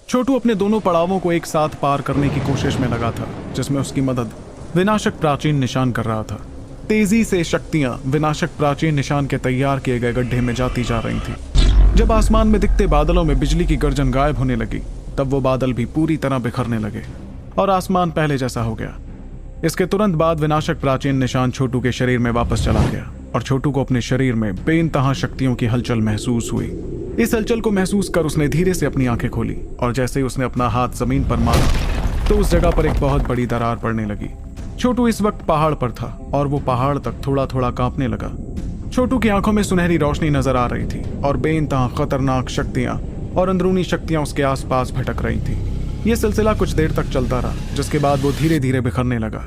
छोटू अपने दोनों पड़ावों को एक साथ पार करने की कोशिश में लगा था, जिसमें उसकी मदद विनाशक प्राचीन निशान कर रहा था। तेजी से शक्तियां विनाशक प्राचीन निशान के तैयार किए गए गड्ढे में जाती जा रही थी। जब आसमान में दिखते बादलों में बिजली की गर्जन गायब होने लगी, तब वो बादल भी पूरी तरह बिखरने लगे और आसमान पहले जैसा हो गया। इसके तुरंत बाद विनाशक प्राचीन निशान छोटू के शरीर में वापस चला गया और छोटू को अपने शरीर में बेइंतहा शक्तियों की हलचल महसूस हुई। इस हलचल को महसूस कर उसने धीरे से अपनी आंखें खोली और जैसे ही उसने अपना हाथ जमीन पर मारा तो उस जगह पर एक बहुत बड़ी दरार पड़ने लगी। छोटू इस वक्त पहाड़ पर था और वो पहाड़ तक थोड़ा थोड़ा कांपने लगा। छोटू की आंखों में सुनहरी रोशनी नजर आ रही थी और बेइंतहा खतरनाक शक्तियां और अंदरूनी शक्तियां उसके आसपास भटक रही थी। यह सिलसिला कुछ देर तक चलता रहा, जिसके बाद वो धीरे धीरे बिखरने लगा।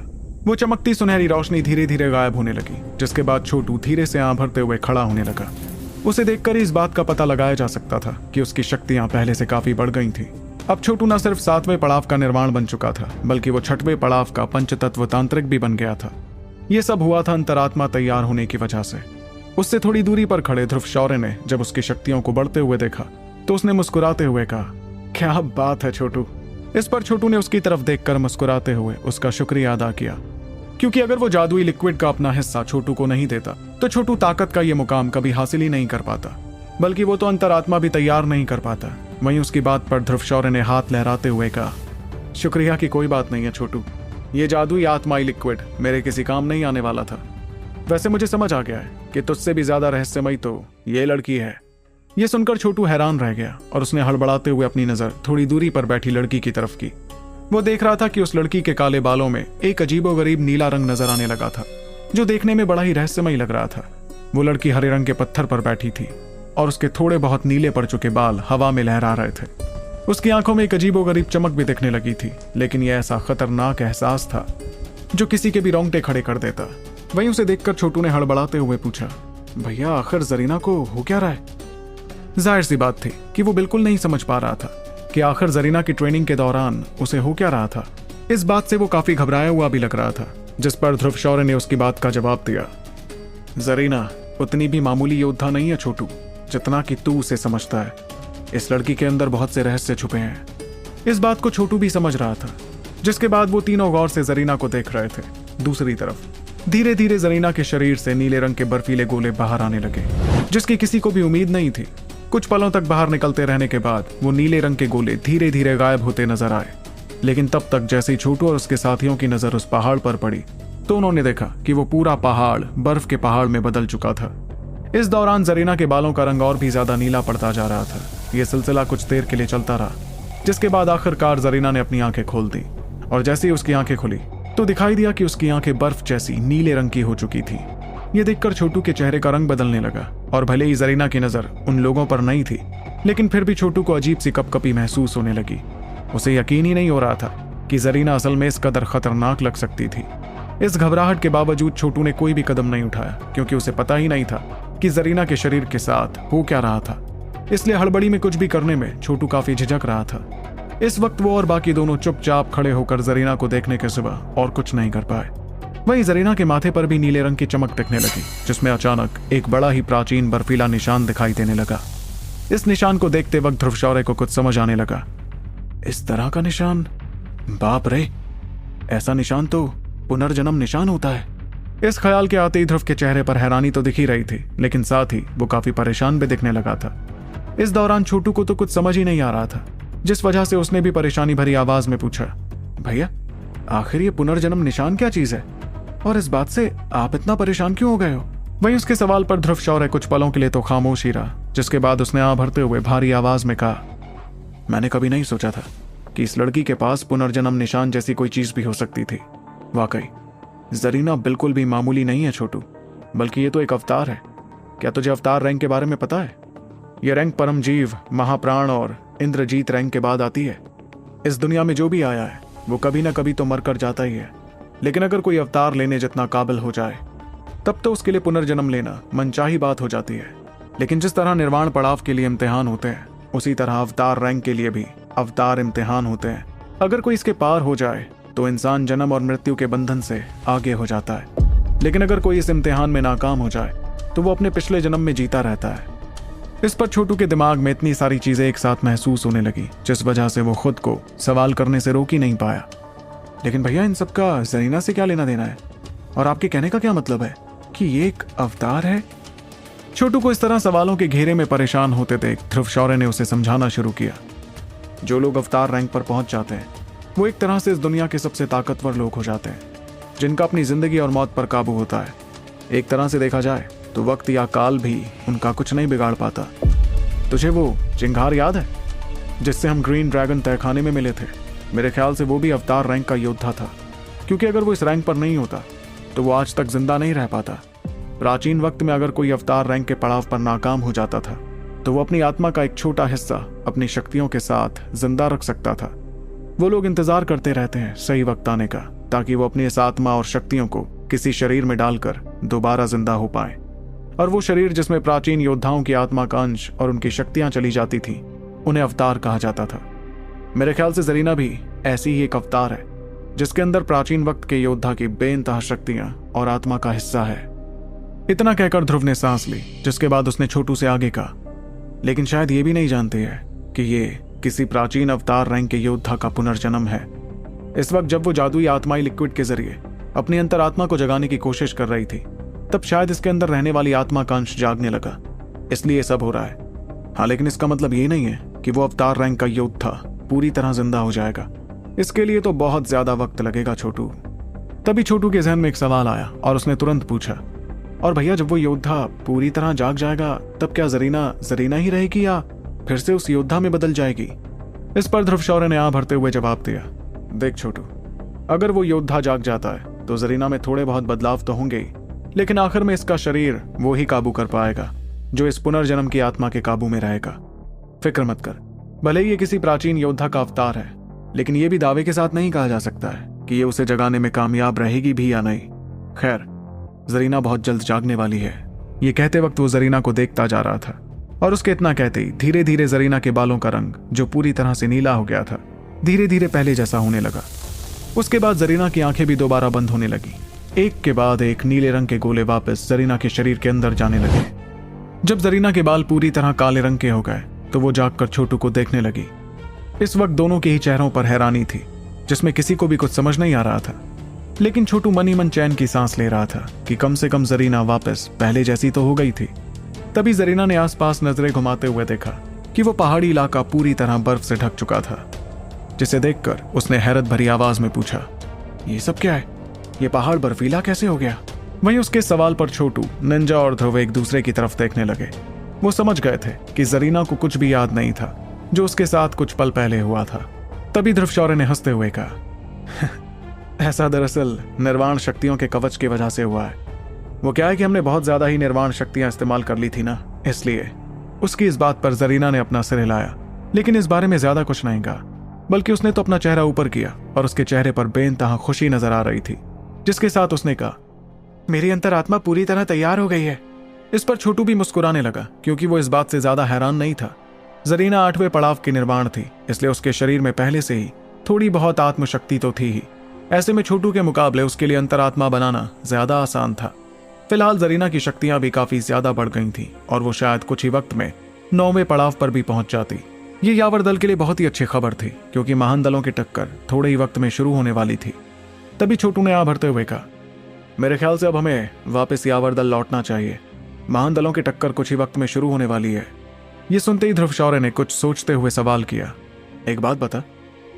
वो चमकती सुनहरी रोशनी धीरे धीरे गायब होने लगी, जिसके बाद छोटू धीरे से आंख भरते हुए खड़ा होने लगा। उसे देखकर इस बात का पता लगाया जा सकता था कि उसकी शक्तियां पहले से काफी बढ़ गई थीं। अब छोटू न सिर्फ 7वें पड़ाव का निर्माण बन चुका था, बल्कि वो 6वें पड़ाव का पंचतत्व तांत्रिक भी बन गया था। ये सब हुआ था अंतरात्मा तैयार होने की वजह से। उससे थोड़ी दूरी पर खड़े ध्रुव शौर्य ने जब उसकी शक्तियों को बढ़ते हुए देखा तो उसने मुस्कुराते हुए कहा, क्या बात है छोटू। इस पर छोटू ने उसकी तरफ देखकर मुस्कुराते हुए उसका शुक्रिया अदा किया, क्योंकि अगर वो जादुई लिक्विड का अपना हिस्सा छोटू को नहीं देता तो छोटू ताकत का ये मुकाम कभी हासिल ही नहीं कर पाता, बल्कि वो तो अंतरात्मा भी तैयार नहीं कर पाता। वहीं उसकी बात पर ध्रुव शौर्य ने हाथ लहराते हुए कहा, शुक्रिया की कोई बात नहीं है छोटू, ये जादुई आत्माई लिक्विड मेरे किसी काम नहीं आने वाला था। वैसे मुझे समझ आ गया है कि तुझसे भी ज्यादा रहस्यमयी तो ये लड़की है। ये सुनकर छोटू हैरान रह गया और उसने हड़बड़ाते हुए अपनी नजर थोड़ी दूरी पर बैठी लड़की की तरफ की। वो देख रहा था कि उस लड़की के काले बालों में एक अजीबोगरीब नीला रंग नजर आने लगा था, जो देखने में बड़ा ही रहस्यमयी लग रहा था। वो लड़की हरे रंग के पत्थर पर बैठी थी और उसके थोड़े बहुत नीले पड़ चुके बाल हवा में लहरा रहे थे। उसकी आंखों में एक अजीबोगरीब चमक भी दिखने लगी थी, लेकिन यह ऐसा खतरनाक एहसास था जो किसी के भी रोंगटे खड़े कर देता। वहीं उसे देखकर छोटू ने हड़बड़ाते हुए पूछा, भैया आखिर जरीना को हो क्या रहा है। जाहिर सी बात थी कि वो बिल्कुल नहीं समझ पा रहा था कि आखिर जरीना की ट्रेनिंग के दौरान उसे हो क्या रहा था। इस बात से वो काफी घबराया हुआ भी लग रहा था, जिस पर ध्रुव शौर्य ने उसकी बात का जवाब दिया, जरीना उतनी भी मामूली योद्धा नहीं है छोटू, जितना कि तू उसे समझता है। इस लड़की के अंदर बहुत से रहस्य छुपे हैं। इस बात को छोटू भी समझ रहा था, जिसके बाद वो तीनों गौर से जरीना को देख रहे थे। दूसरी तरफ धीरे धीरे जरीना के शरीर से नीले रंग के बर्फीले गोले बाहर आने लगे, जिसकी किसी को भी उम्मीद नहीं थी। कुछ पलों तक बाहर निकलते रहने के बाद वो नीले रंग के गोले धीरे धीरे गायब होते नजर आए। लेकिन तब तक जैसे ही छोटू और उसके साथियों की नजर उस पहाड़ पर पड़ी तो उन्होंने देखा कि वो पूरा पहाड़ बर्फ के पहाड़ में बदल चुका था। इस दौरान जरीना के बालों का रंग और भी ज्यादा नीला पड़ता जा रहा था। यह सिलसिला कुछ देर के लिए चलता रहा, जिसके बाद आखिरकार जरीना ने अपनी आंखें खोल दी और जैसे ही उसकी आंखें खुली तो दिखाई दिया कि उसकी आंखें बर्फ जैसी नीले रंग की हो चुकी थी। यह देखकर छोटू के चेहरे का रंग बदलने लगा और भले ही जरीना की नजर उन लोगों पर नहीं थी, लेकिन फिर भी छोटू को अजीब सी कपकपी महसूस होने लगी। उसे यकीन ही नहीं हो रहा था कि जरीना असल में इस कदर खतरनाक लग सकती थी। इस घबराहट के बावजूद छोटू ने कोई भी कदम नहीं उठाया, क्योंकि उसे पता ही नहीं था कि जरीना के शरीर के साथ हो क्या रहा था। इसलिए हड़बड़ी में कुछ भी करने में छोटू काफी झिझक रहा था। इस वक्त वो और बाकी दोनों चुपचाप खड़े होकर जरीना को देखने के सिवा और कुछ नहीं कर पाए। वहीं जरीना के माथे पर भी नीले रंग की चमक दिखने लगी, जिसमें अचानक एक बड़ा ही प्राचीन बर्फीला निशान दिखाई देने लगा। इस निशान को देखते वक्त ध्रुव शौर्य को कुछ समझ आने लगा। इस तरह का निशान, बाप रे, ऐसा निशान तो पुनर्जन्म निशान होता है। इस ख्याल के आते ही ध्रुव के चेहरे पर हैरानी तो दिख ही रही थी, लेकिन साथ ही वो काफी परेशान भी दिखने लगा था। इस दौरान छोटू को तो कुछ समझ ही नहीं आ रहा था, जिस वजह से उसने भी परेशानी भरी आवाज में पूछा, भैया आखिर ये पुनर्जन्म निशान क्या चीज है, और इस बात से आप इतना परेशान क्यों हो गए हो। वहीं उसके सवाल पर ध्रुव शौर्य कुछ पलों के लिए तो खामोश ही रहा, जिसके बाद उसने आह भरते हुए भारी आवाज में कहा, मैंने कभी नहीं सोचा था कि इस लड़की के पास पुनर्जन्म निशान जैसी कोई चीज भी हो सकती थी। वाकई जरीना बिल्कुल भी मामूली नहीं है छोटू, बल्कि ये तो एक अवतार है। क्या तुझे अवतार रैंक के बारे में पता है? यह रैंक परमजीव, महाप्राण और इंद्रजीत रैंक के बाद आती है। इस दुनिया में जो भी आया है वो कभी ना कभी तो मर कर जाता ही है, लेकिन अगर कोई अवतार लेने जितना काबिल हो जाए तब तो उसके लिए पुनर्जन्म लेना मनचाही बात हो जाती है। लेकिन जिस तरह निर्वाण पड़ाव के लिए इम्तिहान होते हैं, उसी तरह अवतार रैंक के लिए भी अवतार इम्तिहान होते हैं। अगर कोई इसके पार हो जाए तो इंसान जन्म और मृत्यु के बंधन से आगे हो जाता है, लेकिन अगर कोई इस इम्तिहान में नाकाम हो जाए तो वो अपने पिछले जन्म में जीता रहता है। इस पर छोटू के दिमाग में इतनी सारी चीजें एक साथ महसूस होने लगी जिस वजह से वो खुद को सवाल करने से रोक ही नहीं पाया। लेकिन भैया, इन सब का जरीना से क्या लेना देना है? और आपके कहने का क्या मतलब है कि ये एक अवतार है? छोटू को इस तरह सवालों के घेरे में परेशान होते देख ध्रुव शौर्य ने उसे समझाना शुरू किया। जो लोग अवतार रैंक पर पहुंच जाते हैं वो एक तरह से इस दुनिया के सबसे ताकतवर लोग हो जाते हैं, जिनका अपनी जिंदगी और मौत पर काबू होता है। एक तरह से देखा जाए तो वक्त या काल भी उनका कुछ नहीं बिगाड़ पाता। तुझे वो चिंगार याद है जिससे हम ग्रीन ड्रैगन तहखाने में मिले थे? मेरे ख्याल से वो भी अवतार रैंक का योद्धा था, क्योंकि अगर वो इस रैंक पर नहीं होता तो वो आज तक जिंदा नहीं रह पाता। प्राचीन वक्त में अगर कोई अवतार रैंक के पड़ाव पर नाकाम हो जाता था तो वो अपनी आत्मा का एक छोटा हिस्सा अपनी शक्तियों के साथ जिंदा रख सकता था। वो लोग इंतजार करते रहते हैं सही वक्त आने का, ताकि वो अपनी इस आत्मा और शक्तियों को किसी शरीर में डालकर दोबारा जिंदा हो पाए। और वो शरीर जिसमें प्राचीन योद्धाओं की आत्मा का अंश और उनकी शक्तियां चली जाती थी, उन्हें अवतार कहा जाता था। मेरे ख्याल से जरीना भी ऐसी ही एक अवतार है, जिसके अंदर प्राचीन वक्त के योद्धा की बेइंतहा शक्तियां और आत्मा का हिस्सा है। इतना कहकर ध्रुव ने सांस ली, जिसके बाद उसने छोटू से आगे कहा, लेकिन शायद ये भी नहीं जानते हैं कि ये किसी प्राचीन अवतार रैंक के योद्धा का पुनर्जन्म है। इस वक्त जब वो जादुई आत्माई लिक्विड के जरिए अपनी अंतरात्मा को जगाने की कोशिश कर रही थी, तब शायद इसके अंदर रहने वाली आत्मा का अंश जागने लगा, इसलिए ये सब हो रहा है। हाँ, लेकिन इसका मतलब ये नहीं है कि वो अवतार रैंक का योद्धा पूरी तरह जिंदा हो जाएगा। इसके लिए तो बहुत ज्यादा वक्त लगेगा छोटू। तभी छोटू के जहन में एक सवाल आया और उसने तुरंत पूछा, और भैया, जब वो योद्धा पूरी तरह जाग जाएगा तब क्या जरीना ही रहेगी या फिर से उस योद्धा में बदल जाएगी? इस पर ध्रुव शौर्य ने आं भरते हुए जवाब दिया, देख छोटू, अगर वो योद्धा जाग जाता है तो जरीना में थोड़े बहुत बदलाव तो होंगे ही, लेकिन आखिर में इसका शरीर वो ही काबू कर पाएगा जो इस पुनर्जन्म की आत्मा के काबू में रहेगा। फिक्र मत कर, भले ही ये किसी प्राचीन योद्धा का अवतार है, लेकिन ये भी दावे के साथ नहीं कहा जा सकता है कि ये उसे जगाने में कामयाब रहेगी भी या नहीं। खैर, जरीना बहुत जल्द जागने वाली है। ये कहते वक्त वो जरीना को देखता जा रहा था, और उसके इतना कहते ही धीरे धीरे जरीना के बालों का रंग, जो पूरी तरह से नीला हो गया था, धीरे धीरे पहले जैसा होने लगा। उसके बाद जरीना की आंखें भी दोबारा बंद होने लगी। एक के बाद एक नीले रंग के गोले वापस जरीना के शरीर के अंदर जाने लगे। जब जरीना के बाल पूरी तरह काले रंग के हो गए तो वो जागकर छोटू को देखने लगी। इस वक्त दोनों के ही चेहरों पर हैरानी थी, जिसमें किसी को भी कुछ समझ नहीं आ रहा था, लेकिन छोटू मन ही मन चैन की सांस ले रहा था कि कम से कम जरीना वापस पहले जैसी तो हो गई थी। तभी जरीना ने आसपास नजरें घुमाते हुए देखा कि वो पहाड़ी इलाका पूरी तरह बर्फ से ढक चुका था, जिसे देखकर उसने हैरत भरी आवाज में पूछा, ये सब क्या है? ये पहाड़ बर्फीला कैसे हो गया? वहीं उसके सवाल पर छोटू, निंजा और ध्रुव एक दूसरे की तरफ देखने लगे। वो समझ गए थे कि जरीना को कुछ भी याद नहीं था जो उसके साथ कुछ पल पहले हुआ था। तभी ध्रुव शौर्य ने हंसते हुए कहा, ऐसा दरअसल निर्वाण शक्तियों के कवच की वजह से हुआ है। वो क्या है कि हमने बहुत ज्यादा ही निर्वाण शक्तियां इस्तेमाल कर ली थी ना, इसलिए। उसकी इस बात पर जरीना ने अपना सिर हिलाया, लेकिन इस बारे में ज्यादा कुछ नहीं कहा, बल्कि उसने तो अपना चेहरा ऊपर किया और उसके चेहरे पर बेइंतहा खुशी नजर आ रही थी, जिसके साथ उसने कहा, मेरी अंतरात्मा पूरी तरह तैयार हो गई है। इस पर छोटू भी मुस्कुराने लगा, क्योंकि वो इस बात से ज्यादा हैरान नहीं था। जरीना 8वें पड़ाव की निर्वाण थी, इसलिए उसके शरीर में पहले से ही थोड़ी बहुत आत्मशक्ति तो थी ही। ऐसे में छोटू के मुकाबले उसके लिए अंतरात्मा बनाना ज्यादा आसान था। फिलहाल जरीना की शक्तियां भी काफी ज्यादा बढ़ गई थी और वो शायद कुछ ही वक्त में 9वें पड़ाव पर भी पहुंच जाती। ये यावर दल के लिए बहुत ही अच्छी खबर थी, क्योंकि महान दलों की टक्कर थोड़े ही वक्त में शुरू होने वाली थी। तभी छोटू ने भरते हुए कहा, मेरे ख्याल से अब हमें वापस यावर दल लौटना चाहिए। महान दलों की टक्कर कुछ ही वक्त में शुरू होने वाली है। ये सुनते ही ध्रुव शौर्य ने कुछ सोचते हुए सवाल किया, एक बात बता,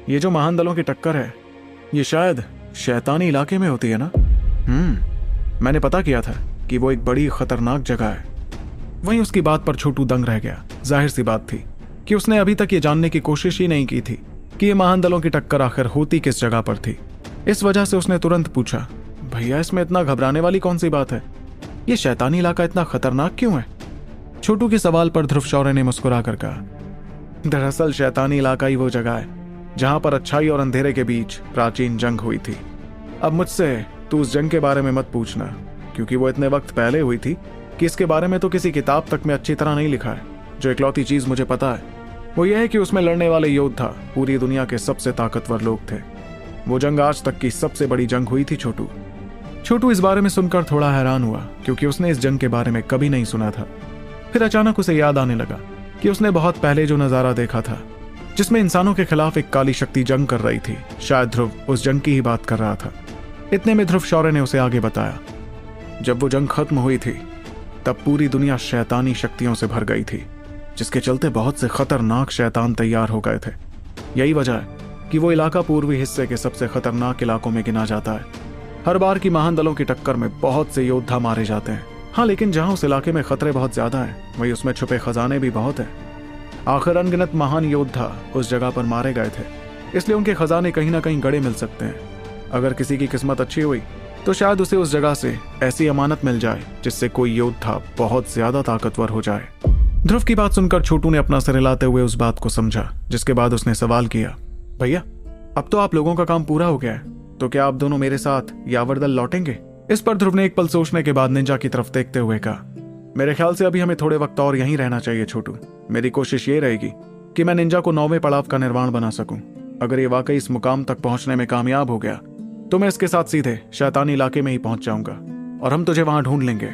ये जो महान दलों की टक्कर है, ये शायद शैतानी इलाके में होती है ना? मैंने पता किया था कि वो एक बड़ी खतरनाक जगह है। वहीं उसकी बात पर छोटू दंग रह गया। जाहिर सी बात थी कि उसने अभी तक ये जानने की कोशिश ही नहीं की थी कि ये महान दलों की टक्कर आखिर होती किस जगह पर थी। इस वजह से उसने तुरंत पूछा, भैया, इसमें इतना घबराने वाली कौन सी बात है? ये शैतानी इलाका इतना खतरनाक क्यों है? छोटू के सवाल पर ध्रुव शौर्य ने मुस्कुरा कर कहा, दरअसल शैतानी इलाका ही वो जगह है जहां पर अच्छाई और अंधेरे के बीच प्राचीन जंग हुई थी। अब मुझसे तू उस जंग के बारे में मत पूछना, क्योंकि वो इतने वक्त पहले हुई थी कि इसके बारे में तो किसी किताब तक में अच्छी तरह नहीं लिखा है। जो इकलौती चीज मुझे पता है वो यह है कि उसमें लड़ने वाले योद्धा पूरी दुनिया के सबसे ताकतवर लोग थे। वो जंग आज तक की सबसे बड़ी जंग हुई थी छोटू। छोटू इस बारे में सुनकर थोड़ा हैरान हुआ, क्योंकि उसने इस जंग के बारे में कभी नहीं सुना था। फिर अचानक उसे याद आने लगा कि उसने बहुत पहले जो नजारा देखा था, जिसमें इंसानों के खिलाफ एक काली शक्ति जंग कर रही थी, शायद ध्रुव उस जंग की ही बात कर रहा था। इतने में ध्रुव शौर्य ने उसे आगे बताया, जब वो जंग खत्म हुई थी तब पूरी दुनिया शैतानी शक्तियों से भर गई थी, जिसके चलते बहुत से खतरनाक शैतान तैयार हो गए थे। यही वजह है कि वो इलाका पूर्वी हिस्से के सबसे खतरनाक इलाकों में गिना जाता है। हर बार की महान दलों की टक्कर में बहुत से योद्धा मारे जाते हैं। हाँ, लेकिन जहां उस इलाके में खतरे बहुत ज्यादा हैं, वहीं उसमें छुपे खजाने भी बहुत हैं। आखिर अनगिनत महान योद्धा उस जगह पर मारे गए थे, इसलिए उनके खजाने कहीं ना कहीं गड़े मिल सकते हैं। अगर किसी की किस्मत अच्छी हुई तो शायद उसे उस जगह से ऐसी अमानत मिल जाए जिससे कोई योद्धा बहुत ज्यादा ताकतवर हो जाए। ध्रुव की बात सुनकर छोटू ने अपना सिर हिलाते हुए उस बात को समझा, जिसके बाद उसने सवाल किया, भैया अब तो आप लोगों का काम पूरा हो गया है, तो क्या आप दोनों मेरे साथ यावरदल लौटेंगे? इस पर ध्रुव ने एक पल सोचने के बाद निंजा की तरफ देखते हुए कहा, मेरे ख्याल से अभी हमें थोड़े वक्त और यहीं रहना चाहिए छोटू। मेरी कोशिश ये रहेगी कि मैं निंजा को 9वें पड़ाव का निर्माण बना सकूं। अगर ये वाकई इस मुकाम तक पहुंचने में कामयाब हो गया तो मैं इसके साथ सीधे शैतानी इलाके में ही पहुंच जाऊंगा और हम तुझे वहां ढूंढ लेंगे।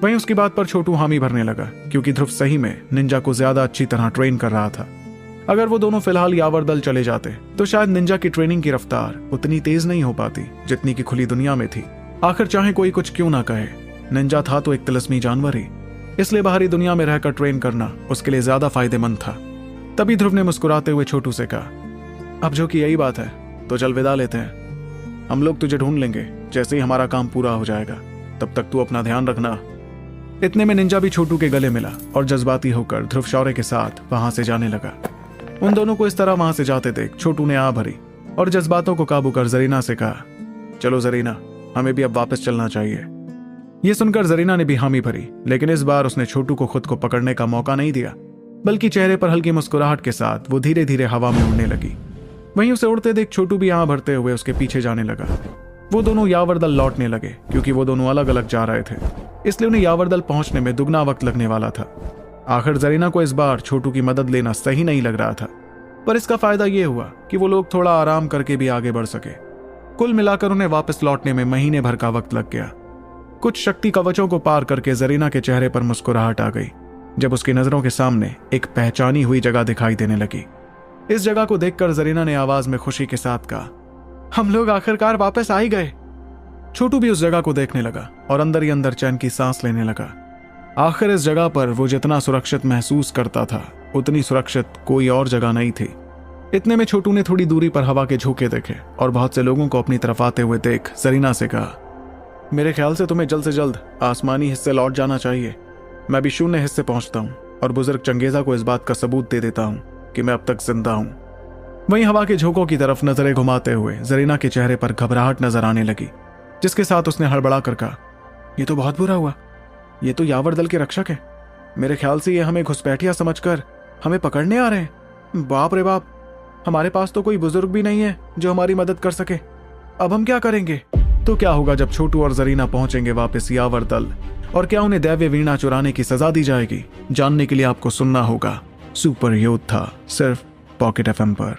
वहीं उसकी बात पर छोटू हामी भरने लगा, क्योंकि ध्रुव सही में निंजा को ज्यादा अच्छी तरह ट्रेन कर रहा था। अगर वो दोनों फिलहाल यावरदल चले जाते तो शायद निंजा की ट्रेनिंग की रफ्तार उतनी तेज नहीं हो पाती जितनी की खुली दुनिया में थी। आखिर चाहे कोई कुछ क्यों ना कहे, निंजा था तो एक तिलस्मी जानवर ही, इसलिए बाहरी दुनिया में रहकर ट्रेन करना उसके लिए ज्यादा फायदेमंद था। तभी ध्रुव ने मुस्कुराते हुए छोटू से कहा, अब जो कि यही बात है तो चल विदा लेते हैं। हम लोग तुझे ढूंढ लेंगे जैसे ही हमारा काम पूरा हो जाएगा, तब तक तू अपना ध्यान रखना। इतने में निंजा भी छोटू के गले मिला और जज्बाती होकर ध्रुव शौर्य के साथ वहां से जाने लगा। उन दोनों को इस तरह वहां से जाते देख छोटू ने आ भरी और जज्बातों को काबू कर जरीना से कहा, चलो जरीना, हमें भी अब वापस चलना चाहिए। ये सुनकर जरीना ने भी हामी भरी, लेकिन इस बार उसने छोटू को खुद को पकड़ने का मौका नहीं दिया, बल्कि चेहरे पर हल्की मुस्कुराहट के साथ वो धीरे धीरे हवा में उड़ने लगी। वहीं उसे उड़ते देख छोटू भी यहाँ भरते हुए उसके पीछे जाने लगा। वो दोनों यावरदल लौटने लगे, क्योंकि वो दोनों अलग अलग जा रहे थे, इसलिए उन्हें यावरदल पहुंचने में दुगना वक्त लगने वाला था। आखिर जरीना को इस बार छोटू की मदद लेना सही नहीं लग रहा था, पर इसका फायदा ये हुआ कि वो लोग थोड़ा आराम करके भी आगे बढ़ सके। कुल मिलाकर उन्हें वापस लौटने में महीने भर का वक्त लग गया। कुछ शक्ति कवचों को पार करके जरीना के चेहरे पर मुस्कुराहट आ गई जब उसकी नजरों के सामने एक पहचानी हुई जगह दिखाई देने लगी। इस जगह को देखकर जरीना ने आवाज में खुशी के साथ कहा, हम लोग आखिरकार वापस आ ही गए। छोटू भी उस जगह को देखने लगा और अंदर ही अंदर चैन की सांस लेने लगा। आखिर इस जगह पर वो जितना सुरक्षित महसूस करता था उतनी सुरक्षित कोई और जगह नहीं थी। इतने में छोटू ने थोड़ी दूरी पर हवा के झोंके देखे और बहुत से लोगों को अपनी तरफ आते हुए देख जरीना से कहा, मेरे ख्याल से तुम्हें जल्द से जल्द आसमानी हिस्से लौट जाना चाहिए। मैं भी शून्य हिस्से पहुंचता हूं और बुजुर्ग चंगेजा को इस बात का सबूत दे देता हूं कि मैं अब तक जिंदा हूं। वहीं हवा के झोंकों की तरफ नजरें घुमाते हुए जरीना के चेहरे पर घबराहट नजर आने लगी, जिसके साथ उसने हड़बड़ा कर कहा, यह तो बहुत बुरा हुआ। ये तो यावरदल के रक्षक है। मेरे ख्याल से ये हमें घुसपैठिया समझकर हमें पकड़ने आ रहे हैं। बाप रे बाप, हमारे पास तो कोई बुजुर्ग भी नहीं है जो हमारी मदद कर सके। अब हम क्या करेंगे? तो क्या होगा जब छोटू और जरीना पहुंचेंगे वापस यावरदल, और क्या उन्हें दैव्य वीणा चुराने की सजा दी जाएगी? जानने के लिए आपको सुनना होगा सुपर योद्धा, सिर्फ पॉकेट एफएम पर।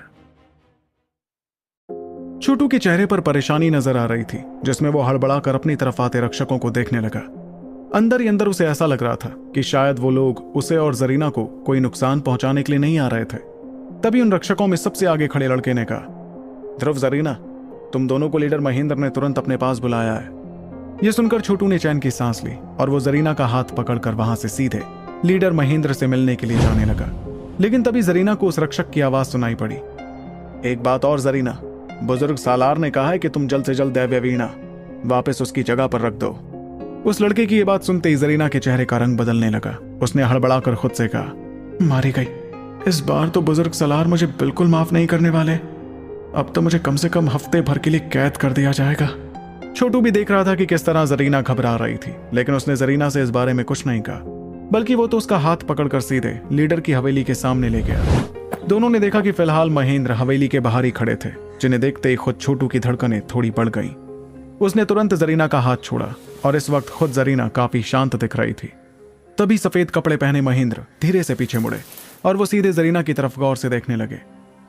छोटू के चेहरे पर परेशानी नजर आ रही थी, जिसमें वो हड़बड़ा कर अपनी तरफ आते रक्षकों को देखने लगा। अंदर ही अंदर उसे ऐसा लग रहा था कि शायद वो लोग उसे और जरीना को कोई नुकसान पहुंचाने के लिए नहीं आ रहे थे। तभी उन रक्षकों में सबसे आगे खड़े लड़के ने कहा, ध्रुव, जरीना, तुम दोनों को लीडर महेंद्र ने तुरंत अपने पास बुलाया है। यह सुनकर छोटू ने चैन की सांस ली और वो जरीना का हाथ पकड़कर वहां से सीधे लीडर महेंद्र से मिलने के लिए जाने लगा। लेकिन तभी जरीना को उस रक्षक की आवाज सुनाई पड़ी, एक बात और जरीना, बुजुर्ग सालार ने कहा है कि तुम जल्द से जल्द दैव्य वीणा वापस उसकी जगह पर रख दो। उस लड़के की यह बात सुनते ही जरीना के चेहरे का रंग बदलने लगा। उसने हड़बड़ाकर खुद से कहा, मारी गई। इस बार तो बुजुर्ग सालार मुझे बिल्कुल माफ नहीं करने वाले। अब तो मुझे कम से कम हफ्ते भर के लिए कैद कर दिया जाएगा। छोटू भी देख रहा था कि किस तरह जरीना घबरा रही थी, लेकिन उसने जरीना से इस बारे में कुछ नहीं कहा, बल्कि वो तो उसका हाथ पकड़कर सीधे लीडर की हवेली के सामने ले गया। दोनों ने देखा कि फिलहाल महेंद्र हवेली के बाहर ही खड़े थे, जिन्हें देखते ही खुद छोटू की धड़कनें थोड़ी बढ़ गईं। उसने तुरंत जरीना का हाथ छोड़ा और इस वक्त खुद जरीना काफी शांत दिख रही थी। तभी सफेद कपड़े पहने महेंद्र धीरे से पीछे मुड़े और वो सीधे जरीना की तरफ गौर से देखने लगे।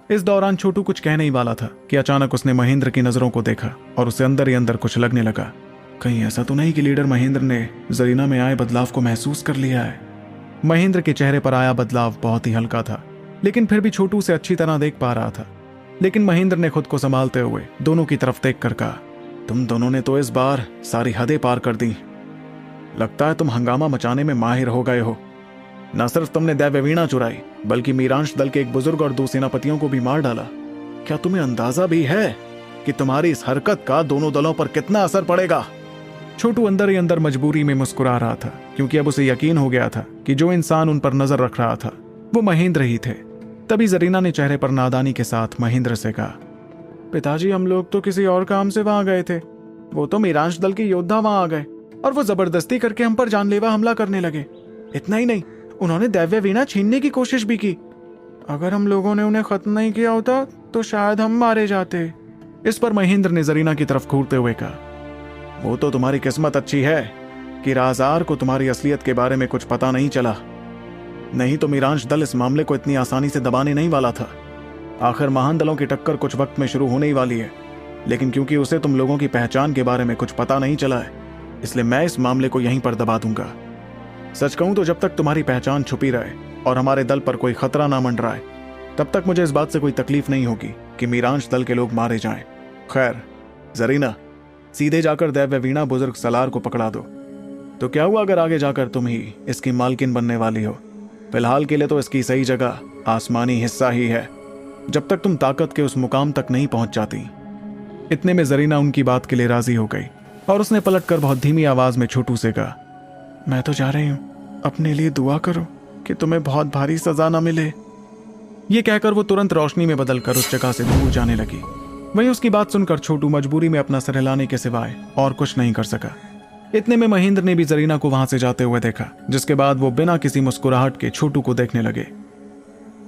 इस दौरान छोटू कुछ कहने ही वाला था कि अचानक उसने महेंद्र की नजरों को देखा और उसे अंदर ही अंदर कुछ लगने लगा। कहीं ऐसा तो नहीं कि लीडर महेंद्र ने जरीना में आए बदलाव को महसूस कर लिया है? महेंद्र के चेहरे पर आया बदलाव बहुत ही हल्का था, लेकिन फिर भी छोटू से अच्छी तरह देख पा रहा था। लेकिन महेंद्र ने खुद को संभालते हुए दोनों की तरफ देख कर कहा, तुम दोनों ने तो इस बार सारी हदें पार कर दी। लगता है तुम हंगामा मचाने में माहिर हो गए हो। न सिर्फ तुमने दैव्य वीणा चुराई, बल्कि मीरांश दल के एक बुजुर्ग और 2 सेनापतियों को भी मार डाला। क्या तुम्हें अंदाजा भी है कि तुम्हारी इस हरकत का दोनों दलों पर कितना असर पड़ेगा? छोटू अंदर ही अंदर मजबूरी में मुस्कुरा रहा था, क्योंकि अब उसे यकीन हो गया था कि जो इंसान उन पर नजर रख रहा था वो महेंद्र ही थे। तभी जरीना ने चेहरे पर नादानी के साथ महेंद्र से कहा, पिताजी, हम लोग तो किसी और काम से वहां गए थे। वो तो मीरांश दल के योद्धा वहां आ गए और वो जबरदस्ती करके हम पर जानलेवा हमला करने लगे। इतना ही नहीं, उन्होंने दैव्य वीणा छीनने की कोशिश भी की। अगर हम लोगों ने उन्हें खत्म नहीं किया होता तो शायद हम मारे जाते। इस पर महेंद्र ने जरीना की तरफ घूरते हुए कहा, वो तो तुम्हारी किस्मत अच्छी है कि राजार को तुम्हारी असलियत के बारे में कुछ पता नहीं चला, नहीं तो मीरांश दल इस मामले को इतनी आसानी से दबाने नहीं वाला था। आखिर महान दलों की टक्कर कुछ वक्त में शुरू होने ही वाली है, लेकिन क्योंकि उसे तुम लोगों की पहचान के बारे में कुछ पता नहीं चला है, इसलिए मैं इस मामले को यहीं पर दबा दूंगा। सच कहूं तो जब तक तुम्हारी पहचान छुपी रहे और हमारे दल पर कोई खतरा ना मंडराए, तब तक मुझे इस बात से कोई तकलीफ नहीं होगी कि मीरांश दल के लोग मारे जाएं। खैर जरीना, सीधे जाकर दैव्य वीणा बुजुर्ग सलार को पकड़ा दो। तो क्या हुआ अगर आगे जाकर तुम ही इसकी मालकिन बनने वाली हो? फिलहाल के लिए तो इसकी सही जगह आसमानी हिस्सा ही है, जब तक तुम ताकत के उस मुकाम तक नहीं पहुंच जाती। इतने में जरीना उनकी बात के लिए राजी हो गई और उसने पलटकर बहुत धीमी आवाज में छोटू से कहा, मैं तो जा रही हूं, अपने लिए दुआ करो कि तुम्हें बहुत भारी सजा ना मिले। ये कहकर वो तुरंत रोशनी में बदलकर उस जगह से दूर जाने लगी। वहीं उसकी बात सुनकर छोटू मजबूरी में अपना सिर हिलाने के सिवाय और कुछ नहीं कर सका। इतने में महेंद्र ने भी जरीना को वहां से जाते हुए देखा, जिसके बाद वो बिना किसी मुस्कुराहट के छोटू को देखने लगे।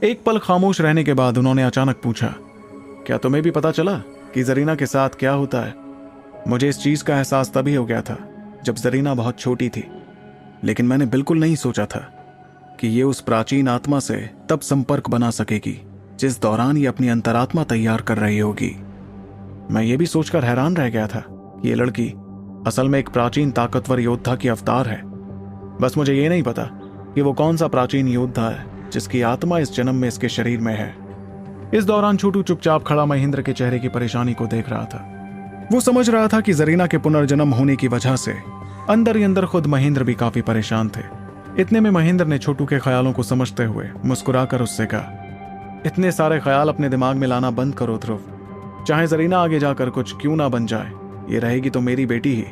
एक पल खामोश रहने के बाद उन्होंने अचानक पूछा, क्या तुम्हें भी पता चला कि जरीना के साथ क्या होता है? मुझे इस चीज का एहसास तभी हो गया था जब जरीना बहुत छोटी थी, लेकिन मैंने बिल्कुल नहीं सोचा था कि ये उस प्राचीन आत्मा से तब संपर्क बना सकेगी जिस दौरान ये अपनी अंतरात्मा तैयार कर रही होगी। मैं ये भी सोचकर हैरान रह गया था कि ये लड़की असल में एक प्राचीन ताकतवर योद्धा की अवतार है। बस मुझे ये नहीं पता कि वो कौन सा प्राचीन योद्धा है जिसकी आत्मा इस जन्म में इसके शरीर में है। इस दौरान छोटू चुपचाप खड़ा महेंद्र के चेहरे की परेशानी को देख रहा था। वो समझ रहा था कि जरीना के पुनर्जन्म होने की वजह से अंदर ही अंदर खुद महेंद्र भी काफी परेशान थे। इतने में महेंद्र ने छोटू के ख्यालों को समझते हुए मुस्कुराकर उससे कहा, इतने सारे ख्याल अपने दिमाग में लाना बंद करो ध्रुव। चाहे जरीना आगे जाकर कुछ क्यों ना बन जाए, ये रहेगी तो मेरी बेटी ही।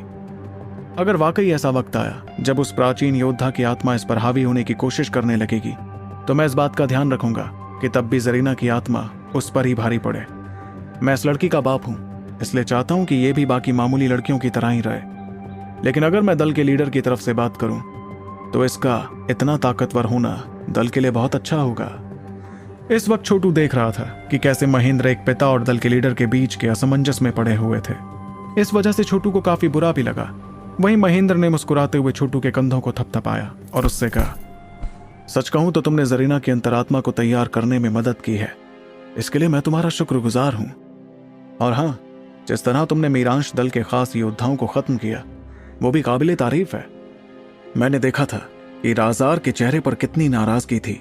अगर वाकई ऐसा वक्त आया जब उस प्राचीन योद्धा की आत्मा इस पर हावी होने की कोशिश करने लगेगी, तो मैं इस बात का ध्यान रखूंगा कि तब भी जरीना की आत्मा उस पर ही भारी पड़े। मैं इस लड़की का बाप हूं, इसलिए चाहता हूं कि ये भी बाकी मामूली लड़कियों की तरह ही रहे। लेकिन अगर मैं दल के लीडर की तरफ से बात करूं तो इसका इतना ताकतवर होना दल के लिए बहुत अच्छा होगा। इस वक्त छोटू देख रहा था कि कैसे महेंद्र एक पिता और दल के लीडर के बीच के असमंजस में पड़े हुए थे। इस वजह से छोटू को काफी बुरा भी लगा। वहीं महेंद्र ने मुस्कुराते हुए छोटू के कंधों को थपथपाया और उससे कहा, सच कहूं तो तुमने जरीना की अंतरात्मा को तैयार करने में मदद की है, इसके लिए मैं तुम्हारा शुक्रगुजार हूं। और हां, जिस तरह तुमने मीरांश दल के खास योद्धाओं को खत्म किया, वो भी काबिले तारीफ है। मैंने देखा था कि राजार के चेहरे पर कितनी नाराजगी थी,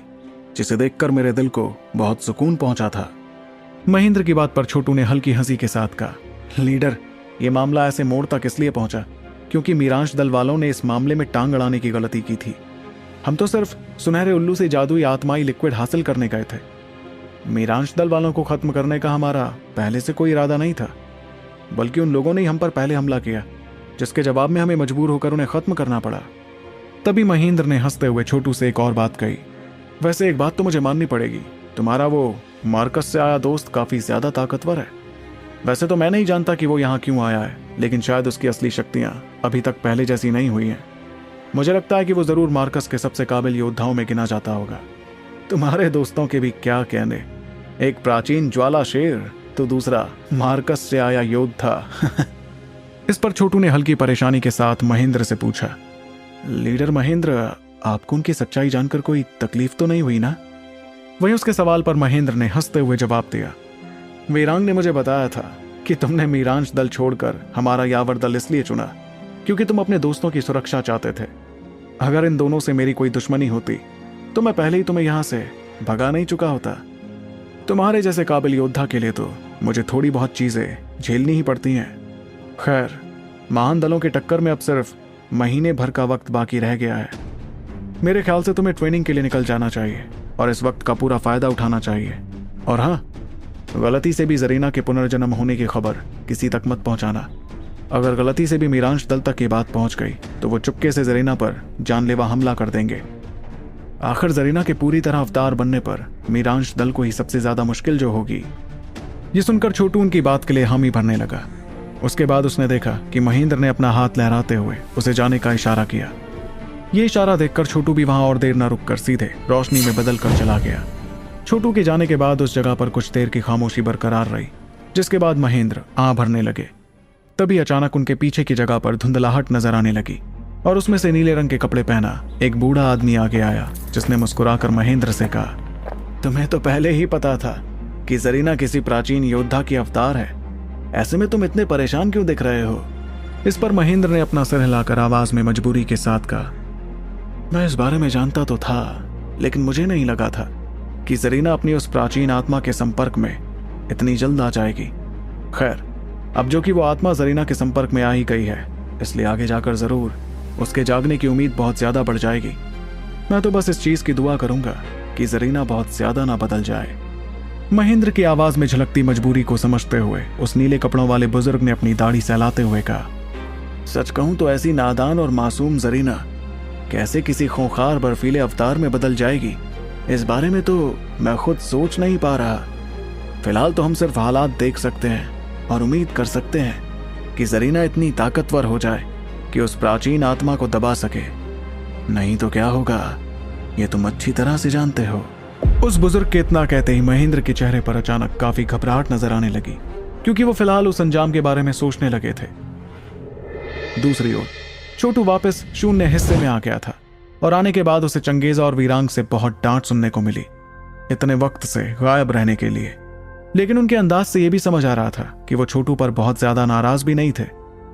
जिसे देखकर मेरे दिल को बहुत सुकून पहुंचा था। महेंद्र की बात पर छोटू ने हल्की हंसी के साथ कहा, लीडर, ये मामला ऐसे मोड़ तक इसलिए पहुंचा क्योंकि मीरांश दल वालों ने इस मामले में टांग अड़ाने की गलती की थी। हम तो सिर्फ सुनहरे उल्लू से जादुई आत्माई लिक्विड हासिल करने गए थे। मीरांश दल वालों को खत्म करने का हमारा पहले से कोई इरादा नहीं था, बल्कि उन लोगों ने ही हम पर पहले हमला किया, जिसके जवाब में हमें मजबूर होकर उन्हें खत्म करना पड़ा। तभी महेंद्र ने हंसते हुए छोटू से एक और बात कही, वैसे एक बात तो मुझे माननी पड़ेगी, तुम्हारा वो मार्कस से आया दोस्त काफी ज्यादा ताकतवर है। वैसे तो मैं नहीं जानता कि वो यहाँ क्यों आया है, लेकिन शायद उसकी असली शक्तियां अभी तक पहले जैसी नहीं हुई हैं। मुझे लगता है कि वो जरूर मार्कस के सबसे काबिल योद्धाओं में गिना जाता होगा। तुम्हारे दोस्तों के भी क्या कहने, एक प्राचीन ज्वाला शेर तो दूसरा मार्कस से आया योद्धा। इस पर छोटू ने हल्की परेशानी के साथ महेंद्र से पूछा, लीडर महेंद्र, आपको उनकी सच्चाई जानकर कोई तकलीफ तो नहीं हुई ना? वहीं उसके सवाल पर महेंद्र ने हंसते हुए जवाब दिया, वीरांग ने मुझे बताया था कि तुमने मीरांश दल छोड़कर हमारा यावर दल इसलिए चुना क्योंकि तुम अपने दोस्तों की सुरक्षा चाहते थे। अगर इन दोनों से मेरी कोई दुश्मनी होती तो मैं पहले ही तुम्हें यहाँ से भगा नहीं चुका होता। तुम्हारे जैसे काबिल योद्धा के लिए तो मुझे थोड़ी बहुत चीजें झेलनी ही पड़ती हैं। खैर, महान दलों के टक्कर में अब सिर्फ महीने भर का वक्त बाकी रह गया है। मेरे ख्याल से तुम्हें ट्रेनिंग के लिए निकल जाना चाहिए और इस वक्त का पूरा फायदा उठाना चाहिए। और हाँ, गलती से भी जरीना के पुनर्जन्म होने की खबर किसी तक मत पहुंचाना। अगर गलती से भी मीरांश दल तक ये बात पहुंच गई तो वो चुपके से जरीना पर जानलेवा हमला कर देंगे। आखिर जरीना के पूरी तरह अवतार बनने पर मीरांश दल को ही सबसे ज्यादा मुश्किल जो होगी। ये सुनकर छोटू उनकी बात के लिए हामी भरने लगा। उसके बाद उसने देखा कि महेंद्र ने अपना हाथ लहराते हुए उसे जाने का इशारा किया। ये इशारा देखकर छोटू भी वहां और देर न रुककर सीधे रोशनी में बदल कर चला गया। छोटू के जाने के बाद उस जगह पर कुछ देर की खामोशी बरकरार रही, जिसके बाद महेंद्र आह भरने लगे। तभी अचानक उनके पीछे की जगह पर धुंधलाहट नजर आने लगी और उसमें से नीले रंग के कपड़े पहना एक बूढ़ा आदमी आगे आया, जिसने मुस्कुराकर महेंद्र से कहा, तुम्हें तो पहले ही पता था कि जरीना किसी प्राचीन योद्धा की अवतार है, ऐसे में तुम इतने परेशान क्यों दिख रहे हो? इस पर महेंद्र ने अपना सिर हिलाकर आवाज में मजबूरी के साथ कहा, मैं इस बारे में जानता तो था, लेकिन मुझे नहीं लगा था कि जरीना अपनी उस प्राचीन आत्मा के संपर्क में इतनी जल्द आ जाएगी। खैर, अब जो कि वो आत्मा जरीना के संपर्क में आ ही गई है, इसलिए आगे जाकर जरूर उसके जागने की उम्मीद बहुत ज्यादा बढ़ जाएगी। मैं तो बस इस चीज की दुआ करूंगा कि जरीना बहुत ज्यादा ना बदल जाए। महेंद्र की आवाज में झलकती मजबूरी को समझते हुए उस नीले कपड़ों वाले बुजुर्ग ने अपनी दाढ़ी सहलाते हुए कहा, सच कहूं तो ऐसी नादान और मासूम जरीना कैसे किसी खूंखार बर्फीले अवतार में बदल जाएगी, इस बारे में तो मैं खुद सोच नहीं पा रहा। फिलहाल तो हम सिर्फ हालात देख सकते हैं और उम्मीद कर सकते हैं कि जरीना इतनी ताकतवर हो जाए कि उस प्राचीन आत्मा को दबा सके। नहीं तो क्या होगा, ये तुम अच्छी तरह से जानते हो। उस बुजुर्ग के इतना कहते ही महेंद्र के चेहरे पर अचानक काफी घबराहट नजर आने लगी, क्योंकि वो फिलहाल उस अंजाम के बारे में सोचने लगे थे। दूसरी ओर छोटू वापस शून्य हिस्से में आ गया था और आने के बाद उसे चंगेजा और वीरांग से बहुत डांट सुनने को मिली इतने वक्त से गायब रहने के लिए। लेकिन उनके अंदाज से यह भी समझ आ रहा था कि वो छोटू पर बहुत ज्यादा नाराज भी नहीं थे।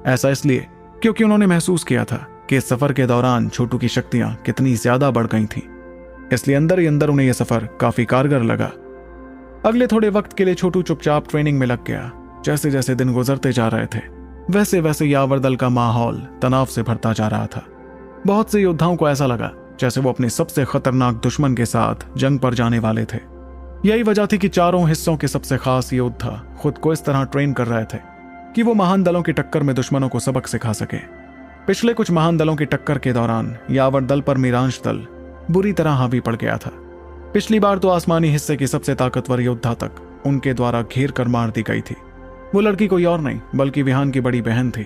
ऐसा इसलिए क्योंकि उन्होंने महसूस किया था कि इस सफर के दौरान छोटू की शक्तियां कितनी ज्यादा बढ़ गई थीं। इसलिए अंदर ही अंदर उन्हें यह सफर काफी कारगर लगा। अगले थोड़े वक्त के लिए छोटू चुपचाप ट्रेनिंग में लग गया। जैसे जैसे दिन गुजरते जा रहे थे वैसे वैसे यावर दल का माहौल तनाव से भरता जा रहा था। बहुत से योद्धाओं को ऐसा लगा जैसे वो अपने सबसे खतरनाक दुश्मन के साथ जंग पर जाने वाले थे। यही वजह थी कि चारों हिस्सों के सबसे खास योद्धा खुद को इस तरह ट्रेन कर रहे थे कि वो महान दलों की टक्कर में दुश्मनों को सबक सिखा सके। पिछले कुछ महान दलों की टक्कर के दौरान यावर दल पर मीरांश दल बुरी तरह हावी पड़ गया था। पिछली बार तो आसमानी हिस्से की सबसे ताकतवर योद्धा तक उनके द्वारा घेर कर मार दी गई थी। वो लड़की कोई और नहीं बल्कि विहान की बड़ी बहन थी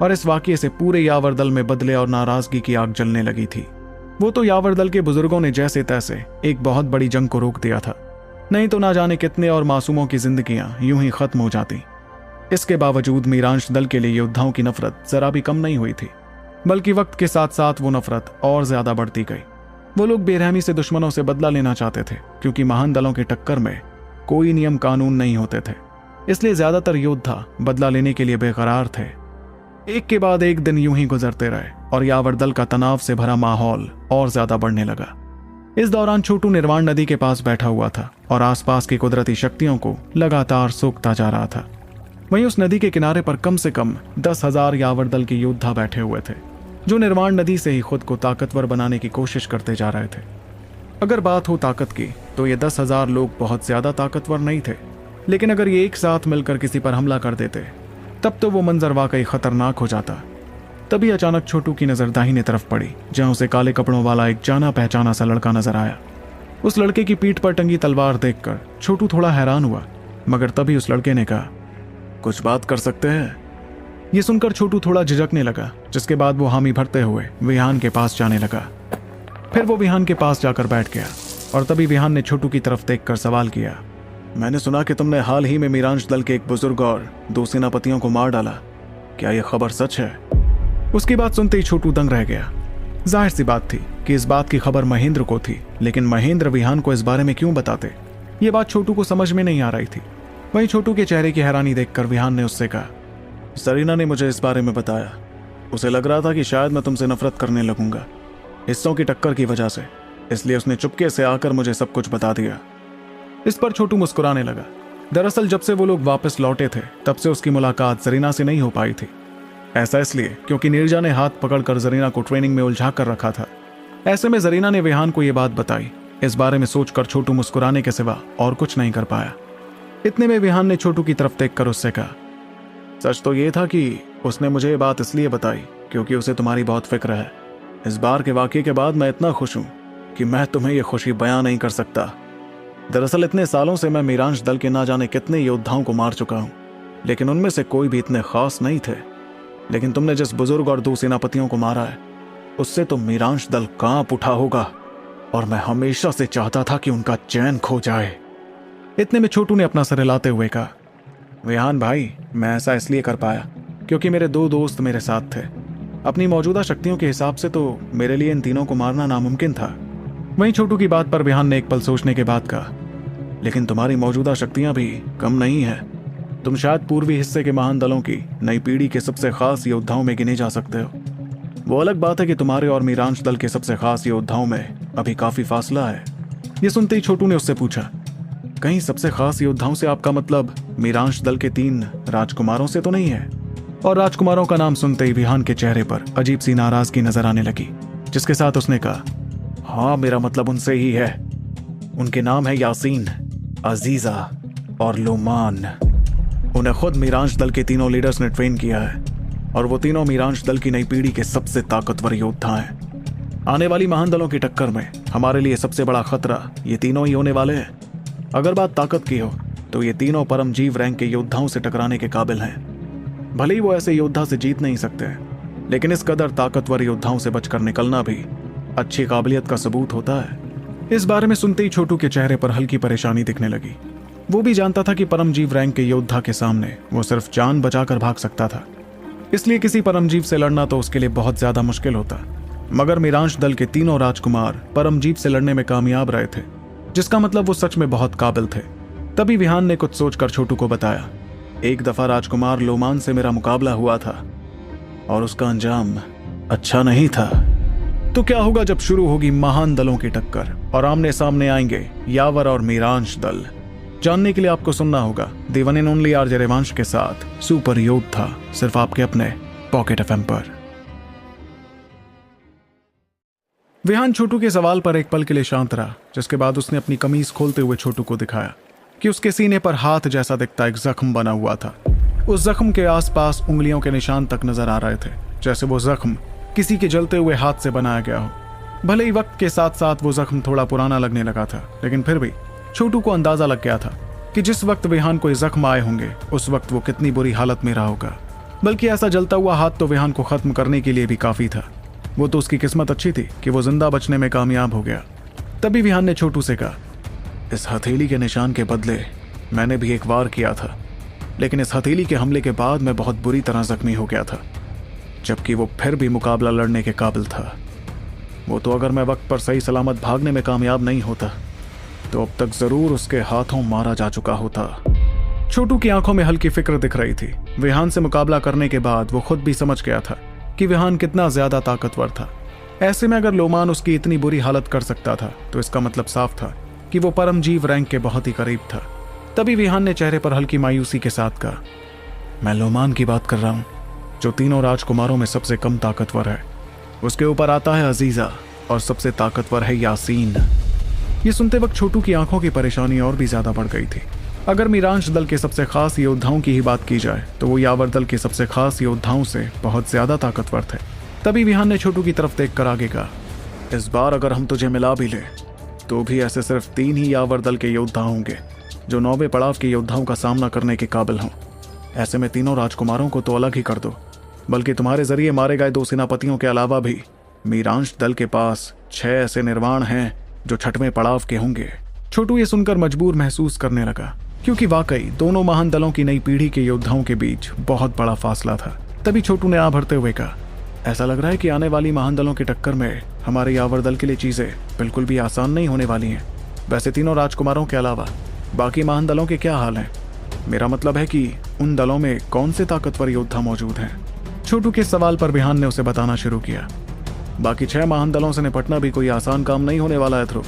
और इस वाकये से पूरे यावर दल में बदले और नाराजगी की आग जलने लगी थी। वो तो यावर दल के बुजुर्गों ने जैसे तैसे एक बहुत बड़ी जंग को रोक दिया था, नहीं तो ना जाने कितने और मासूमों की जिंदगियां यूं ही खत्म हो जाती। इसके बावजूद मीरांश दल के लिए योद्धाओं की नफरत जरा भी कम नहीं हुई थी, बल्कि वक्त के साथ साथ वो नफरत और ज्यादा बढ़ती गई। वो लोग बेरहमी से दुश्मनों से बदला लेना चाहते थे, क्योंकि महान दलों की टक्कर में कोई नियम कानून नहीं होते थे। इसलिए ज्यादातर योद्धा बदला लेने के लिए बेकरार थे। एक के बाद एक दिन यूं ही गुजरते रहे और यावर दल का तनाव से भरा माहौल और ज्यादा बढ़ने लगा। इस दौरान छोटू निर्वाण नदी के पास बैठा हुआ था और आसपास की कुदरती शक्तियों को लगातार सोखता जा रहा था। वहीं उस नदी के किनारे पर कम से कम 10,000 यावर दल के योद्धा बैठे हुए थे, जो निर्वाण नदी से ही खुद को ताकतवर बनाने की कोशिश करते जा रहे थे। अगर बात हो ताकत की तो ये 10,000 लोग बहुत ज्यादा ताकतवर नहीं थे, लेकिन अगर ये एक साथ मिलकर किसी पर हमला कर देते तब तो वो मंजर वाकई खतरनाक हो जाता। तभी अचानक छोटू की नजर दाहिने तरफ पड़ी, जहां उसे काले कपड़ों वाला एक जाना पहचाना सा लड़का नजर आया। उस लड़के की पीठ पर टंगी तलवार देखकर छोटू थोड़ा हैरान हुआ, मगर तभी उस लड़के ने कहा, कुछ बात कर सकते हैं? ये सुनकर छोटू थोड़ा झिझकने लगा, जिसके बाद वो हामी भरते हुए विहान के पास जाने लगा। फिर वो विहान के पास जाकर बैठ गया और तभी विहान ने छोटू की तरफ देखकर सवाल किया, मैंने सुना कि तुमने हाल ही में मीरांश दल के एक बुजुर्ग और 2 सेनापतियों को मार डाला, क्या यह खबर सच है? उसकी बात सुनते ही छोटू दंग रह गया। जाहिर सी बात थी कि इस बात की खबर महेंद्र को थी, लेकिन महेंद्र विहान को इस बारे में क्यों बताते? ये बात छोटू को समझ में नहीं आ रही थी। वहीं छोटू के चेहरे की हैरानी देखकर विहान ने उससे कहा, जरीना ने मुझे इस बारे में बताया। उसे लग रहा था कि शायद मैं तुमसे नफरत करने लगूंगा हिस्सों की टक्कर की वजह से, इसलिए उसने चुपके से आकर मुझे सब कुछ बता दिया। इस पर छोटू मुस्कुराने लगा। दरअसल जब से वो लोग वापस लौटे थे तब से उसकी मुलाकात जरीना से नहीं हो पाई थी। ऐसा इसलिए क्योंकि नीरजा ने हाथ पकड़कर जरीना को ट्रेनिंग में उलझा कर रखा था। ऐसे में जरीना ने विहान को यह बात बताई। इस बारे में सोचकर छोटू मुस्कुराने के सिवा और कुछ नहीं कर पाया। इतने में विहान ने छोटू की तरफ देखकर उससे कहा, सच तो यह था कि उसने मुझे ये बात इसलिए बताई क्योंकि उसे तुम्हारी बहुत फिक्र है। इस बार के वाकये के बाद मैं इतना खुश हूं कि मैं तुम्हें यह खुशी बयां नहीं कर सकता। दरअसल इतने सालों से मैं मीरांश दल के ना जाने कितने योद्धाओं को मार चुका हूं, लेकिन उनमें से कोई भी इतने खास नहीं थे। लेकिन तुमने जिस बुजुर्ग और 2 सेनापतियों को मारा है उससे तो मीरांश दल कांप उठा होगा, और मैं हमेशा से चाहता था कि उनका चैन खो जाए। इतने में छोटू ने अपना सर हिलाते हुए कहा, विहान भाई, मैं ऐसा इसलिए कर पाया क्योंकि मेरे 2 दोस्त मेरे साथ थे। अपनी मौजूदा शक्तियों के हिसाब से तो मेरे लिए इन तीनों को मारना नामुमकिन था। वहीं छोटू की बात पर विहान ने एक पल सोचने के बाद कहा, लेकिन तुम्हारी मौजूदा शक्तियां भी कम नहीं है। तुम शायद पूर्वी हिस्से के महान दलों की नई पीढ़ी के सबसे खास योद्धाओं में गिने जा सकते हो। वो अलग बात है कि तुम्हारे और मीरांश दल के सबसे खास योद्धाओं में अभी काफी फासला है। ये सुनते ही छोटू ने उससे पूछा, कहीं सबसे खास योद्धाओं से आपका मतलब मीरांश दल के 3 राजकुमारों से तो नहीं है? और राजकुमारों का नाम सुनते ही विहान के चेहरे पर अजीब सी नाराजगी नजर आने लगी, जिसके साथ उसने कहा, हाँ, मेरा मतलब उनसे ही है। उनके नाम है यासीन, अजीजा और लोमान। उन्हें खुद मीरांश दल के तीनों लीडर्स ने ट्रेन किया है और वो तीनों मीरांश दल की नई पीढ़ी के सबसे ताकतवर योद्धा हैं। आने वाली महान दलों की टक्कर में हमारे लिए सबसे बड़ा खतरा ये तीनों ही होने वाले हैं। अगर बात ताकत की हो तो ये तीनों परमजीव रैंक के योद्धाओं से टकराने के काबिल हैं। भले ही वो ऐसे योद्धा से जीत नहीं सकते, लेकिन इस कदर ताकतवर योद्धाओं से बचकर निकलना भी अच्छी काबिलियत का सबूत होता है। इस बारे में सुनते ही छोटू के चेहरे पर हल्की परेशानी दिखने लगी। वो भी जानता था कि परमजीव रैंक के योद्धा के सामने वो सिर्फ जान बचाकर भाग सकता था, इसलिए किसी परमजीव से लड़ना तो उसके लिए बहुत ज्यादा मुश्किल होता। मगर मीरांश दल के तीनों राजकुमार परमजीव से लड़ने में कामयाब रहे थे, जिसका मतलब वो सच में बहुत काबिल थे। तभी विहान ने कुछ सोचकर छोटू को बताया, एक दफा राजकुमार लोमान से मेरा मुकाबला हुआ था और उसका अंजाम अच्छा नहीं था। तो क्या होगा जब शुरू होगी महान दलों की टक्कर और आमने सामने आएंगे यावर और मीरांश दल? जानने के लिए आपको सुनना होगा the one and only RJ Revansh के साथ सुपर योद्धा, सिर्फ आपके अपने पॉकेट एफएम पर। विहान छोटू के सवाल पर एक पल के लिए शांत रहा, जिसके बाद उसने अपनी कमीज खोलते हुए छोटू को दिखाया कि उसके सीने पर हाथ जैसा दिखता एक जख्म बना हुआ था। उस जख्म के आसपास उंगलियों के निशान तक नजर आ रहे थे, जैसे वो जख्म किसी के जलते हुए हाथ से बनाया गया हो। भले ही वक्त के साथ साथ वो जख्म थोड़ा पुराना लगने लगा था, लेकिन फिर भी छोटू को अंदाजा लग गया था कि जिस वक्त विहान को जख्म आए होंगे उस वक्त वो कितनी बुरी हालत में रहा होगा। बल्कि ऐसा जलता हुआ हाथ तो विहान को खत्म करने के लिए भी काफी था। वो तो उसकी किस्मत अच्छी थी कि वो जिंदा बचने में कामयाब हो गया। तभी विहान ने छोटू से कहा, इस हथेली के निशान के बदले मैंने भी एक वार किया था, लेकिन इस हथेली के हमले के बाद मैं बहुत बुरी तरह जख्मी हो गया था, जबकि वो फिर भी मुकाबला लड़ने के काबिल था। वो तो अगर मैं वक्त पर सही सलामत भागने में कामयाब नहीं होता तो अब तक जरूर उसके हाथों मारा जा चुका होता। छोटू की आंखों में हल्की फिक्र दिख रही थी। विहान से मुकाबला करने के बाद वो खुद भी समझ गया था कि विहान कितना ज्यादा ताकतवर था। ऐसे में अगर लोमान उसकी इतनी बुरी हालत कर सकता था तो इसका मतलब साफ था कि वो परमजीव रैंक के बहुत ही करीब था। तभी विहान ने चेहरे पर हल्की मायूसी के साथ कहा, मैं लोमान की बात कर रहा हूं, जो तीनों राजकुमारों में सबसे कम ताकतवर है। उसके ऊपर आता है अजीजा और सबसे ताकतवर है यासीन। ये सुनते वक्त छोटू की आंखों की परेशानी और भी ज्यादा बढ़ गई थी। अगर मीरांश दल के सबसे खास योद्धाओं की ही बात की जाए तो वो यावर दल के सबसे खास योद्धाओं से बहुत ज्यादा ताकतवर थे। तभी विहान ने छोटू की तरफ देखकर आगे कहा, इस बार अगर हम तुझे मिला भी ले तो भी ऐसे सिर्फ 3 ही यावर दल के योद्धा होंगे जो 9वें पड़ाव के योद्धाओं का सामना करने के काबिल हों। ऐसे में तीनों राजकुमारों को तो अलग ही कर दो, बल्कि तुम्हारे जरिए मारे गए 2 सेनापतियों के अलावा भी मीरांश दल के पास 6 ऐसे निर्वाण हैं जो 6वें पड़ाव के होंगे। छोटू ये सुनकर मजबूर महसूस करने लगा, क्योंकि वाकई दोनों महान दलों की नई पीढ़ी के योद्धाओं के बीच बहुत बड़ा फासला था। तभी छोटू ने आ भरते हुए कहा, ऐसा लग रहा है कि आने वाली महान दलों की टक्कर में हमारे यावर दल के लिए चीजें बिल्कुल भी आसान नहीं होने वाली हैं। वैसे तीनों राजकुमारों के अलावा बाकी महान दलों के क्या हाल हैं? मेरा मतलब है कि उन दलों में कौन से ताकतवर योद्धा मौजूद हैं? छोटू के सवाल पर विहान ने उसे बताना शुरू किया। बाकी 6 महान दलों से निपटना भी कोई आसान काम नहीं होने वाला है ध्रुव।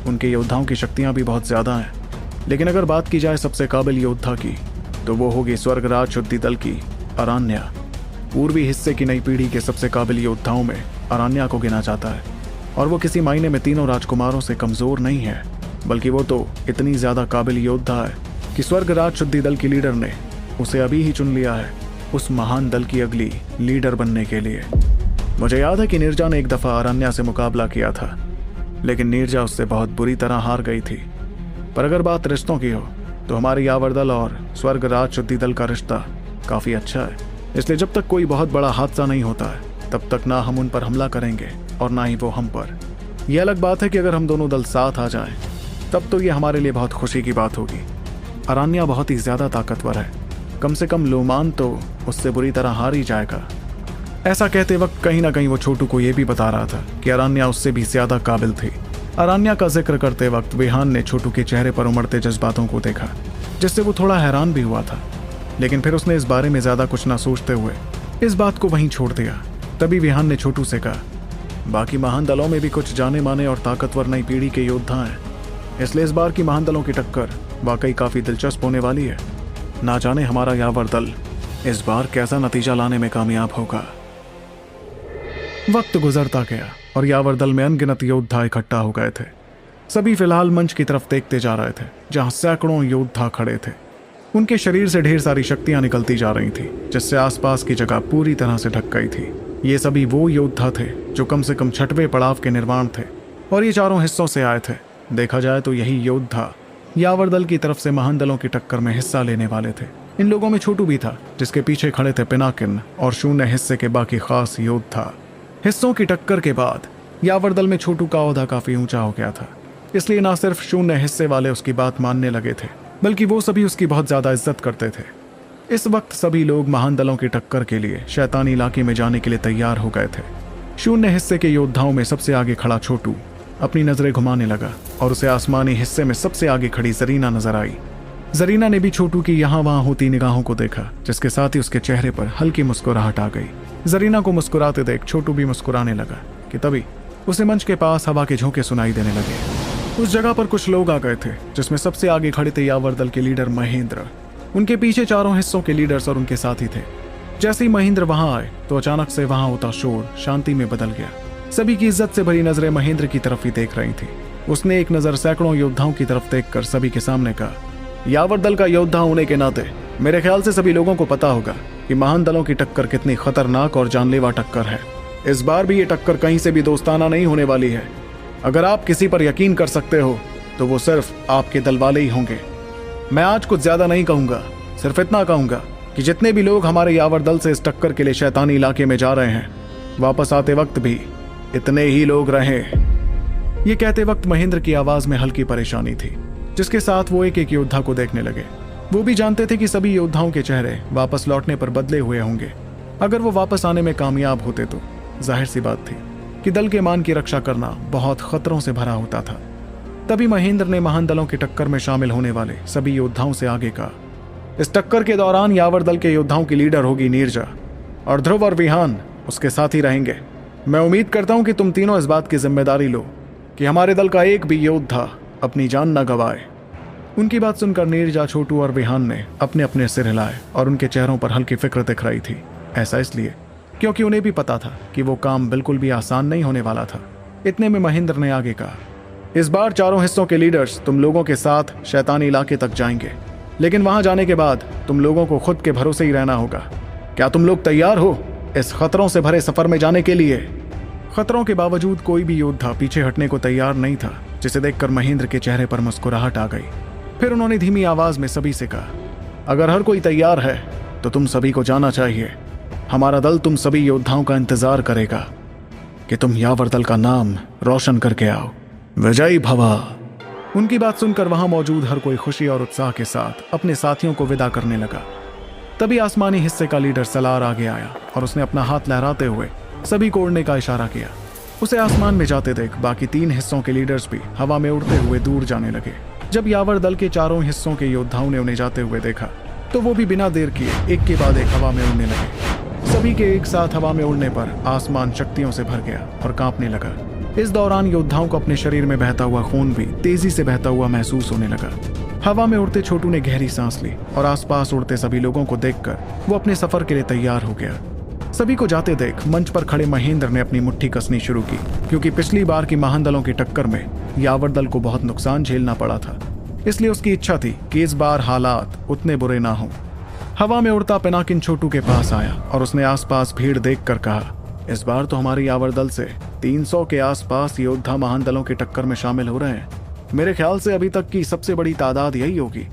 उनके योद्धाओं की शक्तियां भी बहुत ज्यादा हैं। लेकिन अगर बात की जाए सबसे काबिल योद्धा की, तो वो होगी स्वर्गराज शुद्धि दल की अरण्या। पूर्वी हिस्से की नई पीढ़ी के सबसे काबिल योद्धाओं में अरण्या को गिना जाता है। और वो किसी मायने में तीनों राजकुमारों से कमजोर नहीं है, बल्कि वो तो इतनी ज्यादा काबिल योद्धा है कि स्वर्गराज शुद्धि दल की लीडर ने उसे अभी ही चुन लिया है उस महान दल की अगली लीडर बनने के लिए। मुझे याद है कि नीरजा ने एक दफा अरण्या से मुकाबला किया था, लेकिन नीरजा उससे बहुत बुरी तरह हार गई थी। पर अगर बात रिश्तों की हो तो हमारे यावर दल और स्वर्गराज शुद्धि दल का रिश्ता काफी अच्छा है। इसलिए जब तक कोई बहुत बड़ा हादसा नहीं होता है तब तक ना हम उन पर हमला करेंगे और ना ही वो हम पर। यह अलग बात है कि अगर हम दोनों दल साथ आ जाएं तब तो ये हमारे लिए बहुत खुशी की बात होगी। अरण्या बहुत ही ज्यादा ताकतवर है, कम से कम लोमान तो उससे बुरी तरह हार ही जाएगा। ऐसा कहते वक्त कहीं ना कहीं वो छोटू को यह भी बता रहा था कि अरण्या उससे भी ज्यादा काबिल थी। अरण्या का जिक्र करते वक्त विहान ने छोटू के चेहरे पर उमड़ते जज्बातों को देखा, जिससे वो थोड़ा हैरान भी हुआ था। लेकिन फिर उसने इस बारे में ज्यादा कुछ ना सोचते हुए इस बात को वहीं छोड़ दिया। तभी विहान ने छोटू से कहा, बाकी महान दलों में भी कुछ जाने माने और ताकतवर नई पीढ़ी के योद्धा हैं, इसलिए इस बार की महान दलों की टक्कर वाकई काफी दिलचस्प होने वाली है। ना जाने हमारा यावर दल इस बार कैसा नतीजा लाने में कामयाब होगा। वक्त गुजरता गया और यावर दल में अनगिनत योद्धा इकट्ठा हो गए थे। सभी फिलहाल मंच की तरफ देखते जा रहे थे, जहां सैकड़ों योद्धा खड़े थे। उनके शरीर से ढेर सारी शक्तियां निकलती जा रही थी, जिससे आसपास की जगह पूरी तरह से ढक गई थी। ये सभी वो योद्धा थे जो कम से कम 6वें पड़ाव के निर्माण थे और ये चारों हिस्सों से आए थे। देखा जाए तो यही योद्धा यावर दल की तरफ से महान दलों की टक्कर में हिस्सा लेने वाले थे। इन लोगों में छोटू भी था, जिसके पीछे खड़े थे पिनाकिन और शून्य हिस्से के बाकी खास योद्धा। हिस्सों की टक्कर के बाद यावर दल में छोटू का ओहदा काफी ऊंचा हो गया था, इसलिए ना सिर्फ शून्य हिस्से वाले उसकी बात मानने लगे थे, बल्कि वो सभी उसकी बहुत ज्यादा इज्जत करते थे। इस वक्त सभी लोग महान दलों की टक्कर के लिए शैतानी इलाके में जाने के लिए तैयार हो गए थे। शून्य हिस्से के योद्धाओं में सबसे आगे खड़ा छोटू अपनी नजरें घुमाने लगा और उसे आसमानी हिस्से में सबसे आगे खड़ी जरीना नजर आई। जरीना ने भी छोटू की यहाँ वहां होती निगाहों को देखा, जिसके साथ ही उसके चेहरे पर हल्की मुस्कुराहट आ गई। जरीना को मुस्कुराते देख छोटू भी मुस्कुराने लगा कि तभी उसे मंच के पास हवा के झोंके सुनाई देने लगे। उस जगह पर कुछ लोग आ गए थे, जिसमें सबसे आगे खड़े थे यावर दल के लीडर महेंद्र। उनके पीछे चारों हिस्सों के लीडर्स और उनके साथी थे। जैसे ही महेंद्र वहां आए तो अचानक से वहां होता शोर शांति में बदल गया। सभी की इज्जत से भरी नजरें महेंद्र की तरफ ही देख रही थी। उसने एक नजर सैकड़ों योद्धाओं की तरफ देखकर सभी के सामने कहा, यावर दल का योद्धा होने के नाते मेरे ख्याल से सभी लोगों को पता होगा कि महान दलों की टक्कर कितनी खतरनाक और जानलेवा टक्कर है। इस बार भी ये टक्कर कहीं से भी दोस्ताना नहीं होने वाली है। अगर आप किसी पर यकीन कर सकते हो तो वो सिर्फ आपके दल वाले ही होंगे। मैं आज कुछ ज्यादा नहीं कहूंगा, सिर्फ इतना कहूंगा कि जितने भी लोग हमारे यावर दल से इस टक्कर के लिए शैतानी इलाके में जा रहे हैं, वापस आते वक्त भी इतने ही लोग रहें। ये कहते वक्त महेंद्र की आवाज में हल्की परेशानी थी, जिसके साथ वो एक एक योद्धा को देखने लगे। वो भी जानते थे कि सभी योद्धाओं के चेहरे वापस लौटने पर बदले हुए होंगे। अगर वो वापस आने में कामयाब होते तो जाहिर सी बात थी कि दल के मान की रक्षा करना बहुत खतरों से भरा होता था। तभी महेंद्र ने महान दलों की टक्कर में शामिल होने वाले सभी योद्धाओं से आगे कहा, इस टक्कर के दौरान यावर दल के योद्धाओं की लीडर होगी नीरजा और ध्रुव और विहान उसके साथ ही रहेंगे। मैं उम्मीद करता हूं कि तुम तीनों इस बात की जिम्मेदारी लो कि हमारे दल का एक भी योद्धा अपनी जान न गंवाए। उनकी बात सुनकर नीरजा, छोटू और विहान ने अपने अपने सिर हिलाए और उनके चेहरों पर हल्की फिक्र दिख रही थी। ऐसा इसलिए क्योंकि उन्हें भी पता था कि वो काम बिल्कुल भी आसान नहीं होने वाला था। इतने में महेंद्र ने आगे कहा, इस बार चारों हिस्सों के लीडर्स तुम लोगों के साथ शैतानी इलाके तक जाएंगे, लेकिन वहां जाने के बाद तुम लोगों को खुद के भरोसे ही रहना होगा। क्या तुम लोग तैयार हो इस खतरों से भरे सफर में जाने के लिए? खतरों के बावजूद कोई भी योद्धा पीछे हटने को तैयार नहीं था, जिसे देखकर महेंद्र के चेहरे पर मुस्कुराहट आ गई। फिर उन्होंने धीमी आवाज में सभी से कहा, अगर हर कोई तैयार है तो तुम सभी को जाना चाहिए। हमारा दल तुम सभी योद्धाओं का इंतजार करेगा कि तुम यावर दल का नाम रोशन करके आओ। विजयी भवा। उनकी बात सुनकर वहां मौजूद हर कोई खुशी और उत्साह के साथ अपने साथियों को विदा करने लगा। तभी आसमानी हिस्से का लीडर सलार आगे आया और उसने अपना हाथ लहराते हुए सभी को उड़ने का इशारा किया। उसे आसमान में जाते देख बाकी 3 हिस्सों के लीडर्स भी हवा में उड़ते हुए दूर जाने लगे। जब यावर दल के चारों हिस्सों के योद्धाओं ने उन्हें जाते हुए देखा तो वो भी बिना देर किए एक के बाद एक हवा में उड़ने लगे। सभी के एक साथ हवा में उड़ने पर आसमान शक्तियों से भर गया और कांपने लगा। इस दौरान योद्धाओं को अपने शरीर में बहता हुआ खून भी तेजी से बहता हुआ महसूस होने लगा। हवा में उड़ते छोटू ने गहरी सांस ली और आसपास उड़ते सभी लोगों को देखकर वो अपने सफर के लिए तैयार हो गया। सभी को जाते देख मंच पर खड़े महेंद्र ने अपनी मुट्ठी कसनी शुरू की, क्योंकि पिछली बार की महान दलों की टक्कर में यावर दल को बहुत नुकसान झेलना पड़ा था। इसलिए उसकी इच्छा थी कि इस बार हालात उतने बुरे ना हों। हवा में उड़ता पिनाकिन छोटू के पास आया और उसने आसपास भीड़ देखकर कहा, इस बार तो हमारी यावर दल से 300 के आसपास योद्धा महान दलों की टक्कर में शामिल हो रहे हैं। मेरे ख्याल से अभी तक की सबसे बड़ी तादाद यही होगी।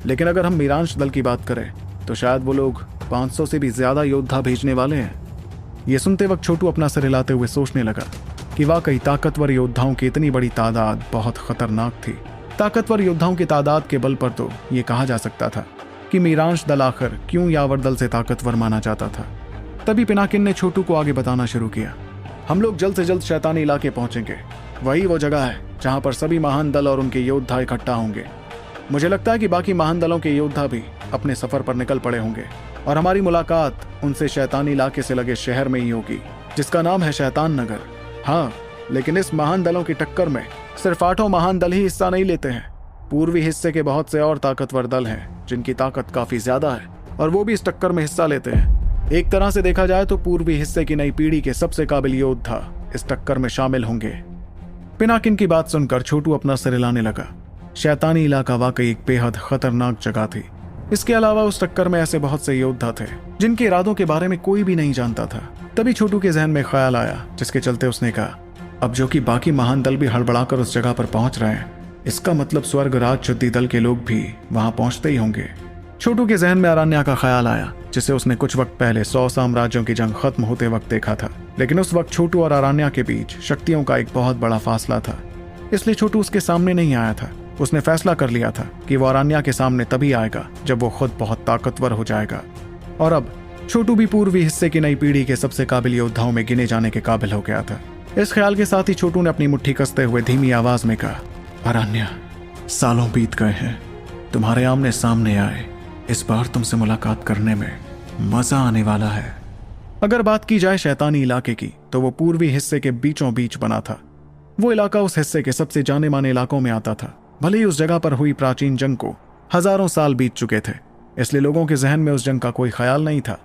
लेकिन अगर हम मीरांश दल की बात करें तो शायद वो लोग 500 से भी ज्यादा योद्धा भेजने वाले हैं। ये सुनते वक्त छोटू अपना सिर हिलाते हुए सोचने लगा कि वाकई ताकतवर योद्धाओं की इतनी बड़ी तादाद बहुत खतरनाक थी। ताकतवर योद्धाओं की तादाद के बल पर तो ये कहा जा सकता था कि मीरांश दल आखिर क्यों यावर दल से ताकतवर माना जाता था। तभी पिनाकिन ने छोटू को आगे बताना शुरू किया, हम लोग जल्द से जल्द शैतानी इलाके पहुंचेंगे। वही वो जगह है जहां पर सभी महान दल और उनके योद्धा इकट्ठा होंगे। मुझे लगता है कि बाकी महान दलों के योद्धा भी अपने सफर पर निकल पड़े होंगे और हमारी मुलाकात उनसे शैतानी इलाके से लगे शहर में ही होगी, जिसका नाम है शैतान नगर। हाँ, लेकिन इस महान दलों की टक्कर में सिर्फ 8 महान दल ही हिस्सा नहीं लेते हैं। पूर्वी हिस्से के बहुत से और ताकतवर दल हैं जिनकी ताकत काफी ज्यादा है और वो भी इस टक्कर में हिस्सा लेते हैं। एक तरह से देखा जाए तो पूर्वी हिस्से की नई पीढ़ी के सबसे काबिल योद्धा इस टक्कर में शामिल होंगे। पिनाकिन की बात सुनकर छोटू अपना सिर हिलाने लगा। शैतानी इलाका वाकई एक बेहद खतरनाक जगह थी। इसके अलावा उस टक्कर में ऐसे बहुत से योद्धा थे जिनके इरादों के बारे में कोई भी नहीं जानता था। तभी छोटू के जहन में ख्याल आया, जिसके चलते उसने कहा, अब जो कि बाकी महान दल भी हड़बड़ाकर उस जगह पर पहुंच रहे हैं, इसका मतलब स्वर्ग राज शुद्धि दल के लोग भी वहां पहुंचते ही होंगे। छोटू के जहन में अरण्या का ख्याल आया, जिसे उसने कुछ वक्त पहले 100 साम्राज्यों की जंग खत्म होते वक्त देखा था। लेकिन उस वक्त छोटू और अरण्या के बीच शक्तियों का एक बहुत बड़ा फासला था, इसलिए छोटू उसके सामने नहीं आया था। उसने फैसला कर लिया था कि वो अरण्या के सामने तभी आएगा जब वो खुद बहुत ताकतवर हो जाएगा। और अब छोटू भी पूर्वी हिस्से की नई पीढ़ी के सबसे काबिल योद्धाओं में गिने जाने के काबिल हो गया था। इस ख्याल के साथ ही छोटू ने अपनी मुट्ठी कसते हुए धीमी आवाज में कहा, अरण्या, सालों बीत गए हैं, तुम्हारे आमने सामने आए, इस बार तुमसे मुलाकात करने में मजा आने वाला है। अगर बात की जाए शैतानी इलाके की तो वो पूर्वी हिस्से के बीचों बीच बना था। वो इलाका उस हिस्से के सबसे जाने माने इलाकों में आता था। भले ही उस जगह पर हुई प्राचीन जंग को हजारों साल बीत चुके थे, इसलिए लोगों के जहन में उस जंग का कोई ख्याल नहीं था।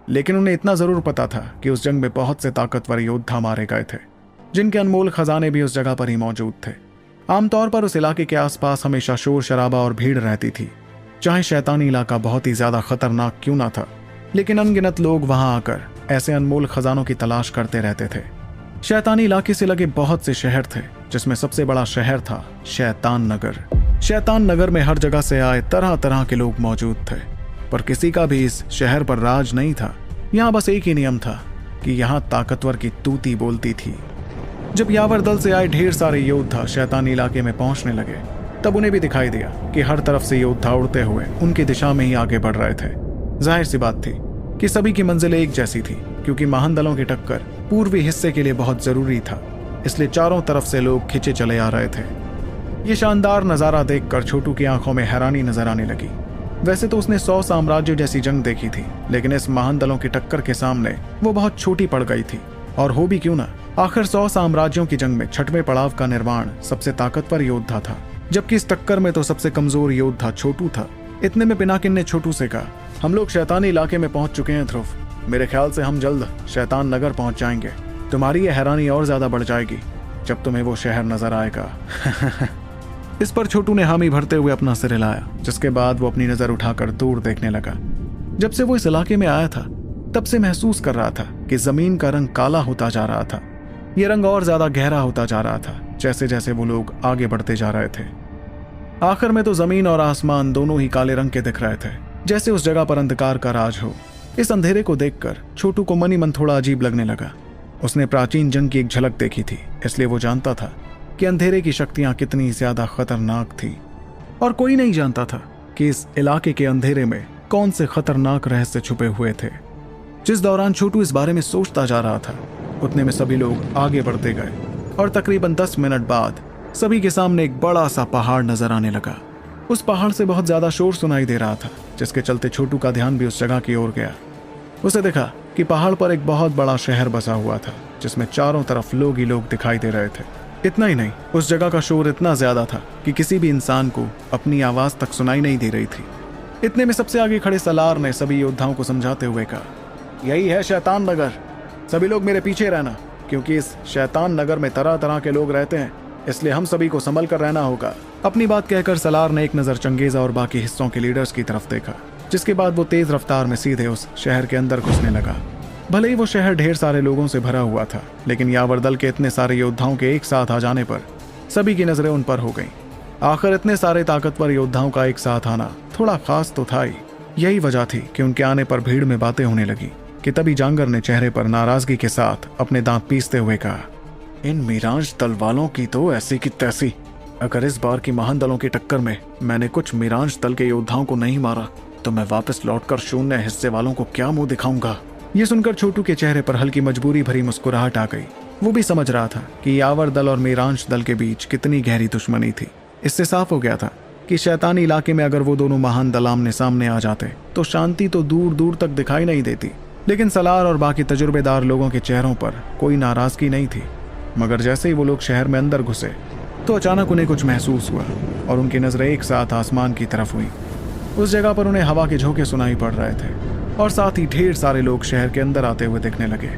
लेकिन उन्हें इतना जरूर पता था कि उस जंग में बहुत से ताकतवर योद्धा मारे गए थे, जिनके अनमोल खजाने भी उस जगह पर ही मौजूद थे। आमतौर पर उस इलाके के आसपास हमेशा शोर शराबा और भीड़ रहती थी। चाहे शैतानी इलाका बहुत ही ज्यादा खतरनाक क्यों ना था, लेकिन अनगिनत लोग वहां आकर ऐसे अनमोल खजानों की तलाश करते रहते थे। शैतानी इलाके से लगे बहुत से शहर थे, जिसमें सबसे बड़ा शहर था शैतान नगर। शैतान नगर में हर जगह से आए तरह तरह के लोग मौजूद थे, पर किसी का भी इस शहर पर राज नहीं था। यहाँ बस एक ही नियम था कि यहाँ ताकतवर की तूती बोलती थी। जब यावर दल से आए ढेर सारे योद्धा शैतानी इलाके में पहुंचने लगे, तब उन्हें भी दिखाई दिया कि हर तरफ से योद्धा उड़ते हुए उनकी दिशा में ही आगे बढ़ रहे थे। जाहिर सी बात थी कि सभी की मंजिल एक जैसी थी, क्योंकि महान दलों की टक्कर पूर्वी हिस्से के लिए बहुत जरूरी था। इसलिए चारों तरफ से लोग खिंचे चले आ रहे थे। ये शानदार नजारा देखकर छोटू की आंखों में हैरानी नजर आने लगी। वैसे तो उसने 100 साम्राज्यों जैसी जंग देखी थी, लेकिन इस महान दलों की टक्कर के सामने वो बहुत छोटी पड़ गई थी। और हो भी क्यों ना, आखिर 100 साम्राज्यों की जंग में 6वें पड़ाव का निर्माण सबसे ताकतवर योद्धा था, जबकि इस टक्कर में तो सबसे कमजोर योद्धा छोटू था। इतने में पिनाकिन ने छोटू से कहा, हम लोग शैतानी इलाके में पहुंच चुके हैं ध्रुव। मेरे ख्याल से हम जल्द शैतान नगर पहुंच जाएंगे। तुम्हारी ये हैरानी और ज्यादा बढ़ जाएगी जब तुम्हें वो शहर नजर आएगा। इस पर छोटू ने हामी भरते हुए अपना सिर हिलाया, जिसके बाद वो अपनी नजर उठाकर दूर देखने लगा। जब से वो इस इलाके में आया था, तब से महसूस कर रहा था कि जमीन का रंग काला होता जा रहा था। ये रंग और ज्यादा गहरा होता जा रहा था जैसे जैसे वो लोग आगे बढ़ते जा रहे थे। आखिर में तो जमीन और आसमान दोनों ही काले रंग के दिख रहे थे, जैसे उस जगह पर अंधकार का राज हो। इस अंधेरे को देखकर छोटू को मन ही मन थोड़ा अजीब लगने लगा। उसने प्राचीन जंग की एक झलक देखी थी, इसलिए वो जानता था कि अंधेरे की शक्तियां कितनी ज्यादा खतरनाक थी। और कोई नहीं जानता था कि इस इलाके के अंधेरे में कौन से खतरनाक रहस्य छुपे हुए थे। जिस दौरान छोटू इस बारे में सोचता जा रहा था, उतने में सभी लोग आगे बढ़ते गए और तकरीबन 10 मिनट बाद सभी के सामने एक बड़ा सा पहाड़ नजर आने लगा। उस पहाड़ से बहुत ज्यादा शोर सुनाई दे रहा था, जिसके चलते छोटू का ध्यान भी उस जगह की ओर गया। उसे देखा कि पहाड़ पर एक बहुत बड़ा शहर बसा हुआ था जिसमें चारों तरफ लोग ही लोग दिखाई दे रहे थे। इतना ही नहीं, उस जगह का शोर इतना ज्यादा था कि किसी भी इंसान को अपनी आवाज तक सुनाई नहीं दे रही थी। इतने में सबसे आगे खड़े सलार ने सभी योद्धाओं को समझाते हुए कहा, यही है शैतान नगर, सभी लोग मेरे पीछे रहना, क्योंकि इस शैतान नगर में तरह तरह के लोग रहते हैं, इसलिए हम सभी को संभल कर रहना होगा। अपनी बात कहकर सलार ने एक नजर चंगेजा और बाकी हिस्सों के लीडर्स की तरफ देखा, जिसके बाद वो तेज रफ्तार में सीधे उस शहर के अंदर घुसने लगा। भले ही वो शहर ढेर सारे लोगों से भरा हुआ था, लेकिन यावर दल के इतने सारे योद्धाओं के एक साथ आ जाने पर सभी की नजरें उन पर हो गईं। आखिर इतने सारे ताकतवर योद्धाओं का एक साथ आना थोड़ा खास तो था ही। यही वजह थी कि उनके आने पर भीड़ में बातें होने लगी कि तभी जांगर ने चेहरे पर नाराजगी के साथ अपने दांत पीसते हुए कहा, इन मिराज दल वालों की तो ऐसी की तैसी। अगर इस बार की महान दलों की टक्कर में मैंने कुछ मिराज दल के योद्धाओं को नहीं मारा तो मैं वापस लौटकर शून्य हिस्से वालों को क्या मुंह दिखाऊंगा। ये सुनकर छोटू के चेहरे पर हल्की मजबूरी भरी मुस्कुराहट आ गई। वो भी समझ रहा था कि यावर दल और मीरांश दल के बीच कितनी गहरी दुश्मनी थी। इससे साफ हो गया था कि शैतानी इलाके में अगर वो दोनों महान दल आमने सामने आ जाते तो शांति तो दूर दूर तक दिखाई नहीं देती। लेकिन सलार और बाकी तजुर्बेदार लोगों के चेहरों पर कोई नाराजगी नहीं थी। मगर जैसे ही वो लोग शहर में अंदर घुसे तो अचानक उन्हें कुछ महसूस हुआ और उनकी नजरें एक साथ आसमान की तरफ हुई। उस जगह पर उन्हें हवा के झोंके सुनाई पड़ रहे थे और साथ ही ढेर सारे लोग शहर के अंदर आते हुए दिखने लगे।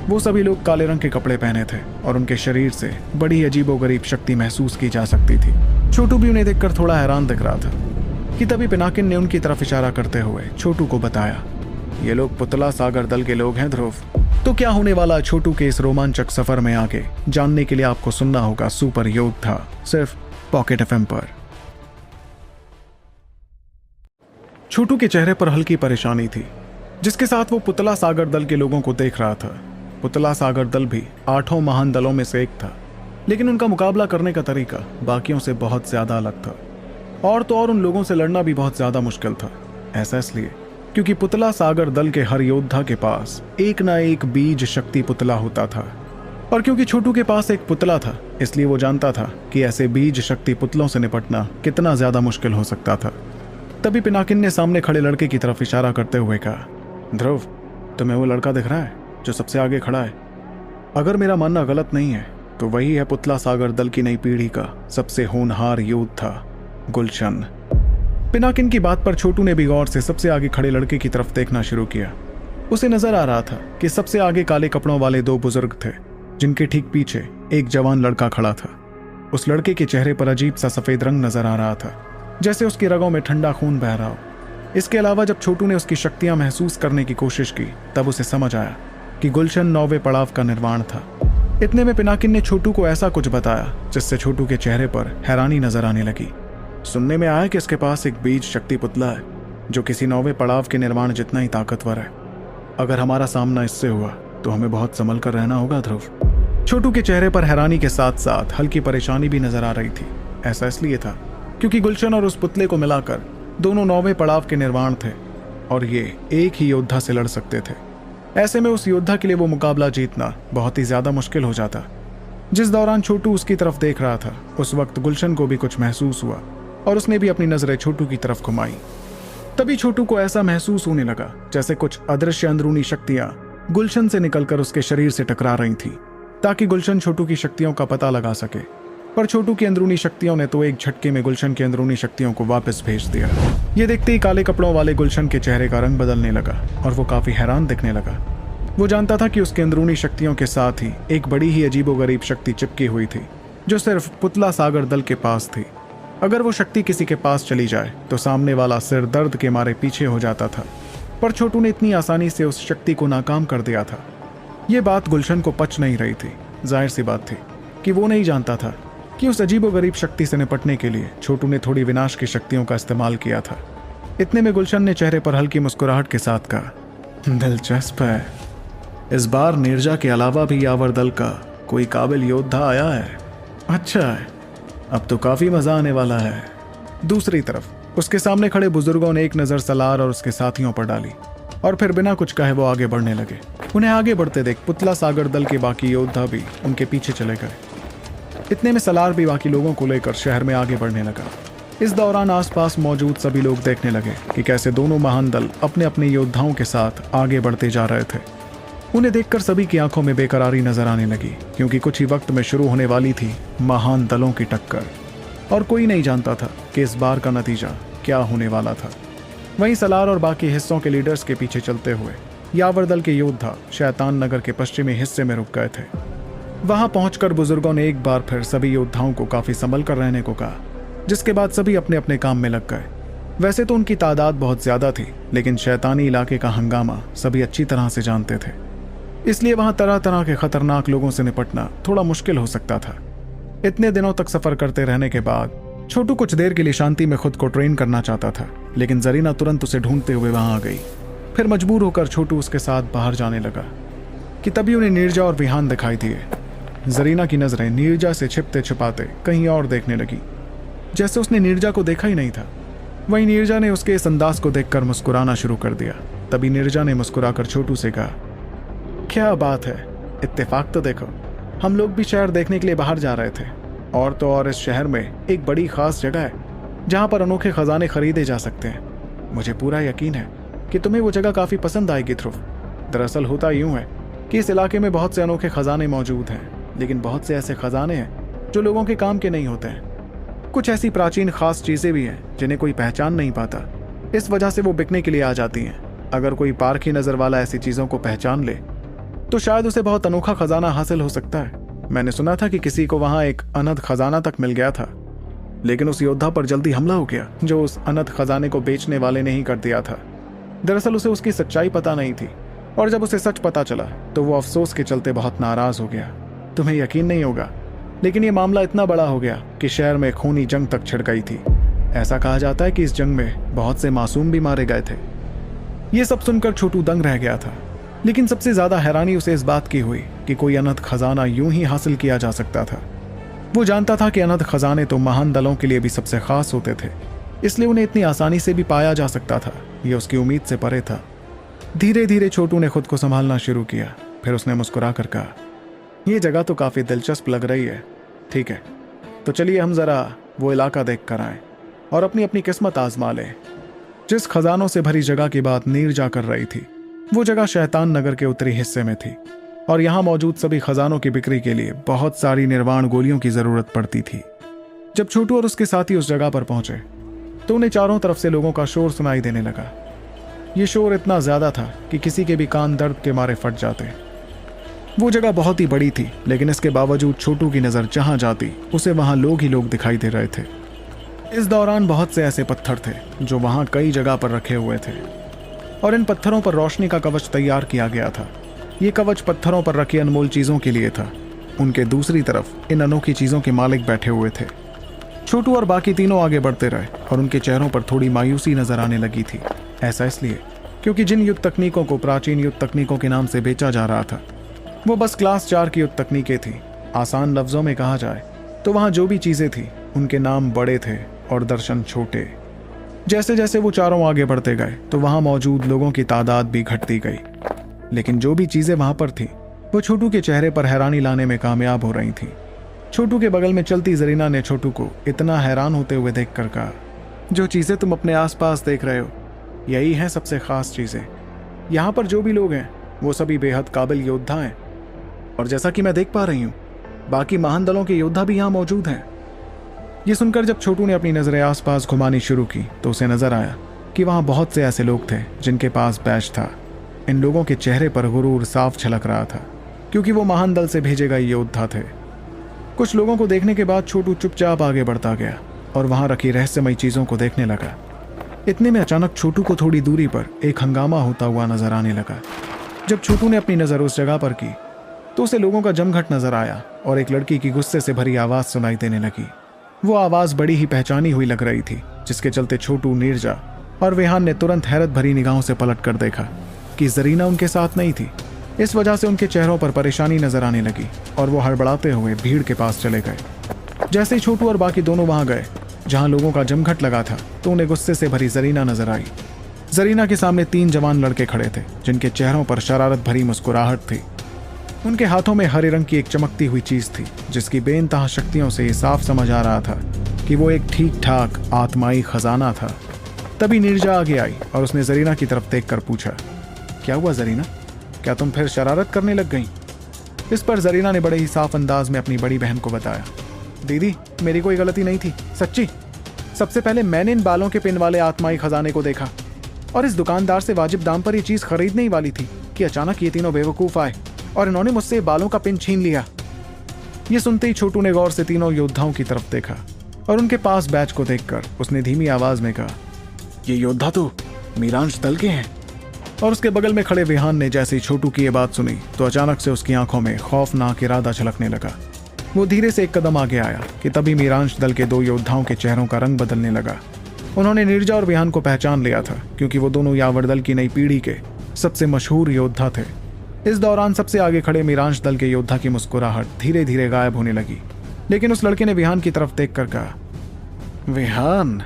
वो सभी लोग काले रंग के कपड़े पहने थे और उनके शरीर से बड़ी अजीबोगरीब शक्ति महसूस की जा सकती थी। छोटू भी उन्हें देखकर थोड़ा हैरान दिख रहा था कि तभी पिनाकिन ने उनकी तरफ इशारा करते हुए छोटू को बताया, ये लोग पुतला सागर दल के लोग हैं ध्रुव। तो क्या होने वाला छोटू के इस रोमांचक सफर में आगे जानने के लिए आपको सुनना होगा सुपर योद्धा, सिर्फ पॉकेट एफएम पर। छोटू के चेहरे पर हल्की परेशानी थी, जिसके साथ वो पुतला सागर दल के लोगों को देख रहा था। पुतला सागर दल भी 8 महान दलों में से एक था, लेकिन उनका मुकाबला करने का तरीका बाकियों से बहुत ज्यादा अलग था। और तो और उन लोगों से लड़ना भी बहुत ज्यादा मुश्किल था। ऐसा इसलिए क्योंकि पुतला सागर दल के हर योद्धा के पास एक ना एक बीज शक्ति पुतला होता था। और क्योंकि छोटू के पास एक पुतला था, इसलिए वो जानता था कि ऐसे बीज शक्ति पुतलों से निपटना कितना ज्यादा मुश्किल हो सकता था। तभी पिनाकिन ने सामने खड़े लड़के की तरफ इशारा करते हुए कहा, ध्रुव, तुम्हें वो लड़का दिख रहा है जो सबसे आगे खड़ा है? अगर मेरा मानना गलत नहीं है तो वही है पुतला सागर दल की नई पीढ़ी का सबसे होनहार योद्धा गुलशन। पिनाकिन की बात पर छोटू ने भी गौर से सबसे आगे खड़े लड़के की तरफ देखना शुरू किया। उसे नजर आ रहा था कि सबसे आगे काले कपड़ों वाले 2 बुजुर्ग थे, जिनके ठीक पीछे एक जवान लड़का खड़ा था। उस लड़के के चेहरे पर अजीब सा सफेद रंग नजर आ रहा था, जैसे उसकी रगों में ठंडा खून बह रहा हो। इसके अलावा जब छोटू ने उसकी शक्तियां महसूस करने की कोशिश की तब उसे समझ आया कि गुलशन 9वें पड़ाव का निर्माण था। इतने में पिनाकिन ने छोटू को ऐसा कुछ बताया जिससे छोटू के चेहरे पर हैरानी नजर आने लगी। सुनने में आया कि इसके पास एक बीज शक्ति पुतला है जो किसी 9वें पड़ाव के निर्माण जितना ही ताकतवर है। अगर हमारा सामना इससे हुआ तो हमें बहुत संभल कर रहना होगा ध्रुव। छोटू के चेहरे पर हैरानी के साथ साथ हल्की परेशानी भी नजर आ रही थी। ऐसा इसलिए था क्योंकि गुलशन और उस पुतले को मिलाकर दोनों 9वें पड़ाव के निर्माण थे और ये एक ही योद्धा से लड़ सकते थे। ऐसे में उस योद्धा के लिए वो मुकाबला जीतना बहुत ही ज्यादा मुश्किल हो जाता। जिस दौरान छोटू उसकी तरफ देख रहा था उस वक्त गुलशन को भी कुछ महसूस हुआ और उसने भी अपनी नजरें छोटू की तरफ घुमाई। तभी छोटू को ऐसा महसूस होने लगा जैसे कुछ अदृश्य अंदरूनी शक्तियां गुलशन से निकलकर उसके शरीर से टकरा रही थी, ताकि गुलशन छोटू की शक्तियों का पता लगा सके। पर छोटू की अंदरूनी शक्तियों ने तो एक झटके में गुलशन की अंदरूनी शक्तियों को वापस भेज दिया। ये देखते ही काले कपड़ों वाले गुलशन के चेहरे का रंग बदलने लगा और वो काफी हैरान दिखने लगा। वो जानता था कि उसके अंदरूनी शक्तियों के साथ ही एक बड़ी ही अजीबोगरीब शक्ति चिपकी हुई थी जो सिर्फ पुतला सागर दल के पास थी। अगर वो शक्ति किसी के पास चली जाए तो सामने वाला सिर दर्द के मारे पीछे हो जाता था। पर छोटू ने इतनी आसानी से उस शक्ति को नाकाम कर दिया था। ये बात गुलशन को पच नहीं रही थी। जाहिर सी बात थी कि वो नहीं जानता था कि उस अजीबोगरीब शक्ति से निपटने के लिए छोटू ने थोड़ी विनाश की शक्तियों का इस्तेमाल किया था। इतने में गुलशन ने चेहरे पर हल्की मुस्कुराहट के साथ कहा, दिलचस्प है, इस बार नीरजा के अलावा भी यावर दल का कोई काबिल योद्धा आया है। अच्छा है, अब तो काफी मजा आने वाला है। दूसरी तरफ उसके सामने खड़े बुजुर्गों ने एक नजर सलार और उसके साथियों पर डाली और फिर बिना कुछ कहे वो आगे बढ़ने लगे। उन्हें आगे बढ़ते देख पुतला सागर दल के बाकी योद्धा भी उनके पीछे चले गए। इतने में सलार भी बाकी लोगों को लेकर शहर में आगे बढ़ने लगा। इस दौरान आसपास मौजूद सभी लोग देखने लगे कि कैसे दोनों महान दल अपने अपने योद्धाओं के साथ आगे बढ़ते जा रहे थे। उन्हें देखकर सभी की आंखों में बेकरारी नजर आने लगी, क्योंकि कुछ ही वक्त में शुरू होने वाली थी महान दलों की टक्कर, और कोई नहीं जानता था कि इस बार का नतीजा क्या होने वाला था। वहीं सलार और बाकी हिस्सों के लीडर्स के पीछे चलते हुए यावर दल के योद्धा शैतान नगर के पश्चिमी हिस्से में रुक गए थे। वहां पहुंचकर बुजुर्गों ने एक बार फिर सभी योद्धाओं को काफी संभल कर रहने को कहा, जिसके बाद सभी अपने अपने काम में लग गए। वैसे तो उनकी तादाद बहुत ज्यादा थी, लेकिन शैतानी इलाके का हंगामा सभी अच्छी तरह से जानते थे, इसलिए वहां तरह तरह के खतरनाक लोगों से निपटना थोड़ा मुश्किल हो सकता था। इतने दिनों तक सफर करते रहने के बाद छोटू कुछ देर के लिए शांति में खुद को ट्रेन करना चाहता था, लेकिन जरीना तुरंत उसे ढूंढते हुए वहां आ गई। फिर मजबूर होकर छोटू उसके साथ बाहर जाने लगा कि तभी उन्हें नीरजा और विहान दिखाई दिए। जरीना की नजरें नीरजा से छिपते छिपाते कहीं और देखने लगी, जैसे उसने नीरजा को देखा ही नहीं था। वहीं नीरजा ने उसके इस अंदाज को देखकर मुस्कुराना शुरू कर दिया। तभी नीरजा ने मुस्कुराकर छोटू से कहा, क्या बात है, इत्तेफाक तो देखो, हम लोग भी शहर देखने के लिए बाहर जा रहे थे, और तो और इस शहर में एक बड़ी खास जगह है जहां पर अनोखे खजाने खरीदे जा सकते हैं। मुझे पूरा यकीन है कि तुम्हें वो जगह काफी पसंद आएगी ध्रुव। दरअसल होता यूं है कि इस इलाके में बहुत से अनोखे खजाने मौजूद हैं, लेकिन बहुत से ऐसे खजाने हैं जो लोगों के काम के नहीं होते हैं। कुछ ऐसी प्राचीन खास चीजें भी हैं जिन्हें कोई पहचान नहीं पाता, इस वजह से वो बिकने के लिए आ जाती हैं। अगर कोई पारखी नजर वाला ऐसी चीजों को पहचान ले तो शायद उसे बहुत अनोखा खजाना हासिल हो सकता है। मैंने सुना था कि किसी को वहां एक अनंत खजाना तक मिल गया था, लेकिन उस योद्धा पर जल्दी हमला हो गया जो उस अनंत खजाने को बेचने वाले ने ही कर दिया था। दरअसल उसे उसकी सच्चाई पता नहीं थी, और जब उसे सच पता चला तो वो अफसोस के चलते बहुत नाराज हो गया। तुम्हें यकीन नहीं होगा, लेकिन ये मामला इतना बड़ा हो गया कि शहर में खूनी जंग तक छिड़ गई थी। ऐसा कहा जाता है कि इस जंग में बहुत से मासूम भी मारे गए थे। ये सब सुनकर छोटू दंग रह गया था, लेकिन सबसे ज्यादा हैरानी उसे इस बात की हुई कि कोई अनंत खजाना यूं ही हासिल किया जा सकता था। वो जानता था कि अनंत खजाने तो महान दलों के लिए भी सबसे खास होते थे, इसलिए उन्हें इतनी आसानी से भी पाया जा सकता था। यह उसकी उम्मीद से परे था। धीरे धीरे छोटू ने खुद को संभालना शुरू किया। फिर उसने मुस्कुरा कर कहा, यह जगह तो काफी दिलचस्प लग रही है। ठीक है, तो चलिए हम जरा वो इलाका देख कर आए और अपनी अपनी किस्मत आजमा लें। जिस खजानों से भरी जगह की बात नीरजा कर रही थी, वो जगह शैतान नगर के उत्तरी हिस्से में थी, और यहाँ मौजूद सभी खजानों की बिक्री के लिए बहुत सारी निर्वाण गोलियों की जरूरत पड़ती थी। जब छोटू और उसके साथी उस जगह पर पहुंचे तो उन्हें चारों तरफ से लोगों का शोर सुनाई देने लगा। ये शोर इतना ज्यादा था कि किसी के भी कान दर्द के मारे फट जाते। वो जगह बहुत ही बड़ी थी, लेकिन इसके बावजूद छोटू की नजर जहां जाती उसे वहां लोग ही लोग दिखाई दे रहे थे। इस दौरान बहुत से ऐसे पत्थर थे जो वहां कई जगह पर रखे हुए थे, और इन पत्थरों पर रोशनी का कवच तैयार किया गया था। ये कवच पत्थरों पर रखी अनमोल चीजों के लिए था। उनके दूसरी तरफ इन अनोखी चीजों के मालिक बैठे हुए थे। छोटू और बाकी तीनों आगे बढ़ते रहे, और उनके चेहरों पर थोड़ी मायूसी नजर आने लगी थी। ऐसा इसलिए क्योंकि जिन युद्ध तकनीकों को प्राचीन युद्ध तकनीकों के नाम से बेचा जा रहा था, वो बस क्लास 4 की युद्ध तकनीकें थी। आसान लफ्जों में कहा जाए तो वहां जो भी चीजें थी उनके नाम बड़े थे और दर्शन छोटे। जैसे जैसे वो चारों आगे बढ़ते गए तो वहां मौजूद लोगों की तादाद भी घटती गई, लेकिन जो भी चीजें वहां पर थी वो छोटू के चेहरे पर हैरानी लाने में कामयाब हो रही थी। छोटू के बगल में चलती जरीना ने छोटू को इतना हैरान होते हुए देखकर कहा, जो चीजें तुम अपने आसपास देख रहे हो यही हैं सबसे खास चीजें। यहाँ पर जो भी लोग हैं वो सभी बेहद काबिल योद्धा हैं, और जैसा कि मैं देख पा रही हूँ बाकी महान दलों के योद्धा भी यहाँ मौजूद हैं। ये सुनकर जब छोटू ने अपनी नजरें आसपास घुमानी शुरू की तो उसे नजर आया कि वहां बहुत से ऐसे लोग थे जिनके पास बैज था। इन लोगों के चेहरे पर गुरूर साफ झलक रहा था, क्योंकि वो महान दल से भेजे गए योद्धा थे। कुछ लोगों को देखने के बाद छोटू चुपचाप आगे बढ़ता गया और वहां रखी रहस्यमयी चीजों को देखने लगा। इतने में अचानक छोटू को थोड़ी दूरी पर एक हंगामा होता हुआ नजर आने लगा। जब छोटू ने अपनी नजर उस जगह पर की तो उसे लोगों का जमघट नजर आया और एक लड़की की गुस्से से भरी आवाज सुनाई देने लगी। वो आवाज बड़ी ही पहचानी हुई लग रही थी, जिसके चलते छोटू, नीरजा और विहान ने तुरंत हैरत भरी निगाहों से पलट कर देखा कि जरीना उनके साथ नहीं थी। इस वजह से उनके चेहरों पर परेशानी नजर आने लगी और वो हड़बड़ाते हुए भीड़ के पास चले गए। जैसे ही छोटू और बाकी दोनों वहां गए जहां लोगों का जमघट लगा था तो उन्हें गुस्से से भरी जरीना नजर आई। जरीना के सामने 3 जवान लड़के खड़े थे जिनके चेहरों पर शरारत भरी मुस्कुराहट थी। उनके हाथों में हरे रंग की एक चमकती हुई चीज थी, जिसकी बेइंतहा शक्तियों से ये साफ समझ आ रहा था कि वो एक ठीक ठाक आत्माई खजाना था। तभी नीरजा आगे आई और उसने जरीना की तरफ देखकर पूछा, क्या हुआ जरीना, क्या तुम फिर शरारत करने लग गई? इस पर जरीना ने बड़े ही साफ अंदाज में अपनी बड़ी बहन को बताया, दीदी मेरी कोई गलती नहीं थी, सच्ची। सबसे पहले मैंने इन बालों के पिन वाले आत्माई खजाने को देखा और इस दुकानदार से वाजिब दाम पर ये चीज खरीदने ही वाली थी कि अचानक ये तीनों बेवकूफ आए और इन्होंने मुझसे बालों का पिन छीन लिया। ये सुनते ही छोटू ने गौर से तीनों योद्धाओं की तरफ देखा और उनके पास बैच को देखकर उसने धीमी आवाज में कहा, ये योद्धा तो मीरांश दल के हैं। और उसके बगल में खड़े विहान ने जैसे ही छोटू की ये बात सुनी तो अचानक से उसकी आंखों में खौफनाक इरादा झलकने लगा। वो धीरे से एक कदम आगे आया कि तभी मीरांश दल के दो योद्धाओं के चेहरों का रंग बदलने लगा। उन्होंने नीरजा और विहान को पहचान लिया था क्योंकि वो दोनों यावर दल की नई पीढ़ी के सबसे मशहूर योद्धा थे। इस दौरान सबसे आगे खड़े मीरांश दल के योद्धा की मुस्कुराहट धीरे धीरे गायब होने लगी, लेकिन उस लड़के ने विहान की तरफ देखकर कहा, विहान,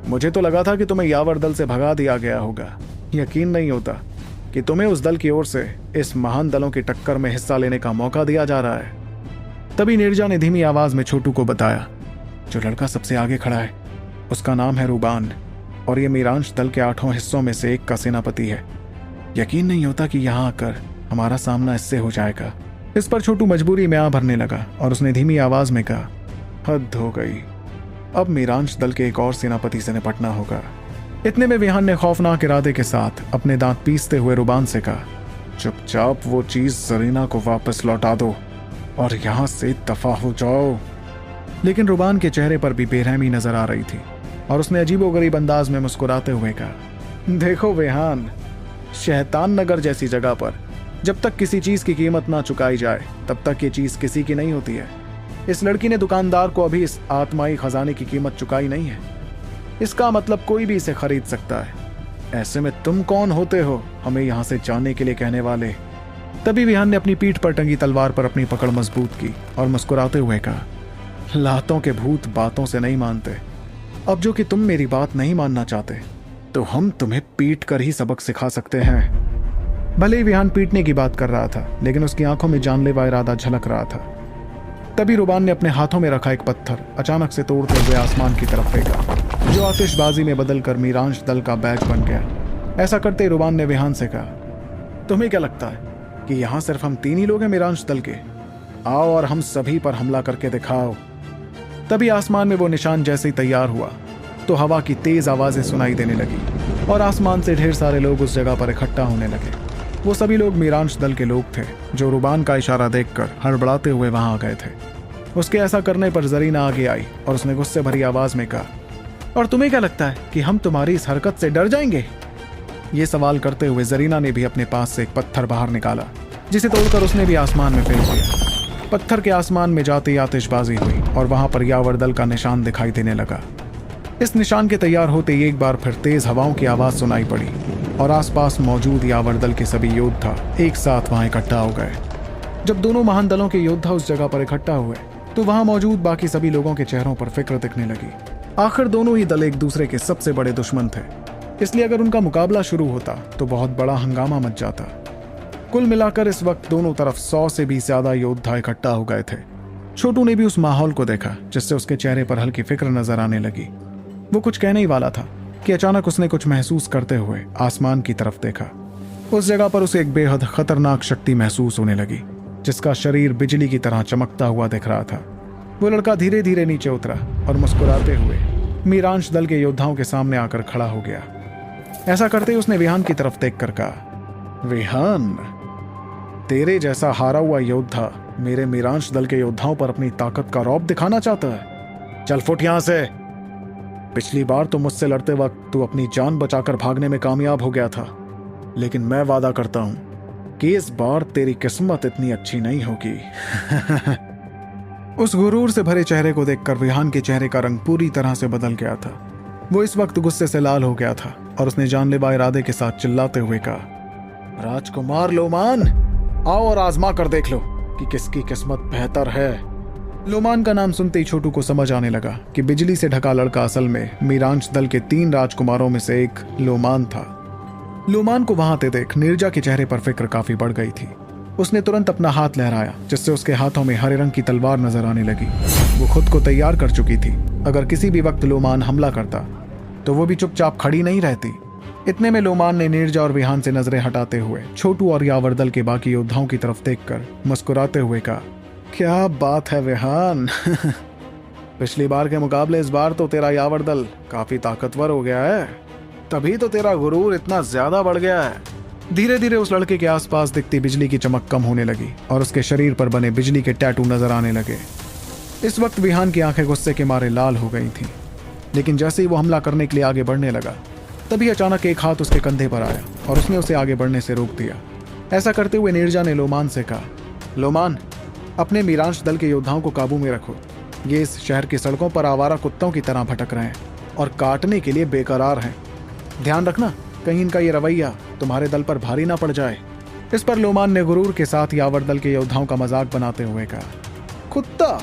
मुझे तो लगा था कि तुम्हें यावर दल से भगा दिया गया होगा। यकीन नहीं होता कि तुम्हें उस दल की ओर से इस महान दलों की टक्कर में हिस्सा लेने का मौका दिया जा रहा है। तभी नीरजा ने धीमी आवाज में छोटू को बताया, जो लड़का सबसे आगे खड़ा है उसका नाम है रूबान और ये मीरांश दल के 8 हिस्सों में से एक का सेनापति है। यकीन नहीं होता कि यहाँ आकर हमारा सामना इससे हो जाएगा। इस पर छोटू मजबूरी में आ भरने लगा और उसने धीमी आवाज में कहा, हद हो गई, अब मीरांश दल के एक और सेनापति से निपटना होगा। इतने में विहान ने खौफनाक इरादे के साथ अपने दांत पीसते हुए रुबान से कहा, चुपचाप वो चीज जरीना को वापस लौटा दो और यहां से दफा हो जाओ। लेकिन रुबान के चेहरे पर भी बेरहमी नजर आ रही थी और उसने अजीबोगरीब अंदाज में मुस्कुराते हुए कहा, देखो विहान, शैतान नगर जैसी जगह पर जब तक किसी चीज की कीमत ना चुकाई जाए तब तक ये चीज किसी की नहीं होती है। इस लड़की ने दुकानदार को अभी इस आत्माई खजाने की कीमत चुकाई नहीं है। इसका मतलब कोई भी इसे खरीद सकता है। ऐसे में तुम कौन होते हो हमें यहां से जाने के लिए कहने वाले? तभी विहान ने अपनी पीठ पर टंगी तलवार पर अपनी पकड़ मजबूत की और मुस्कुराते हुए कहा, लातों के भूत बातों से नहीं मानते। अब जो कि तुम मेरी बात नहीं मानना चाहते तो हम तुम्हें पीट कर ही सबक सिखा सकते हैं। भले ही विहान पीटने की बात कर रहा था लेकिन उसकी आंखों में जानलेवा इरादा झलक रहा था। तभी रुबान ने अपने हाथों में रखा एक पत्थर अचानक से तोड़ते हुए आसमान की तरफ फेंका, जो आतिशबाजी में बदलकर मीरांश दल का बैच बन गया। ऐसा करते रुबान ने विहान से कहा, तुम्हें क्या लगता है कि यहाँ सिर्फ हम 3 ही लोग हैं मीरांश दल के? आओ और हम सभी पर हमला करके दिखाओ। तभी आसमान में वो निशान जैसे ही तैयार हुआ तो हवा की तेज आवाजें सुनाई देने लगी और आसमान से ढेर सारे लोग उस जगह पर इकट्ठा होने लगे। वो सभी लोग मीरांश दल के लोग थे जो रुबान का इशारा देखकर हड़बड़ाते हुए वहां आ गए थे। उसके ऐसा करने पर जरीना आगे आई और उसने गुस्से भरी आवाज में कहा, और तुम्हें क्या लगता है कि हम तुम्हारी इस हरकत से डर जाएंगे? ये सवाल करते हुए जरीना ने भी अपने पास से एक पत्थर बाहर निकाला, जिसे तोड़कर उसने भी आसमान में फेंक दिया। पत्थर के आसमान में जाते ही आतिशबाजी हुई और वहां पर यावर दल का निशान दिखाई देने लगा। इस निशान के तैयार होते ही एक बार फिर तेज हवाओं की आवाज सुनाई पड़ी और आसपास मौजूद यावर दल के सभी योद्धा एक साथ वहां इकट्ठा हो गए। जब दोनों महान दलों के योद्धा उस जगह पर इकट्ठा हुए तो वहां मौजूद बाकी सभी लोगों के चेहरों पर फिक्र दिखने लगी। आखिर दोनों ही दल एक दूसरे के सबसे बड़े दुश्मन थे, इसलिए अगर उनका मुकाबला शुरू होता तो बहुत बड़ा हंगामा मच जाता। कुल मिलाकर इस वक्त दोनों तरफ 100 से भी ज्यादा योद्धा इकट्ठा हो गए थे। छोटू ने भी उस माहौल को देखा जिससे उसके चेहरे पर हल्की फिक्र नजर आने लगी। वो कुछ कहने ही वाला था कि अचानक उसने कुछ महसूस करते हुए आसमान की तरफ देखा। उस जगह पर उसे एक बेहद खतरनाक शक्ति महसूस होने लगी, जिसका शरीर बिजली की तरह चमकता हुआ दिख रहा था। वो लड़का धीरे धीरे नीचे उतरा और मुस्कुराते हुए मीरांश दल के योद्धाओं के सामने आकर खड़ा हो गया। ऐसा करते ही उसने विहान की तरफ देखकर कहा, विहान, तेरे जैसा हारा हुआ योद्धा मेरे मीरांश दल के योद्धाओं पर अपनी ताकत का रौब दिखाना चाहता है? चल फुट यहां से। पिछली बार तो मुझसे लड़ते वक्त तू अपनी जान बचाकर भागने में कामयाब हो गया था, लेकिन मैं वादा करता हूं कि इस बार तेरी किस्मत इतनी अच्छी नहीं होगी। उस गुरूर से भरे चेहरे को देखकर विहान के चेहरे का रंग पूरी तरह से बदल गया था। वो इस वक्त गुस्से से लाल हो गया था और उसने जानलेवा इरादे के साथ चिल्लाते हुए कहा, राजकुमार लोमान, आओ और आजमा कर देख लो कि किसकी किस्मत बेहतर है। लोमान का नाम सुनते ही छोटू को समझ आने लगा कि बिजली से ढका लड़का असल में मीरांश दल के 3 राजकुमारों में से एक लोमान था। लोमान को वहां देख नीरजा के चेहरे पर फिक्र काफी बढ़ गई थी। उसने तुरंत अपना हाथ लहराया, जिससे उसके हाथों में हरे रंग की तलवार नजर आने लगी। वो खुद को तैयार कर चुकी थी। अगर किसी भी वक्त लोमान हमला करता तो वो भी चुपचाप खड़ी नहीं रहती, इतने में लोमान ने नीरजा और विहान से नजरें हटाते हुए छोटू और यावर दल के बाकी योद्धाओं की तरफ देखकर मुस्कुराते हुए कहा, क्या बात है विहान। पिछली बार के मुकाबले इस बार तो तेरा यावर दल काफी ताकतवर हो गया है, तभी तो तेरा गुरूर इतना ज्यादा बढ़ गया है। धीरे धीरे उस लड़के के आसपास दिखती बिजली की चमक कम होने लगी और उसके शरीर पर बने बिजली के टैटू नजर आने लगे। इस वक्त विहान की आंखें गुस्से के मारे लाल हो गई थीं, लेकिन जैसे ही वो हमला करने के लिए आगे बढ़ने लगा, तभी अचानक एक हाथ उसके कंधे पर आया और उसने उसे आगे बढ़ने से रोक दिया। ऐसा करते हुए नीरजा ने लोमान से कहा, लोमान, अपने मीरांश दल के योद्धाओं को काबू में रखो। ये इस शहर की सड़कों पर आवारा कुत्तों की तरह भटक रहे हैं और काटने के लिए बेकरार हैं। ध्यान रखना कहीं इनका ये रवैया तुम्हारे दल पर भारी ना पड़ जाए। इस पर लोमान ने गुरूर के साथ यावर दल के योद्धाओं का मजाक बनाते हुए कहा, कुत्ता।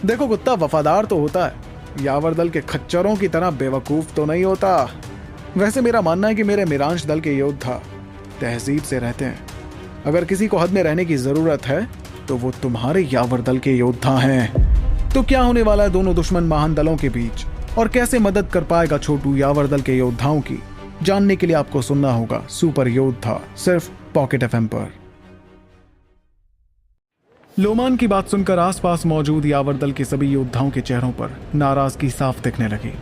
देखो, कुत्ता वफादार तो होता है, यावर दल के खच्चरों की तरह बेवकूफ तो नहीं होता। वैसे मेरा मानना है कि मेरे मीरांश दल के योद्धा तहजीब से रहते हैं। अगर किसी को हद में रहने की जरूरत है तो वो तुम्हारे यावर दल के योद्धा हैं। तो क्या होने वाला है दोनों दुश्मन महान दलों के बीच और कैसे मदद कर पाएगा छोटू यावर दल के योद्धाओं की, जानने के लिए आपको सुनना होगा सुपर योद्धा, सिर्फ पॉकेट एफएम पर। लोमान की बात सुनकर आसपास मौजूद यावर दल के सभी योद्धाओं के चेहरों पर नाराजगी साफ दिखने लगी।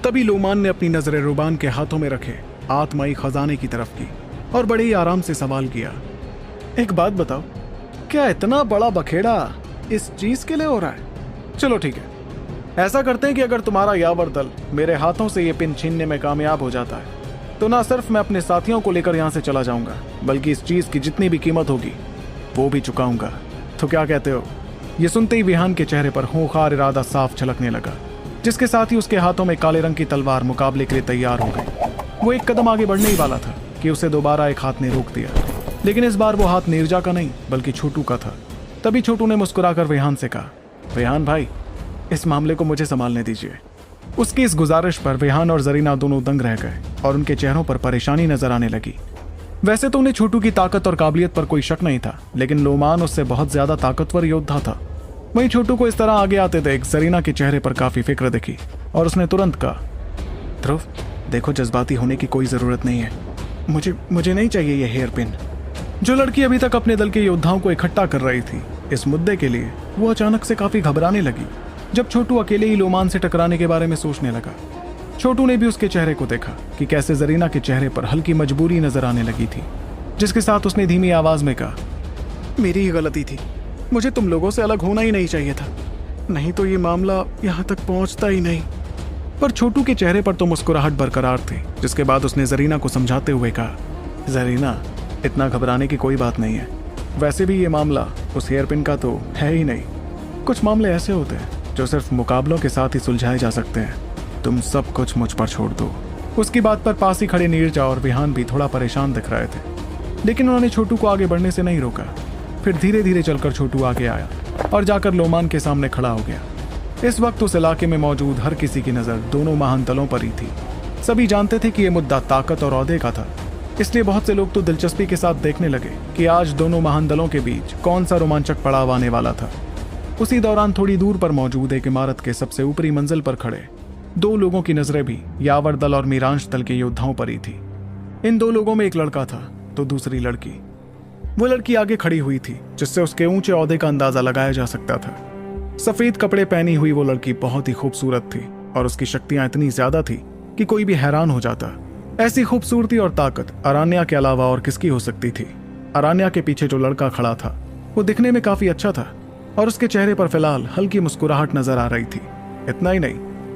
तभी लोमान ने अपनी नजरें रुबान के हाथों में रखे आत्माई खजाने की तरफ की और बड़े ही आराम से सवाल किया, एक बात बताओ, क्या इतना बड़ा बखेड़ा इस चीज के लिए हो रहा है? चलो ठीक है, ऐसा करते हैं कि अगर तुम्हारा यावर दल मेरे हाथों से ये पिन छीनने में कामयाब हो जाता है तो ना सिर्फ मैं अपने साथियों को लेकर यहां से चला जाऊंगा, बल्कि इस चीज की जितनी भी कीमत होगी वो भी चुकाऊंगा। तो क्या कहते हो? ये सुनते ही विहान के चेहरे पर खूंखार इरादा साफ झलकने लगा, जिसके साथ ही उसके हाथों में काले रंग की तलवार मुकाबले के लिए तैयार हो गई। वो एक कदम आगे बढ़ने ही वाला था कि उसे दोबारा एक हाथ ने रोक दिया, लेकिन इस बार वो हाथ नीरजा का नहीं बल्कि छोटू का था। तभी छोटू ने मुस्कुराकर विहान से कहा, विहान भाई, इस मामले को मुझे संभालने दीजिए। उसकी इस गुजारिश पर विहान और जरीना दोनों दंग रह गए और उनके चेहरों पर परेशानी नजर आने लगी। वैसे तो उन्हें छोटू की ताकत और काबिलियत पर कोई शक नहीं था, लेकिन लोमान उससे बहुत ज्यादा ताकतवर योद्धा था। वहीं छोटू को इस तरह आगे आते देख जरीना के चेहरे पर काफी फिक्र दिखी और उसने तुरंत कहा, ध्रुव देखो, जज्बाती होने की कोई जरूरत नहीं है। मुझे नहीं चाहिए ये हेयर पिन। जो लड़की अभी तक अपने दल के योद्धाओं को इकट्ठा कर रही थी इस मुद्दे के लिए, वो अचानक से काफी घबराने लगी जब छोटू अकेले ही लोमान से टकराने के बारे में सोचने लगा। छोटू ने भी उसके चेहरे को देखा कि कैसे जरीना के चेहरे पर हल्की मजबूरी नजर आने लगी थी, जिसके साथ उसने धीमी आवाज में कहा, मेरी ही गलती थी, मुझे तुम लोगों से अलग होना ही नहीं चाहिए था, नहीं तो ये मामला यहाँ तक पहुंचता ही नहीं। पर छोटू के चेहरे पर तो मुस्कुराहट बरकरार थी, जिसके बाद उसने जरीना को समझाते हुए कहा, जरीना, इतना घबराने की कोई बात नहीं है। वैसे भी ये मामला उस हेयर पिन का तो है ही नहीं। कुछ मामले ऐसे होते हैं जो सिर्फ मुकाबलों के साथ ही सुलझाए जा सकते हैं। तुम सब कुछ मुझ पर छोड़ दो। उसकी बात पर पास ही खड़े नीरजा और विहान भी थोड़ा परेशान दिख रहे थे, लेकिन उन्होंने छोटू को आगे बढ़ने से नहीं रोका। फिर धीरे धीरे चलकर छोटू आगे आया और जाकर लोमान के सामने खड़ा हो गया। इस वक्त उस इलाके में मौजूद हर किसी की नजर दोनों महान दलों पर ही थी। सभी जानते थे कि यह मुद्दा ताकत और औहदे का था, इसलिए बहुत से लोग तो दिलचस्पी के साथ देखने लगे कि आज दोनों महान दलों के बीच कौन सा रोमांचक पड़ाव आने वाला था। उसी दौरान थोड़ी दूर पर मौजूद एक इमारत के सबसे ऊपरी मंजिल पर खड़े दो लोगों की नजरें भी यावर दल और मीरांश दल के योद्धाओं पर ही थी। इन दो लोगों में एक लड़का था तो दूसरी लड़की। वो लड़की आगे खड़ी हुई थी, जिससे उसके ऊंचे औहदे का अंदाजा लगाया जा सकता था। सफेद कपड़े पहनी हुई वो लड़की बहुत ही खूबसूरत थी और उसकी शक्तियां इतनी ज्यादा थी कि कोई भी हैरान हो जाता। ऐसी खूबसूरती और ताकत अरान्या के अलावा और किसकी हो सकती थी? अरान्या के पीछे जो लड़का खड़ा था वो दिखने में काफी अच्छा था और उसके चेहरे पर फिलहाल हल्की मुस्कुराहट नजर आ रही थी। इतना ही नहीं,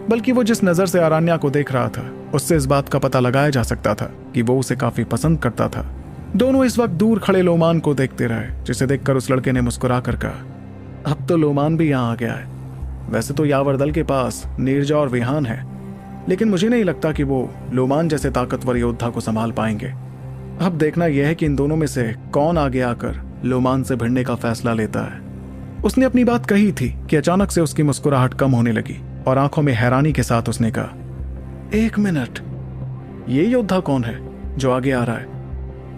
बल्कि वो जिस नजर से अरान्या को देख रहा था उससे इस बात का पता लगाया जा सकता था कि वो उसे काफी पसंद करता था। दोनों इस वक्त दूर खड़े लोमान को देखते रहे, जिसे देखकर उस लड़के ने मुस्कुरा कर कहा, अब तो लोमान भी यहाँ आ गया है। वैसे तो यावर दल के पास नीरजा और विहान है, लेकिन मुझे नहीं लगता कि वो लोमान जैसे ताकतवर योद्धा को संभाल पाएंगे। अब देखना यह है कि इन दोनों में से कौन आगे आकर लोमान से भिड़ने का फैसला लेता है। उसने अपनी बात कही थी कि अचानक से उसकी मुस्कुराहट कम होने लगी और आंखों में हैरानी के साथ उसने कहा, एक मिनट, ये योद्धा कौन है जो आगे आ रहा है?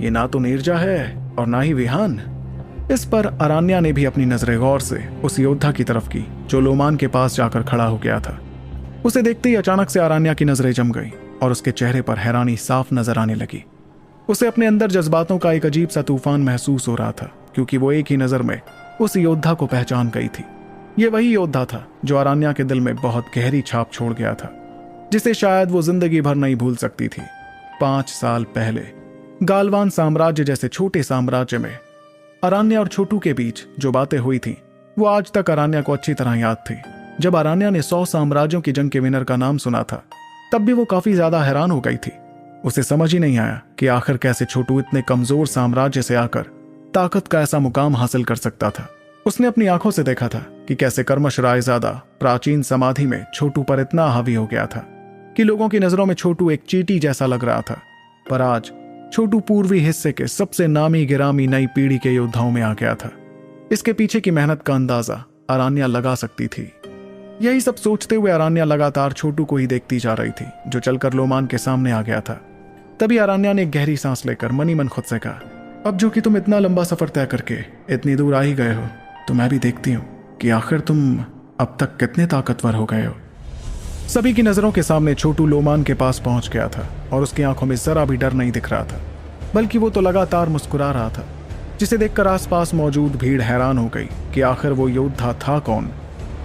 ये ना तो नीरजा है और ना ही विहान। इस पर अरान्या ने भी अपनी नजरें गौर से उस योद्धा की तरफ की जो लोमान के पास जाकर खड़ा हो गया था। उसे देखते ही अचानक से अरान्या की नजरें जम गई और उसके चेहरे पर हैरानी साफ नजर आने लगी। उसे अपने अंदर जज्बातों का एक अजीब सा तूफान महसूस हो रहा था, क्योंकि वो एक ही नजर में उस योद्धा को पहचान गई थी। ये वही योद्धा था जो अरण्या के दिल में बहुत गहरी छाप छोड़ गया था, जिसे शायद वो जिंदगी भर नहीं भूल सकती थी। 5 साल पहले गालवान साम्राज्य जैसे छोटे साम्राज्य में अरण्या और छोटू के बीच जो बातें हुई थी वो आज तक अरण्या को अच्छी तरह याद थी। जब अरण्या ने 100 साम्राज्यों की जंग के विनर का नाम सुना था, तब भी वो काफी ज्यादा हैरान हो गई थी। उसे समझ ही नहीं आया कि आखिर कैसे छोटू इतने कमजोर साम्राज्य से आकर ताकत का ऐसा मुकाम हासिल कर सकता था। उसने अपनी आंखों से देखा था कि कैसे कर्मश रायजादा प्राचीन समाधि में छोटू पर इतना हावी हो गया था कि लोगों की नजरों में छोटू एक चींटी जैसा लग रहा था। पर आज छोटू पूर्वी हिस्से के सबसे नामी गिरामी नई पीढ़ी के योद्धाओं में आ गया था। इसके पीछे की मेहनत का अंदाजा अरण्या लगा सकती थी। यही सब सोचते हुए अरण्या लगातार छोटू को ही देखती जा रही थी, जो चलकर लोमान के सामने आ गया था। तभी अरण्या ने एक गहरी सांस लेकर मनी मन खुद से कहा, अब जो कि तुम इतना लंबा सफर तय करके इतनी दूर आ ही गए हो, तो मैं भी देखती हूँ कि आखिर तुम अब तक कितने ताकतवर हो गए हो। सभी की नजरों के सामने छोटू लोमान के पास पहुंच गया था और उसकी आंखों में जरा भी डर नहीं दिख रहा था, बल्कि वो तो लगातार मुस्कुरा रहा था, जिसे देखकर आसपास मौजूद भीड़ हैरान हो गई कि आखिर वो योद्धा था कौन।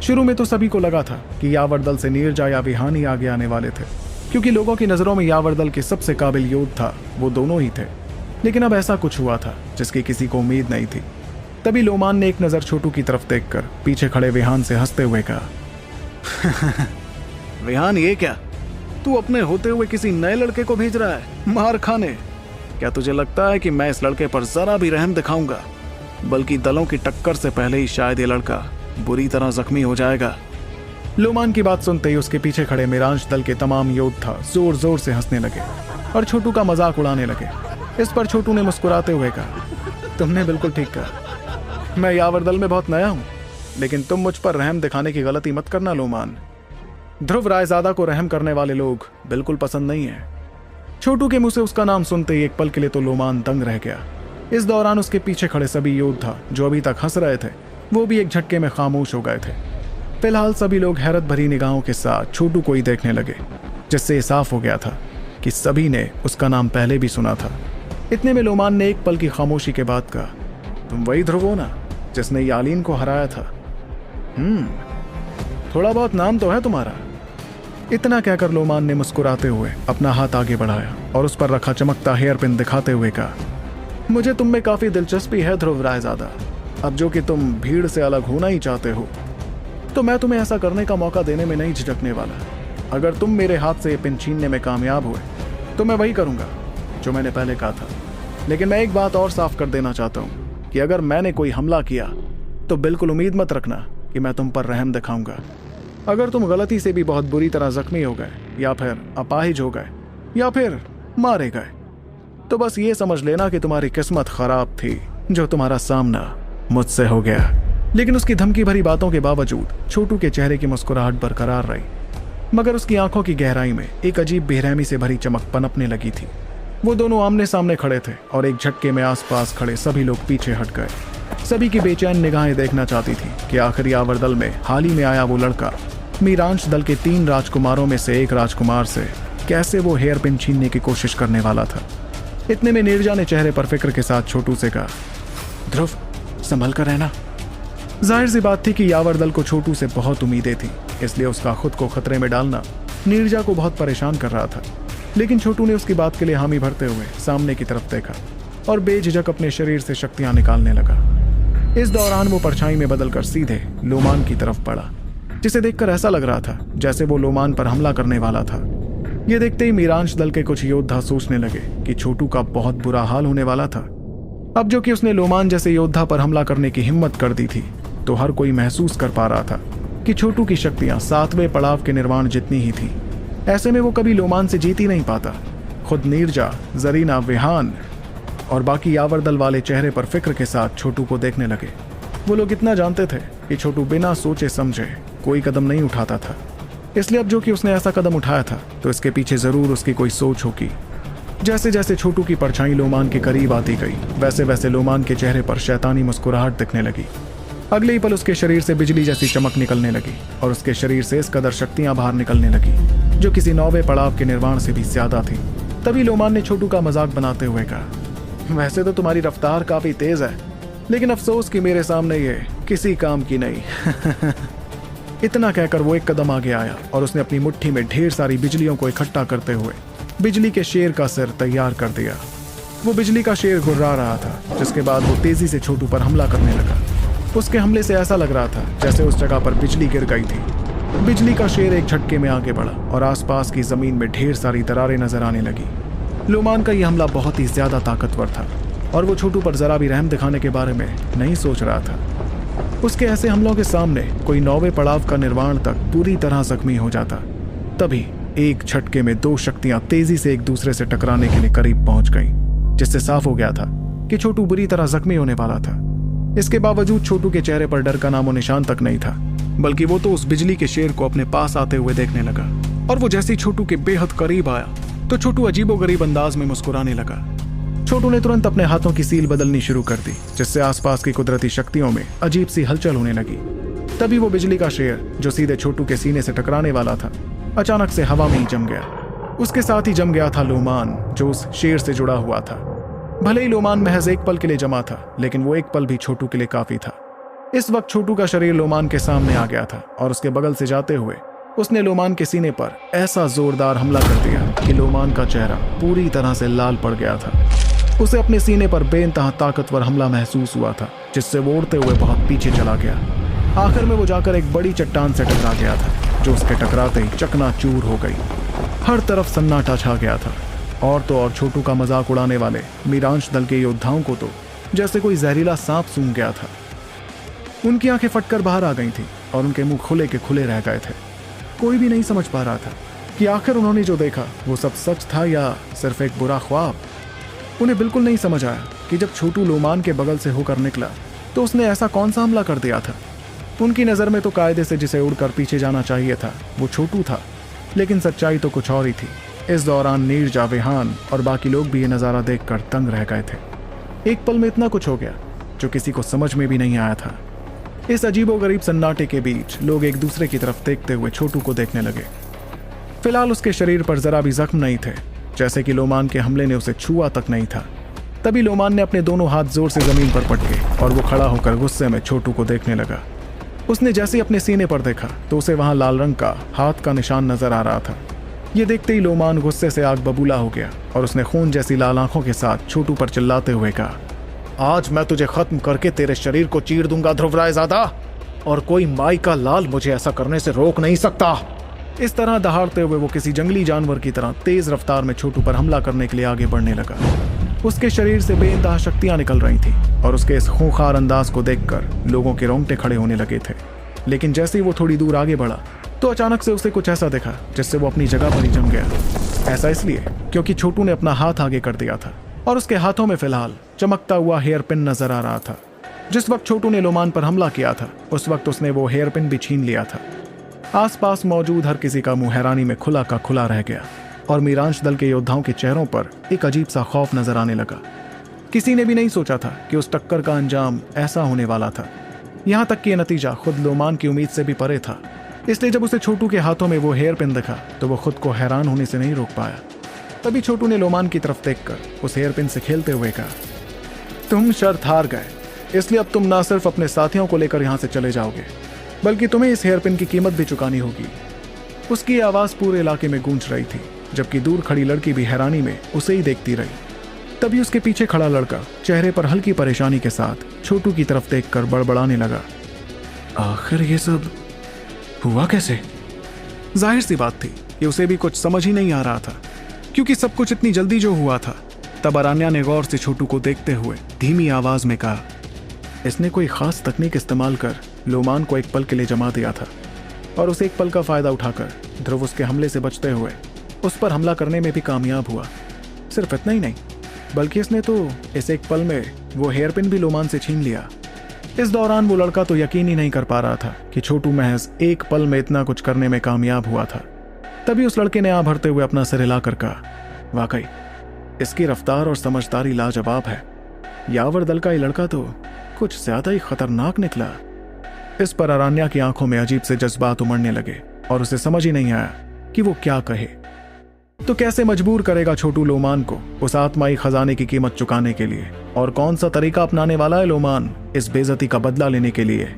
शुरू में तो सभी को लगा था कि यावरदल से नीरजा या विहान ही आगे आने वाले थे, क्योंकि लोगों की नजरों में यावरदल के सबसे काबिल योद्धा वो दोनों ही थे। लेकिन अब ऐसा कुछ हुआ था जिसकी किसी को उम्मीद नहीं थी। तभी लोमान ने एक नजर छोटू की तरफ देखकर पीछे खड़े विहान से हंसते हुए कहा, विहान ये क्या, तू अपने होते हुए किसी नए लड़के को भेज रहा है मार खाने? क्या तुझे लगता है कि मैं इस लड़के पर जरा भी रहम दिखाऊंगा? बल्कि दलों की टक्कर से पहले ही शायद ये लड़का बुरी तरह जख्मी हो जाएगा। लोमान की बात सुनते ही उसके पीछे खड़े मेरांश दल के तमाम योद्धा जोर जोर से हंसने लगे और छोटू का मजाक उड़ाने लगे। इस पर छोटू ने मुस्कुराते हुए कहा, तुमने बिल्कुल ठीक कहा, मैं यावरदल में बहुत नया हूं, लेकिन तुम मुझ पर रहम दिखाने की गलती मत करना लोमान। ध्रुव रायजादा को रहम करने वाले लोग बिल्कुल पसंद नहीं है। छोटू के मुंह से उसका नाम सुनते ही एक पल के लिए तो लोमान दंग रह गया। इस दौरान उसके पीछे खड़े सभी योद्धा जो अभी तक हंस रहे थे, वो भी एक झटके में खामोश हो गए थे। फिलहाल सभी लोग हैरत भरी निगाहों के साथ छोटू को ही देखने लगे, जिससे साफ हो गया था कि सभी ने उसका नाम पहले भी सुना था। इतने में लोमान ने एक पल की खामोशी के बाद कहा, तुम वही ध्रुव हो ना जिसने यालीन को हराया था? थोड़ा बहुत नाम तो है तुम्हारा। इतना कहकर लोमान ने मुस्कुराते हुए अपना हाथ आगे बढ़ाया और उस पर रखा चमकता हेयर पिन दिखाते हुए कहा, मुझे तुम में काफी दिलचस्पी है ध्रुव रायजादा। अब जो कि तुम भीड़ से अलग होना ही चाहते हो, तो मैं तुम्हें ऐसा करने का मौका देने में नहीं झिझकने वाला। अगर तुम मेरे हाथ से ये पिन छीनने में कामयाब हुए तो मैं वही करूंगा जो मैंने पहले कहा था। लेकिन मैं एक बात और साफ कर देना चाहता हूं कि अगर मैंने कोई हमला किया तो बिल्कुल उम्मीद मत रखना कि मैं तुम पर रहम दिखाऊंगा। अगर तुम गलती से भी बहुत बुरी तरह जख्मी हो गए या फिर अपाहिज हो गए या फिर मारे गए, तो बस ये समझ लेना कि तुम्हारी किस्मत खराब थी जो तुम्हारा सामना मुझसे हो गया। लेकिन उसकी धमकी भरी बातों के बावजूद छोटू के चेहरे की मुस्कुराहट बरकरार रही, मगर उसकी आंखों की गहराई में एक अजीब बेरहमी से भरी चमक पनपने लगी थी। वो दोनों आमने सामने खड़े थे और एक झटके में आसपास खड़े सभी लोग पीछे हट गए। सभी की बेचैन निगाहें देखना चाहती थी कि आखिर यावरदल में हाल ही में आया वो लड़का मीरांश दल के 3 राजकुमारों में से एक राजकुमार से कैसे वो हेयर पिन छीनने की कोशिश करने वाला था। इतने में नीरजा ने चेहरे पर फिक्र के साथ छोटू से कहा, ध्रुव संभल कर रहना। जाहिर सी बात थी कि यावरदल को छोटू से बहुत उम्मीदें थी, इसलिए उसका खुद को खतरे में डालना नीरजा को बहुत परेशान कर रहा था। लेकिन छोटू ने उसकी बात के लिए हामी भरते हुए सामने की तरफ देखा और बेझिझक अपने शरीर से शक्तियां निकालने लगा। इस दौरान वो परछाई में बदलकर सीधे लोमान की तरफ बढ़ा, जिसे देखकर ऐसा लग रहा था जैसे वो लोमान पर हमला करने वाला था। ये देखते ही मीरांश दल के कुछ योद्धा सोचने लगे कि छोटू का बहुत बुरा हाल होने वाला था। अब जो कि उसने लोमान जैसे योद्धा पर हमला करने की हिम्मत कर दी थी, तो हर कोई महसूस कर पा रहा था कि छोटू की शक्तियां 7वें पड़ाव के निर्माण जितनी ही थी। ऐसे में वो कभी लोमान से जीत ही नहीं पाता। खुद नीरजा, जरीना, विहान और बाकी यावरदल वाले चेहरे पर फिक्र के साथ छोटू को देखने लगे। वो लोग इतना जानते थे कि छोटू बिना सोचे समझे कोई कदम नहीं उठाता था, इसलिए अब जो कि उसने ऐसा कदम उठाया था तो इसके पीछे जरूर उसकी कोई सोच होगी। जैसे जैसे छोटू की परछाई लोमान के करीब आती गई, वैसे वैसे लोमान के चेहरे पर शैतानी मुस्कुराहट दिखने लगी। अगले ही पल उसके शरीर से बिजली जैसी चमक निकलने लगी और उसके शरीर से इस कदर शक्तियां बाहर निकलने लगी जो किसी नौवे पड़ाव के निर्माण से भी ज्यादा थी। तभी लोमान ने छोटू का मजाक बनाते हुए कहा, वैसे तो तुम्हारी रफ्तार काफी तेज है, लेकिन अफसोस कि मेरे सामने ये किसी काम की नहीं। इतना कहकर वो एक कदम आगे आया और उसने अपनी मुट्ठी में ढेर सारी बिजलियों को इकट्ठा करते हुए बिजली के शेर का सिर तैयार कर दिया। वो बिजली का शेर गुर्रा रहा था, जिसके बाद वो तेजी से छोटू पर हमला करने लगा। उसके हमले से ऐसा लग रहा था जैसे उस जगह पर बिजली गिर गई थी। बिजली का शेर एक झटके में आगे बढ़ा और आसपास की जमीन में ढेर सारी दरारें नजर आने लगी। लोमान का यह हमला बहुत ही ज्यादा ताकतवर था और वो छोटू पर जरा भी रहम दिखाने के बारे में नहीं सोच रहा था। उसके ऐसे हमलों के सामने कोई नौवे पड़ाव का निर्माण तक पूरी तरह जख्मी हो जाता। तभी एक झटके में दो शक्तियां तेजी से एक दूसरे से टकराने के लिए करीब पहुंच गईं, जिससे साफ हो गया था कि छोटू बुरी तरह जख्मी होने वाला था। इसके बावजूद छोटू के चेहरे पर डर का नामो निशान तक नहीं था, बल्कि वो तो उस बिजली के शेर को अपने पास आते हुए देखने लगा। और वो जैसे ही छोटू के बेहद करीब आया तो छोटू अजीबोगरीब अंदाज में मुस्कुराने लगा। छोटू ने तुरंत अपने हाथों की सील बदलनी शुरू कर दी, जिससे आसपास की कुदरती शक्तियों में अजीब सी हलचल होने लगी। तभी वो बिजली का शेर, जो सीधे छोटू के सीने से टकराने वाला था, अचानक से हवा में ही जम गया। उसके साथ ही जम गया था लोमान, जो उस शेर से जुड़ा हुआ था। भले ही लोमान महज एक पल के लिए जमा था, लेकिन वो एक पल भी छोटू के लिए काफी था। इस वक्त छोटू का शरीर लोमान के सामने आ गया था और उसके बगल से जाते हुए उसने लोमान के सीने पर ऐसा जोरदार हमला कर दिया कि लोमान का चेहरा पूरी तरह से लाल पड़ गया था। उसे अपने सीने पर बेइंतहा ताकतवर हमला महसूस हुआ था, जिससे वो उड़ते हुए बहुत पीछे चला गया। आखिर में वो जाकर एक बड़ी चट्टान से टकरा गया था, जो उसके टकराते ही चकनाचूर हो गई। हर तरफ सन्नाटा छा गया था। और तो और छोटू का मजाक उड़ाने वाले मीरांश दल के योद्धाओं को तो जैसे कोई जहरीला सांप सूंघ गया था। उनकी आंखें फटकर बाहर आ गई थी और उनके मुंह खुले के खुले रह गए थे। कोई भी नहीं समझ पा रहा था कि आखिर उन्होंने जो देखा वो सब सच था या सिर्फ एक बुरा ख्वाब। उन्हें बिल्कुल नहीं समझ आया कि जब छोटू लोमान के बगल से होकर निकला तो उसने ऐसा कौन सा हमला कर दिया था। उनकी नज़र में तो कायदे से जिसे उड़कर पीछे जाना चाहिए था वो छोटू था, लेकिन सच्चाई तो कुछ और ही थी। इस दौरान नीरजा, विहान और बाकी लोग भी ये नज़ारा देखकर तंग रह गए थे। एक पल में इतना कुछ हो गया जो किसी को समझ में भी नहीं आया था। इस अजीबोगरीब सन्नाटे के बीच लोग एक दूसरे की तरफ देखते हुए छोटू को देखने लगे। फिलहाल उसके शरीर पर जरा भी जख्म नहीं थे, जैसे कि लोमान के हमले ने उसे छुआ तक नहीं था। तभी लोमान ने अपने दोनों हाथ जोर से जमीन पर पटके और वो खड़ा होकर गुस्से में छोटू को देखने लगा। उसने जैसे ही अपने सीने पर देखा तो उसे वहां लाल रंग का हाथ का निशान नजर आ रहा था। ये देखते ही लोमान गुस्से से आग बबूला हो गया और उसने खून जैसी लाल आंखों के साथ छोटू पर चिल्लाते हुए कहा, आज मैं तुझे खत्म करके तेरे शरीर को चीर दूंगा ध्रुवरायजादा, और कोई माई का लाल मुझे ऐसा करने से रोक नहीं सकता। इस तरह दहाड़ते हुए वो किसी जंगली जानवर की तरह तेज रफ्तार में छोटू पर हमला करने के लिए आगे बढ़ने लगा। उसके शरीर से बेइंतहा शक्तियां निकल रही थी और उसके इस खूंखार अंदाज को देखकर लोगों के रोंगटे खड़े होने लगे थे। लेकिन जैसे ही वो थोड़ी दूर आगे बढ़ा तो अचानक से उसे कुछ ऐसा दिखा जिससे वो अपनी जगह पर ही जम गया। ऐसा इसलिए क्योंकि छोटू ने अपना हाथ आगे कर दिया था और उसके हाथों में फिलहाल चमकता हुआ हेयर पिन नजर आ रहा था। जिस वक्त छोटू ने लोमान पर हमला किया था उस वक्त उसने वो हेयर पिन भी छीन लिया था। आसपास मौजूद हर किसी का मुंह हैरानी में खुला का खुला रह गया और मीरांश दल के योद्धाओं के चेहरों पर एक अजीब सा खौफ नजर आने लगा। किसी ने भी नहीं सोचा था कि उस टक्कर का अंजाम ऐसा होने वाला था। यहाँ तक कि यह नतीजा खुद लोमान की उम्मीद से भी परे था। इसलिए जब उसे छोटू के हाथों में वो हेयर पिन दिखा तो वो खुद को हैरान होने से नहीं रोक पाया। तभी छोटू ने लोमान की तरफ देखकर उस हेयर पिन से खेलते हुए कहा, तुम शर्त हार गए, इसलिए अब तुम ना सिर्फ अपने साथियों को लेकर यहाँ से चले जाओगे, बल्कि तुम्हें इस हेयर पिन की कीमत भी चुकानी होगी। उसकी आवाज़ पूरे इलाके में गूंज रही थी, जबकि दूर खड़ी लड़की भी हैरानी में उसे ही देखती रही। तभी उसके पीछे खड़ा लड़का चेहरे पर हल्की परेशानी के साथ छोटू की तरफ देखकर बड़बड़ाने लगा, आखिर ये सब हुआ कैसे? जाहिर सी बात थी कि उसे भी कुछ समझ ही नहीं आ रहा था, क्योंकि सब कुछ इतनी जल्दी जो हुआ था। तब अरान्या ने गौर से छोटू को देखते हुए धीमी आवाज में कहा, इसने कोई खास तकनीक इस्तेमाल कर लोमान को एक पल के लिए जमा दिया था और उस एक पल का फायदा उठाकर ध्रुव उसके हमले से बचते हुए उस पर हमला करने में भी कामयाब हुआ। सिर्फ इतना ही नहीं, बल्कि इसने तो इस एक पल में वो हेयर पिन भी लोमान से छीन लिया। इस दौरान वो लड़का तो यकीन ही नहीं कर पा रहा था कि छोटू महज एक पल में इतना कुछ करने में कामयाब हुआ था। तभी उस लड़के ने आ भरते हुए अपना सिर हिलाकर कहा, वाकई इसकी रफ्तार और समझदारी लाजवाब है। यावर दल का ये लड़का तो कुछ ज्यादा ही खतरनाक निकला। इस पर अरान्या की आंखों में अजीब से जज्बात उमड़ने लगे और उसे समझ ही नहीं आया कि वो क्या कहे। तो कैसे मजबूर करेगा छोटू लोमान को उस आत्माई खजाने की कीमत चुकाने के लिए, और कौन सा तरीका अपनाने वाला है लोमान इस बेइज्जती का बदला लेने के लिए?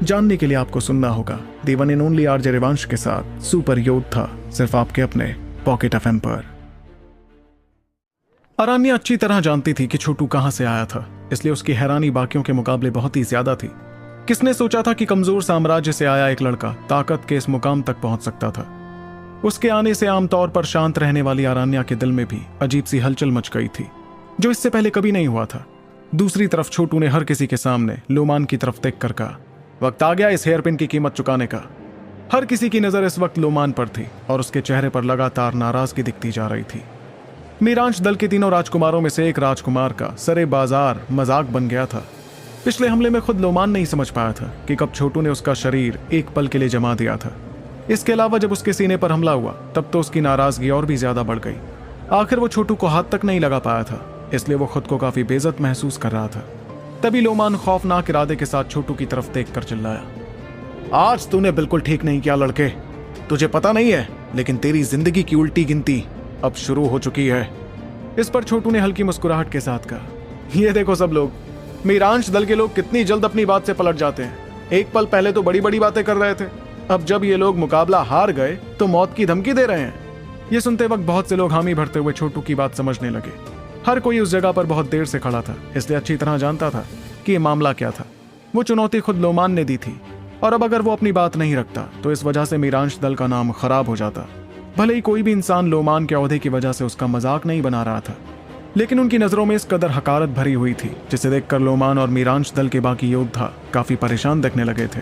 जानने के लिए आपको सुनना होगा the one and only RJ Rivansh के साथ सुपर योद्धा, सिर्फ आपके अपने पॉकेट एफएम पर। अरण्या अच्छी तरह जानती थी कि छोटू कहां से आया था, इसलिए उसकी हैरानी बाकियों के मुकाबले बहुत ही ज्यादा थी। किसने सोचा था कि कमजोर साम्राज्य से आया एक लड़का ताकत के इस मुकाम तक पहुंच सकता था। उसके आने से आमतौर पर शांत रहने वाली अरण्या के दिल में भी अजीब सी हलचल मच गई थी, जो इससे पहले कभी नहीं हुआ था। दूसरी तरफ छोटू ने हर किसी के सामने लोमान की तरफ देख कर कहा, वक्त आ गया इस हेयरपिन की कीमत चुकाने का। हर किसी की नजर इस वक्त लोमान पर थी और उसके चेहरे पर लगातार नाराजगी दिखती जा रही थी। मीरांश दल के तीनों राजकुमारों में से एक राजकुमार का सरे बाजार मजाक बन गया था। पिछले हमले में खुद लोमान नहीं समझ पाया था कि कब छोटू ने उसका शरीर एक पल के लिए जमा दिया था। इसके अलावा जब उसके सीने पर हमला हुआ तब तो उसकी नाराजगी और भी ज्यादा बढ़ गई। आखिर वो छोटू को हाथ तक नहीं लगा पाया था, इसलिए वो खुद को काफी बेइज्जत महसूस कर रहा था। तभी लोमान खौफनाक इरादे के साथ छोटू की तरफ देख कर चिल्लाया, आज तूने बिल्कुल ठीक नहीं किया लड़के। तुझे पता नहीं है, लेकिन तेरी जिंदगी की उल्टी गिनती अब शुरू हो चुकी है। इस पर छोटू ने हल्की मुस्कुराहट के साथ कहा, ये देखो सब लोग, मीरांश दल के लोग कितनी जल्द अपनी बात से पलट जाते हैं। एक पल पहले तो बड़ी बड़ी बातें कर रहे थे, अब जब ये लोग मुकाबला हार गए तो मौत की धमकी दे रहे हैं। ये सुनते वक्त बहुत से लोग हामी भरते हुए छोटू की बात समझने लगे। हर कोई उस जगह पर बहुत देर से खड़ा था, इसलिए अच्छी तरह जानता था कि ये मामला क्या था। वो चुनौती खुद लोमान ने दी थी, और अब अगर वो अपनी बात नहीं रखता तो इस वजह से मीरांश दल का नाम खराब हो जाता। भले ही कोई भी इंसान लोमान के ओहदे की वजह से उसका मजाक नहीं बना रहा था, लेकिन उनकी नजरों में इस कदर हकारत भरी हुई थी, जिसे देखकर लोमान और मीरांश दल के बाकी योद्धा काफी परेशान दिखने लगे थे।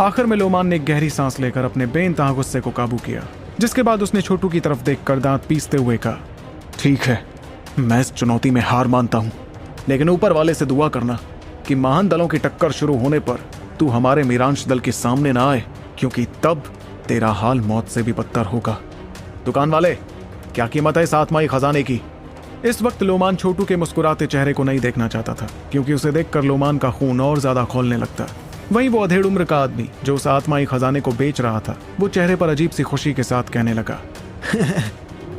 आखिर में लोमान ने एक गहरी सांस लेकर अपने बेइंतहा गुस्से को काबू किया, जिसके बाद उसने छोटू की तरफ देखकर दांत पीसते हुए कहा, ठीक है, मैं इस चुनौती में हार मानता हूं, लेकिन ऊपर वाले से दुआ करना कि महान दलों की टक्कर शुरू होने पर तू हमारे मीरांश दल के सामने ना आए, क्योंकि तब तेरा हाल मौत से भी बदतर होगा। दुकान वाले, क्या कीमत है इस आत्माई खजाने की? इस वक्त लोमान छोटू के मुस्कुराते चेहरे को नहीं देखना चाहता था, क्योंकि उसे देखकर लोमान का खून और ज्यादा खौलने लगता। वहीं वो अधेड़ उम्र का आदमी जो उस आत्माई खजाने को बेच रहा था, वो चेहरे पर अजीब सी खुशी के साथ कहने लगा,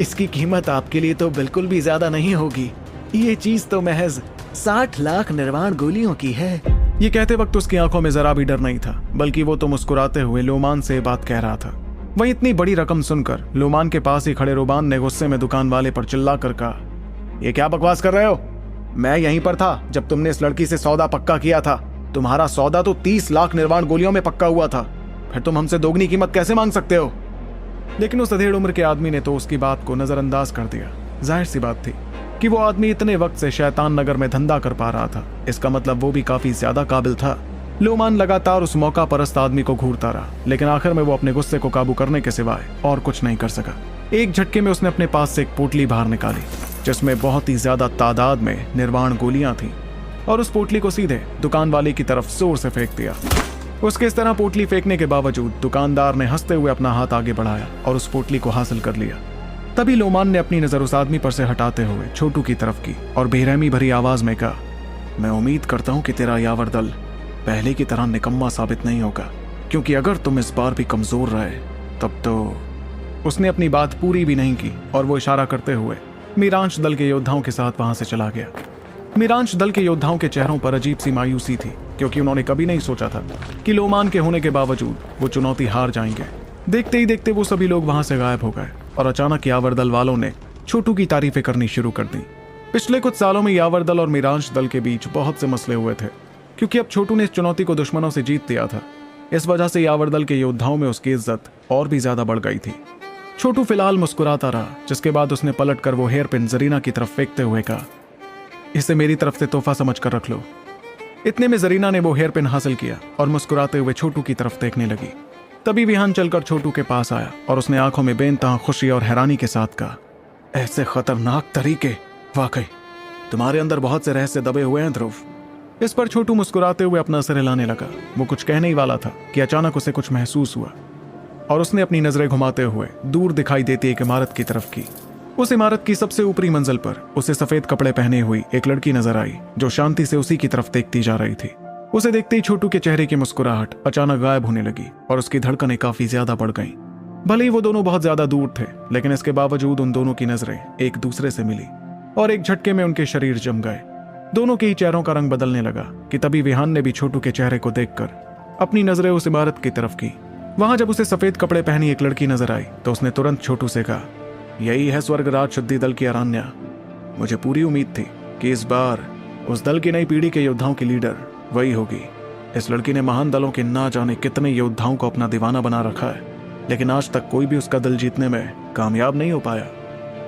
इसकी कीमत आपके लिए तो बिल्कुल भी ज्यादा नहीं होगी। ये चीज तो महज 60 लाख निर्वाण गोलियों की है। ये कहते वक्त उसकी आंखों में जरा भी डर नहीं था, बल्कि वो तो मुस्कुराते हुए लोमान से बात कह रहा था। वहीं इतनी बड़ी रकम सुनकर लोमान के पास ही खड़े रुबान ने गुस्से में दुकान वाले पर चिल्ला कर कहा, ये क्या बकवास कर रहे हो? मैं यहीं पर था जब तुमने इस लड़की से सौदा पक्का किया था। तुम्हारा सौदा तो 30 लाख निर्वाण गोलियों में पक्का हुआ था, फिर तुम हमसे दोगुनी कीमत कैसे मांग सकते हो? लेकिन उस अधेड़ उम्र के आदमी ने तो उसकी बात को नजरअंदाज कर दिया। जाहिर सी बात थी कि वो आदमी इतने वक्त से शैतान नगर में धंधा कर पा रहा था, इसका मतलब वो भी काफी ज्यादा काबिल था। लोमान लगातार उस मौका परस्त आदमी को घूरता रहा, लेकिन आखिर में वो अपने गुस्से को काबू करने के सिवाय और कुछ नहीं कर सका। एक झटके में उसने अपने पास से एक पोटली बाहर निकाली, जिसमें बहुत ही ज्यादा तादाद में निर्वाण गोलियां थीं, और उस पोटली को सीधे दुकान वाले की तरफ जोर से फेंक दिया। उसके इस तरह पोटली फेंकने के बावजूद दुकानदार ने हंसते हुए अपना हाथ आगे बढ़ाया और उस पोटली को हासिल कर लिया। तभी लोमान ने अपनी नजर उस आदमी पर से हटाते हुए छोटू की तरफ की और बेरहमी भरी आवाज में कहा, मैं उम्मीद करता हूं कि तेरा यावर दल पहले की तरह निकम्मा साबित नहीं होगा, क्योंकि अगर तुम इस बार भी कमजोर रहे तब तो। उसने अपनी बात पूरी भी नहीं की और वो इशारा करते हुए मीरांश दल के योद्धाओं के साथ वहां से चला गया। मीरांश दल के योद्धाओं के चेहरों पर अजीब सी मायूसी थी, क्योंकि उन्होंने कभी नहीं सोचा था कि लोमान के होने के बावजूद वो चुनौती हार जाएंगे। देखते ही देखते वो सभी लोग वहां से गायब हो गए और अचानक यावर दल वालों ने छोटू की तारीफें करनी शुरू कर दी। पिछले कुछ सालों में यावर दल और मीरांश दल के बीच बहुत से मसले हुए थे, क्योंकि अब छोटू ने इस चुनौती को दुश्मनों से जीत दिया था। इस वजह से यावर दल के योद्धाओं में उसकी इज्जत और भी ज्यादा बढ़ गई थी। छोटू फिलहाल मुस्कुराता रहा, जिसके बाद उसने पलटकर वो हेयर पिन जरीना की तरफ फेंकते हुए कहा, इसे मेरी तरफ से तोहफा समझ कर रख लो। इतने में जरीना ने वो हेयर पिन हासिल किया और मुस्कुराते हुए छोटू की तरफ देखने लगी। तभी विहान चलकर छोटू के पास आया और उसने आंखों में बेइंतहा खुशी और हैरानी के साथ कहा, ऐसे खतरनाक तरीके, वाकई तुम्हारे अंदर बहुत से रहस्य दबे हुए हैं ध्रुव। इस पर छोटू मुस्कुराते हुए अपना सिर हिलाने लगा। वो कुछ कहने ही वाला था कि अचानक उसे कुछ महसूस हुआ और उसने अपनी नजरें घुमाते हुए दूर दिखाई देती एक इमारत की तरफ की। उस इमारत की सबसे ऊपरी मंजिल पर उसे सफेद कपड़े पहने हुई एक लड़की नजर आई, जो शांति से उसी की तरफ देखती जा रही थी। उसे देखते ही छोटू के चेहरे की मुस्कुराहट अचानक गायब होने लगी और उसकी धड़कनें काफी ज्यादा बढ़ गईं। भले ही वो दोनों बहुत ज्यादा दूर थे, लेकिन इसके बावजूद उन दोनों की नजरें एक दूसरे से मिली और एक झटके में उनके शरीर जम गए। दोनों के ही चेहरों का रंग बदलने लगा कि तभी विहान ने भी छोटू के चेहरे को देखकर अपनी नजरें उस इमारत की तरफ की। वहां जब उसे सफेद कपड़े पहनी एक लड़की नजर आई तो उसने तुरंत छोटू से कहा, यही है स्वर्गराज शुद्धि दल की अरान्या। मुझे पूरी उम्मीद थी कि इस बार उस दल की नई पीढ़ी के योद्धाओं की लीडर वही होगी। इस लड़की ने महान दलों के ना जाने कितने योद्धाओं को अपना दीवाना बना रखा है, लेकिन आज तक कोई भी उसका दल जीतने में कामयाब नहीं हो पाया।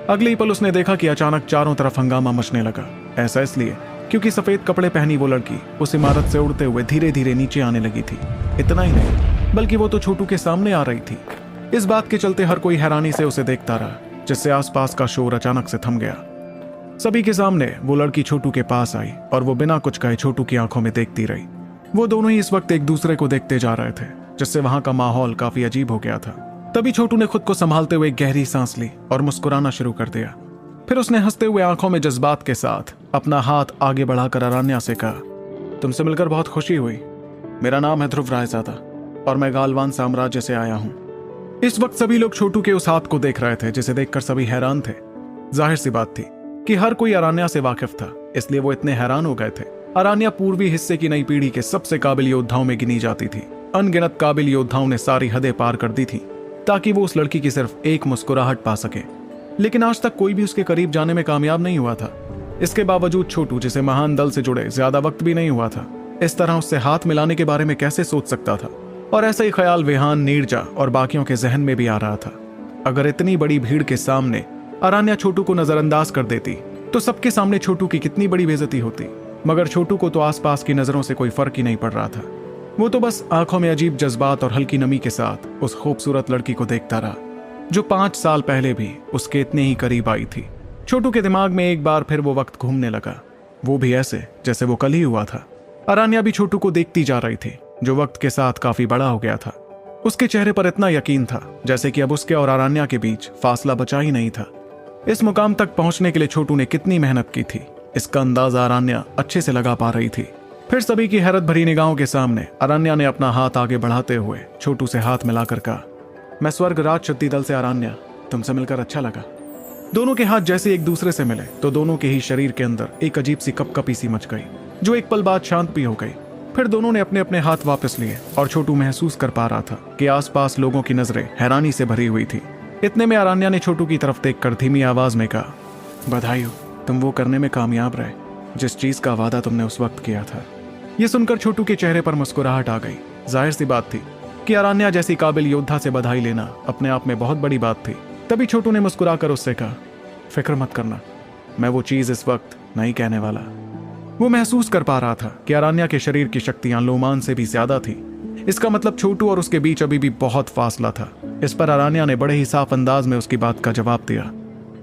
अगले ही पल उसने देखा कि अचानक चारों तरफ हंगामा मचने लगा। ऐसा इसलिए क्योंकि सफेद कपड़े पहनी वो लड़की उस इमारत से उड़ते हुए धीरे धीरे नीचे आने लगी थी। इतना ही नहीं, बल्कि वो तो छोटू के सामने आ रही थी। इस बात के चलते हर कोई हैरानी से उसे देखता रहा, जिससे आसपास का शोर अचानक से थम गया। सभी के सामने वो लड़की छोटू के पास आई और वो बिना कुछ कहे छोटू की आंखों में देखती रही। वो दोनों ही इस वक्त एक दूसरे को देखते जा रहे थे, जिससे वहां का माहौल काफी अजीब हो गया था। तभी छोटू ने खुद को संभालते हुए गहरी सांस ली और मुस्कुराना शुरू कर दिया। फिर उसने हंसते हुए आंखों में जज्बात के साथ अपना हाथ आगे बढ़ाकर अरान्या से कहा, तुमसे मिलकर बहुत खुशी हुई। मेरा नाम है ध्रुव रायजादा और मैं गालवान साम्राज्य से आया हूं। इस वक्त सभी लोग छोटू के उस हाथ को देख रहे थे, जिसे देखकर सभी हैरान थे। जाहिर सी बात थी कि हर कोई अरान्या से वाकिफ था, इसलिए वो इतने हैरान हो गए थे। अरान्या पूर्वी हिस्से की नई पीढ़ी के सबसे काबिल योद्धाओं में गिनी जाती थी। अनगिनत काबिल योद्धाओं ने सारी हदें पार कर दी थी ताकि वो उस लड़की की सिर्फ एक मुस्कुराहट पा सके, लेकिन आज तक कोई भी उसके करीब जाने में कामयाब नहीं हुआ था। इसके बावजूद छोटू, जिसे महान दल से जुड़े ज्यादा वक्त भी नहीं हुआ था, इस तरह उससे हाथ मिलाने के बारे में कैसे सोच सकता था। और ऐसा ही ख्याल विहान, नीरजा और बाकियों के जहन में भी आ रहा था। अगर इतनी बड़ी भीड़ के सामने अरान्या छोटू को नजरअंदाज कर देती तो सबके सामने छोटू की कितनी बड़ी बेइज्जती होती। मगर छोटू को तो आसपास की नजरों से कोई फर्क ही नहीं पड़ रहा था। वो तो बस आंखों में अजीब जज्बात और हल्की नमी के साथ उस खूबसूरत लड़की को देखता रहा, जो 5 साल पहले भी उसके इतने ही करीब आई थी। छोटू के दिमाग में एक बार फिर वो वक्त घूमने लगा, वो भी ऐसे जैसे वो कल ही हुआ था। अरान्या भी छोटू को देखती जा रही थी, जो वक्त के साथ काफी बड़ा हो गया था। उसके चेहरे पर इतना यकीन था जैसे कि अब उसके और अरान्या के बीच फासला बचा ही नहीं था। इस मुकाम तक पहुंचने के लिए छोटू ने कितनी मेहनत की थी, इसका अंदाजा अरान्या अच्छे से लगा पा रही थी। फिर सभी की हैरत भरी निगाहों के सामने अरान्या ने अपना हाथ आगे बढ़ाते हुए छोटू से हाथ मिलाकर कहा, मैं स्वर्गराज शुद्धि दल से अरान्या, तुमसे मिलकर अच्छा लगा। दोनों के हाथ जैसे एक दूसरे से मिले तो दोनों के ही शरीर के अंदर एक अजीब सी कपकपी सी मच गई, जो एक पल बाद शांत भी हो गई। फिर दोनों ने अपने अपने हाथ वापस लिए और छोटू महसूस कर पा रहा था कि आसपास लोगों की नजरें हैरानी से भरी हुई थी। इतने में अरान्या ने छोटू की तरफ देखकर धीमी आवाज में कहा, बधाई हो, तुम वो करने में कामयाब रहे जिस चीज का वादा तुमने उस वक्त किया था। ये सुनकर छोटू के चेहरे पर मुस्कुराहट आ गई। जाहिर सी बात थी कि अरान्या जैसी काबिल योद्धा से बधाई लेना अपने आप में बहुत बड़ी बात थी। तभी छोटू ने मुस्कुराकर उससे कहा, फिक्र मत करना, मैं वो चीज इस वक्त नहीं कहने वाला। वो महसूस कर पा रहा था कि अरान्या के शरीर की शक्तियां लोमान से भी ज्यादा थी। इसका मतलब छोटू और उसके बीच अभी भी बहुत फासला था। इस पर अरान्या ने बड़े ही साफ अंदाज में उसकी बात का जवाब दिया,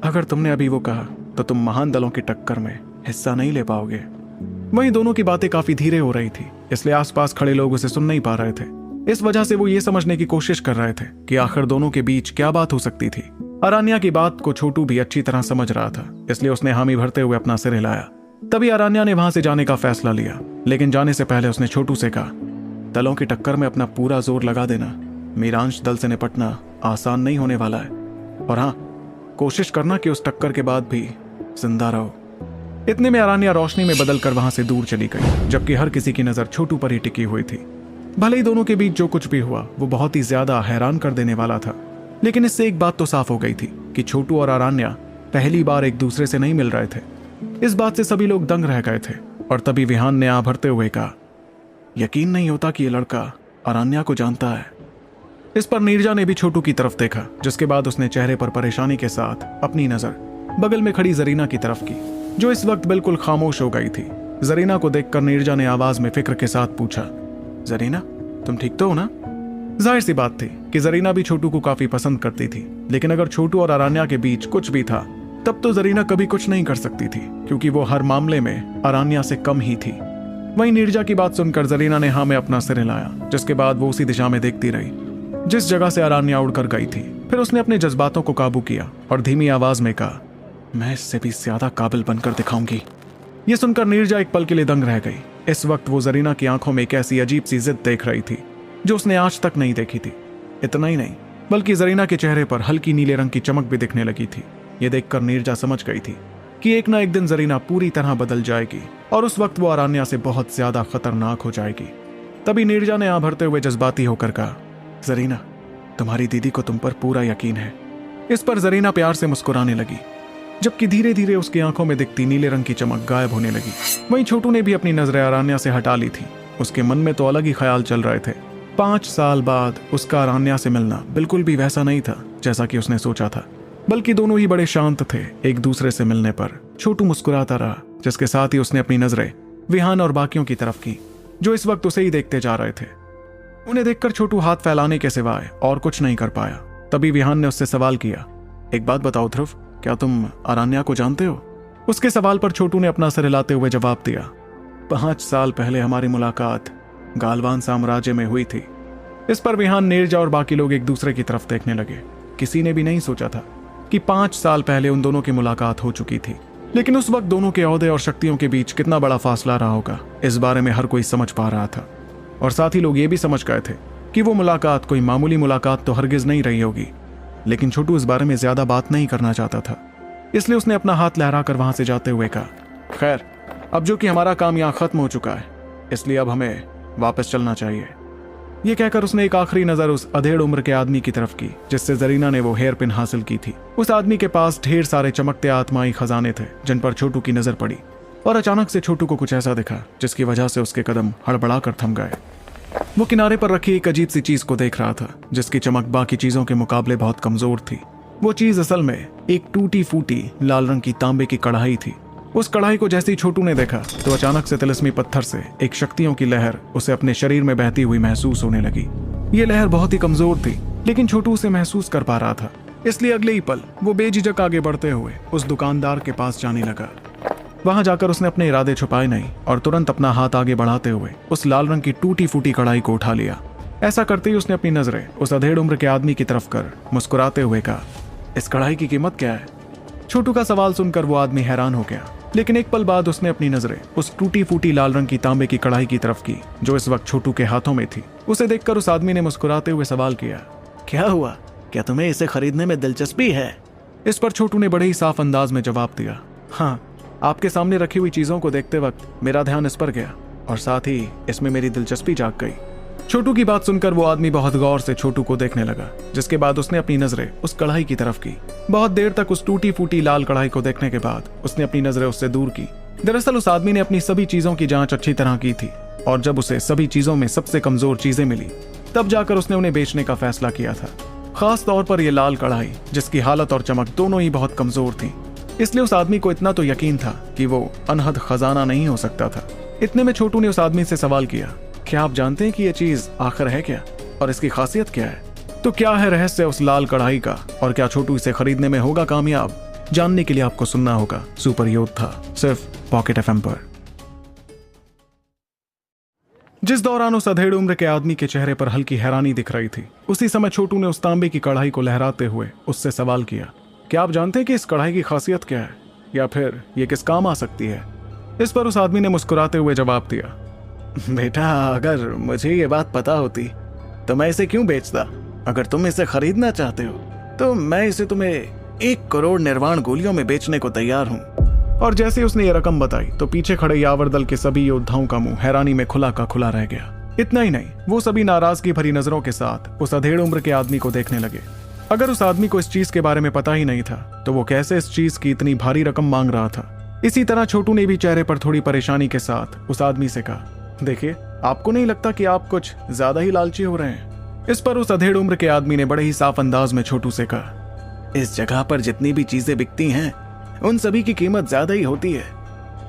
अगर तुमने अभी वो कहा तो तुम महान दलों की टक्कर में हिस्सा नहीं ले पाओगे। वहीं दोनों की बातें काफी धीरे हो रही थी, इसलिए आसपास खड़े लोग उसे सुन नहीं पा रहे थे। इस वजह से वो ये समझने की कोशिश कर रहे थे कि आखिर दोनों के बीच क्या बात हो सकती थी। अरान्या की बात को छोटू भी अच्छी तरह समझ रहा था, इसलिए उसने हामी भरते हुए अपना सिर हिलाया। तभी अरान्या ने वहां से जाने का फैसला लिया, लेकिन जाने से पहले उसने छोटू से कहा, दलों की टक्कर में अपना पूरा जोर लगा देना। मीरांश दल से निपटना आसान नहीं होने वाला है, और हाँ, कोशिश करना कि उस टक्कर के बाद भी जिंदा रहो। इतने में अरान्या रोशनी में बदलकर वहां से दूर चली गई, जबकि हर किसी की नजर छोटू पर ही टिकी हुई थी। भले ही दोनों के बीच जो कुछ भी हुआ वो बहुत ही ज्यादा हैरान कर देने वाला था, लेकिन इससे एक बात तो साफ हो गई थी कि छोटू और अरान्या पहली बार एक दूसरे से नहीं मिल रहे थे। इस बात से सभी लोग दंग रह गए थे। और तभी विहान ने भरते हुए कहा, यकीन नहीं होता कि ये लड़का अरान्या को जानता है। इस पर नीरजा ने भी छोटू की तरफ देखा, जिसके बाद उसने चेहरे पर परेशानी के साथ अपनी नजर बगल में खड़ी जरीना की तरफ की, जो इस वक्त बिल्कुल खामोश हो गई थी। जरीना को देखकर नीरजा ने आवाज में फिक्र के साथ पूछा, जरीना, तुम ठीक तो हो ना? जाहिर सी बात थी कि जरीना भी छोटू को काफी पसंद करती थी, लेकिन अगर छोटू और अरान्या के बीच कुछ भी था तब तो जरीना कभी कुछ नहीं कर सकती थी, क्योंकि वो हर मामले में अरान्या से कम ही थी। वहीं नीरजा की बात सुनकर जरीना ने हाँ में अपना सिर हिलाया, जिसके बाद वो उसी दिशा में देखती रही जिस जगह से अरान्या उड़कर गई थी। फिर उसने अपने जज्बातों को काबू किया और धीमी आवाज में कहा, मैं इससे भी ज्यादा काबिल बनकर दिखाऊंगी। ये सुनकर नीरजा एक पल के लिए दंग रह गई। इस वक्त वो जरीना की आंखों में एक ऐसी अजीब सी जिद देख रही थी जो उसने आज तक नहीं देखी थी। इतना ही नहीं, बल्कि जरीना के चेहरे पर हल्की नीले रंग की चमक भी दिखने लगी थी। ये देखकर नीरजा समझ गई थी कि एक ना एक दिन जरीना पूरी तरह बदल जाएगी और उस वक्त वो आरान्या से बहुत ज्यादा खतरनाक हो जाएगी। तभी नीरजा ने भरते हुए जज्बाती होकर कहा, जरीना, तुम्हारी दीदी को तुम पर पूरा यकीन है। इस पर जरीना प्यार से मुस्कुराने लगी, जबकि धीरे धीरे उसकी आंखों में दिखती नीले रंग की चमक गायब होने लगी। वहीं छोटू ने भी अपनी नजरें आरान्या से हटा ली थी। उसके मन में तो अलग ही ख्याल चल रहे थे। 5 साल बाद उसका आरान्या से मिलना बिल्कुल भी वैसा नहीं था जैसा कि उसने सोचा था, बल्कि दोनों ही बड़े शांत थे। एक दूसरे से मिलने पर छोटू मुस्कुराता रहा, जिसके साथ ही उसने अपनी नजरें विहान और बाकियों की तरफ की, जो इस वक्त उसे ही देखते जा रहे थे। उन्हें देखकर छोटू हाथ फैलाने के सिवाय और कुछ नहीं कर पाया। तभी विहान ने उससे सवाल किया, एक बात बताओ ध्रुव, क्या तुम आरान्या को जानते हो? उसके सवाल पर छोटू ने अपना सर हिलाते हुए जवाब दिया, 5 साल पहले हमारी मुलाकात गालवान साम्राज्य में हुई थी। इस पर विहान, नीरजा और बाकी लोग एक दूसरे की तरफ देखने लगे। किसी ने भी नहीं सोचा था कि 5 साल पहले उन दोनों की मुलाकात हो चुकी थी, लेकिन उस वक्त दोनों के ओहदे और शक्तियों के बीच कितना बड़ा फासला रहा होगा, इस बारे में हर कोई समझ पा रहा था। और साथ ही लोग ये भी समझ गए थे कि वो मुलाकात कोई मामूली मुलाकात तो हरगिज नहीं रही होगी। लेकिन छोटू इस बारे में ज्यादा बात नहीं करना चाहता था, इसलिए उसने अपना हाथ लहराकर वहां से जाते हुए कहा, खैर, अब जो कि हमारा काम यहाँ खत्म हो चुका है, इसलिए अब हमें वापस चलना चाहिए। ये कहकर उसने एक आखिरी नजर उस अधेड़ उम्र के आदमी की तरफ की जिससे जरीना ने वो हेयर पिन हासिल की थी। उस आदमी के पास ढेर सारे चमकते आत्माई खजाने थे जिन पर छोटू की नजर पड़ी, और अचानक से छोटू को कुछ ऐसा दिखा जिसकी वजह से उसके कदम हड़बड़ा कर थम गए। वो किनारे पर रखी एक अजीब सी चीज को देख रहा था जिसकी चमक बाकी चीजों के मुकाबले बहुत कमजोर थी। वो चीज असल में एक टूटी फूटी लाल रंग की तांबे की कढ़ाई थी। उस कढ़ाई को जैसे ही छोटू ने देखा तो अचानक से तिलिस्मी पत्थर से एक शक्तियों की लहर उसे अपने शरीर में बहती हुई महसूस होने लगी। ये लहर बहुत ही कमजोर थी, लेकिन छोटू उसे महसूस कर पा रहा था, इसलिए अगले ही पल वो बेझिझक आगे बढ़ते हुए उस दुकानदार के पास जाने लगा। वहां जाकर उसने अपने इरादे छुपाए नहीं और तुरंत अपना हाथ आगे बढ़ाते हुए उस लाल रंग की टूटी फूटी कढ़ाई को उठा लिया। ऐसा करते ही उसने अपनी नजरें उस अधेड़ उम्र के आदमी की तरफ कर मुस्कुराते हुए कहा, इस कढ़ाई की कीमत क्या है? छोटू का सवाल सुनकर वो आदमी हैरान हो गया, लेकिन एक पल बाद उसने अपनी नजरें उस टूटी फूटी लाल रंग की तांबे की कढ़ाई की तरफ की जो इस वक्त छोटू के हाथों में थी। उसे देखकर उस आदमी ने मुस्कुराते हुए सवाल किया, क्या हुआ, क्या तुम्हें इसे खरीदने में दिलचस्पी है? इस पर छोटू ने बड़े ही साफ अंदाज में जवाब दिया, हाँ, आपके सामने रखी हुई चीजों को देखते वक्त मेरा ध्यान इस पर गया और साथ ही इसमें मेरी दिलचस्पी जाग गई। छोटू की बात सुनकर वो आदमी बहुत गौर से छोटू को देखने लगा, जिसके बाद उसने अपनी नजरें उस कढ़ाई की तरफ की। बहुत देर तक उस टूटी फूटी लाल कढ़ाई को देखने के बाद उसने अपनी नजरें उससे दूर की। दरअसल उस आदमी ने अपनी सभी चीजों की जांच अच्छी तरह की थी और जब उसे सभी चीजों में सबसे कमजोर चीजें मिली तब जाकर उसने उन्हें बेचने का फैसला किया था। खास तौर पर यह लाल कढ़ाई जिसकी हालत और चमक दोनों ही बहुत कमजोर थी, इसलिए उस आदमी को इतना तो यकीन था कि वो अनहद खजाना नहीं हो सकता था। इतने में छोटू ने उस आदमी से सवाल किया, क्या आप जानते हैं कि यह चीज आखिर है क्या और इसकी खासियत क्या है? तो क्या है रहस्य उस लाल कढ़ाई का और क्या छोटू इसे खरीदने में होगा कामयाब? जानने के लिए आपको सुनना होगा सुपर योद्धा, सिर्फ पॉकेट एफएम पर। जिस दौरान उस अधेड़ उम्र के आदमी के चेहरे पर हल्की हैरानी दिख रही थी, उसी समय छोटू ने उस तांबे की कढ़ाई को लहराते हुए उससे सवाल किया, क्या आप जानते हैं कि इस कढ़ाई की खासियत क्या है या फिर ये किस काम आ सकती है? इस पर उस आदमी ने मुस्कुराते हुए जवाब दिया, बेटा, अगर मुझे ये बात पता होती तो मैं इसे क्यों बेचता? अगर तुम इसे खरीदना चाहते हो तो मैं इसे तुम्हें 1 करोड़ निर्वाण गोलियों में बेचने को तैयार हूँ। और जैसे उसने ये रकम बताई तो पीछे खड़े यावर दल के सभी योद्धाओं का मुंह हैरानी में खुला का खुला रह गया। इतना ही नहीं, वो सभी नाराजगी भरी नजरों के साथ उस अधेड़ उम्र के आदमी को देखने लगे। अगर उस आदमी को इस चीज के बारे में पता ही नहीं था तो वो कैसे इस चीज की इतनी भारी रकम मांग रहा था? इसी तरह छोटू ने भी चेहरे पर थोड़ी परेशानी के साथ उस आदमी से कहा, देखिए, आपको नहीं लगता कि आप कुछ ज्यादा ही लालची हो रहे हैं? इस पर उस अधेड़ उम्र के आदमी ने बड़े ही साफ अंदाज में छोटू से कहा, इस जगह पर जितनी भी चीजें बिकती हैं उन सभी की कीमत ज्यादा ही होती है,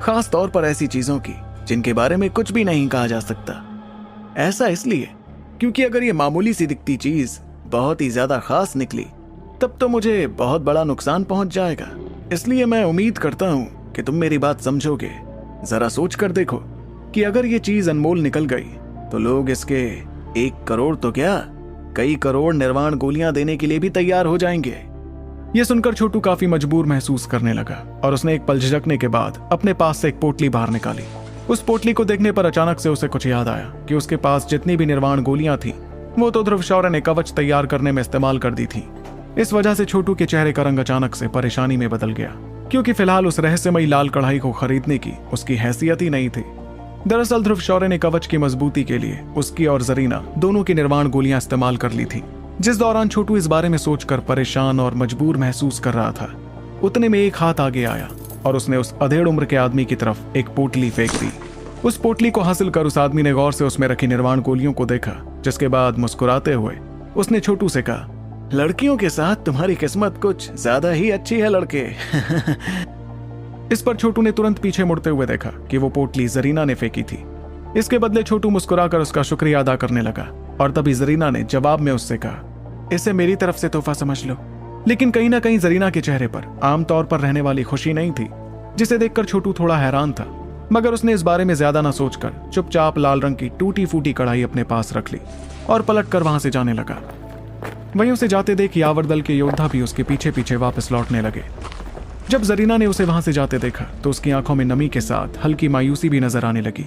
खास तौर पर ऐसी चीजों की जिनके बारे में कुछ भी नहीं कहा जा सकता। ऐसा इसलिए क्योंकि अगर ये मामूली सी दिखती चीज बहुत ही ज्यादा खास निकली तब तो मुझे बहुत बड़ा नुकसान पहुंच जाएगा। इसलिए मैं उम्मीद करता हूं कि तुम मेरी बात समझोगे। जरा सोच कर देखो कि अगर ये चीज अनमोल निकल गई तो लोग इसके 1 करोड़ तो क्या, कई करोड़ निर्वाण गोलियां देने के लिए भी तैयार हो जाएंगे। ये सुनकर छोटू काफी मजबूर महसूस करने लगा और उसने एक पल झिझकने के बाद अपने पास से एक पोटली बाहर निकाली। उस पोटली को देखने पर अचानक से उसे कुछ याद आया कि उसके पास जितनी भी निर्वाण गोलियां थी वो तो ध्रुव शौर्य ने कवच तैयार करने में इस्तेमाल कर दी थी। इस वजह से छोटू के चेहरे का रंग अचानक से परेशानी में बदल गया, क्योंकि फिलहाल उस रहस्यमयी लाल कढ़ाई को खरीदने की उसकी हैसियत ही नहीं थी। दरअसल ध्रुव शौर्य ने कवच की मजबूती के लिए उसकी और जरीना दोनों की निर्माण गोलियां इस्तेमाल कर ली थी। जिस दौरान छोटू इस बारे में सोचकर परेशान और मजबूर महसूस कर रहा था, उतने में एक हाथ आगे आया और उसने उस अधेड़ उम्र के आदमी की तरफ एक पोटली फेंक दी। उस पोटली को हासिल कर उस आदमी ने गौर से उसमें रखी निर्वाण गोलियों को देखा, जिसके बाद मुस्कुराते हुए उसने छोटू से कहा, लड़कियों के साथ तुम्हारी किस्मत कुछ ज्यादा ही अच्छी है लड़के। इस पर छोटू ने तुरंत पीछे मुड़ते हुए देखा कि वो पोटली जरीना ने फेंकी थी। इसके बदले छोटू मुस्कुराकर उसका शुक्रिया अदा करने लगा और तभी जरीना ने जवाब में उससे कहा, इसे मेरी तरफ से तोहफा समझ लो। लेकिन कहीं ना कहीं जरीना के चेहरे पर आमतौर पर रहने वाली खुशी नहीं थी, जिसे देखकर छोटू थोड़ा हैरान था। मगर उसने इस बारे में ज्यादा ना सोचकर चुपचाप लाल रंग की टूटी फूटी कढ़ाई अपने पास रख ली और पलट कर वहां से जाने लगा। वहीं उसे जाते देख यावर दल के योद्धा भी उसके पीछे पीछे वापस लौटने लगे। जब जरीना ने उसे वहां से जाते देखा तो उसकी आंखों में नमी के साथ हल्की मायूसी भी नजर आने लगी,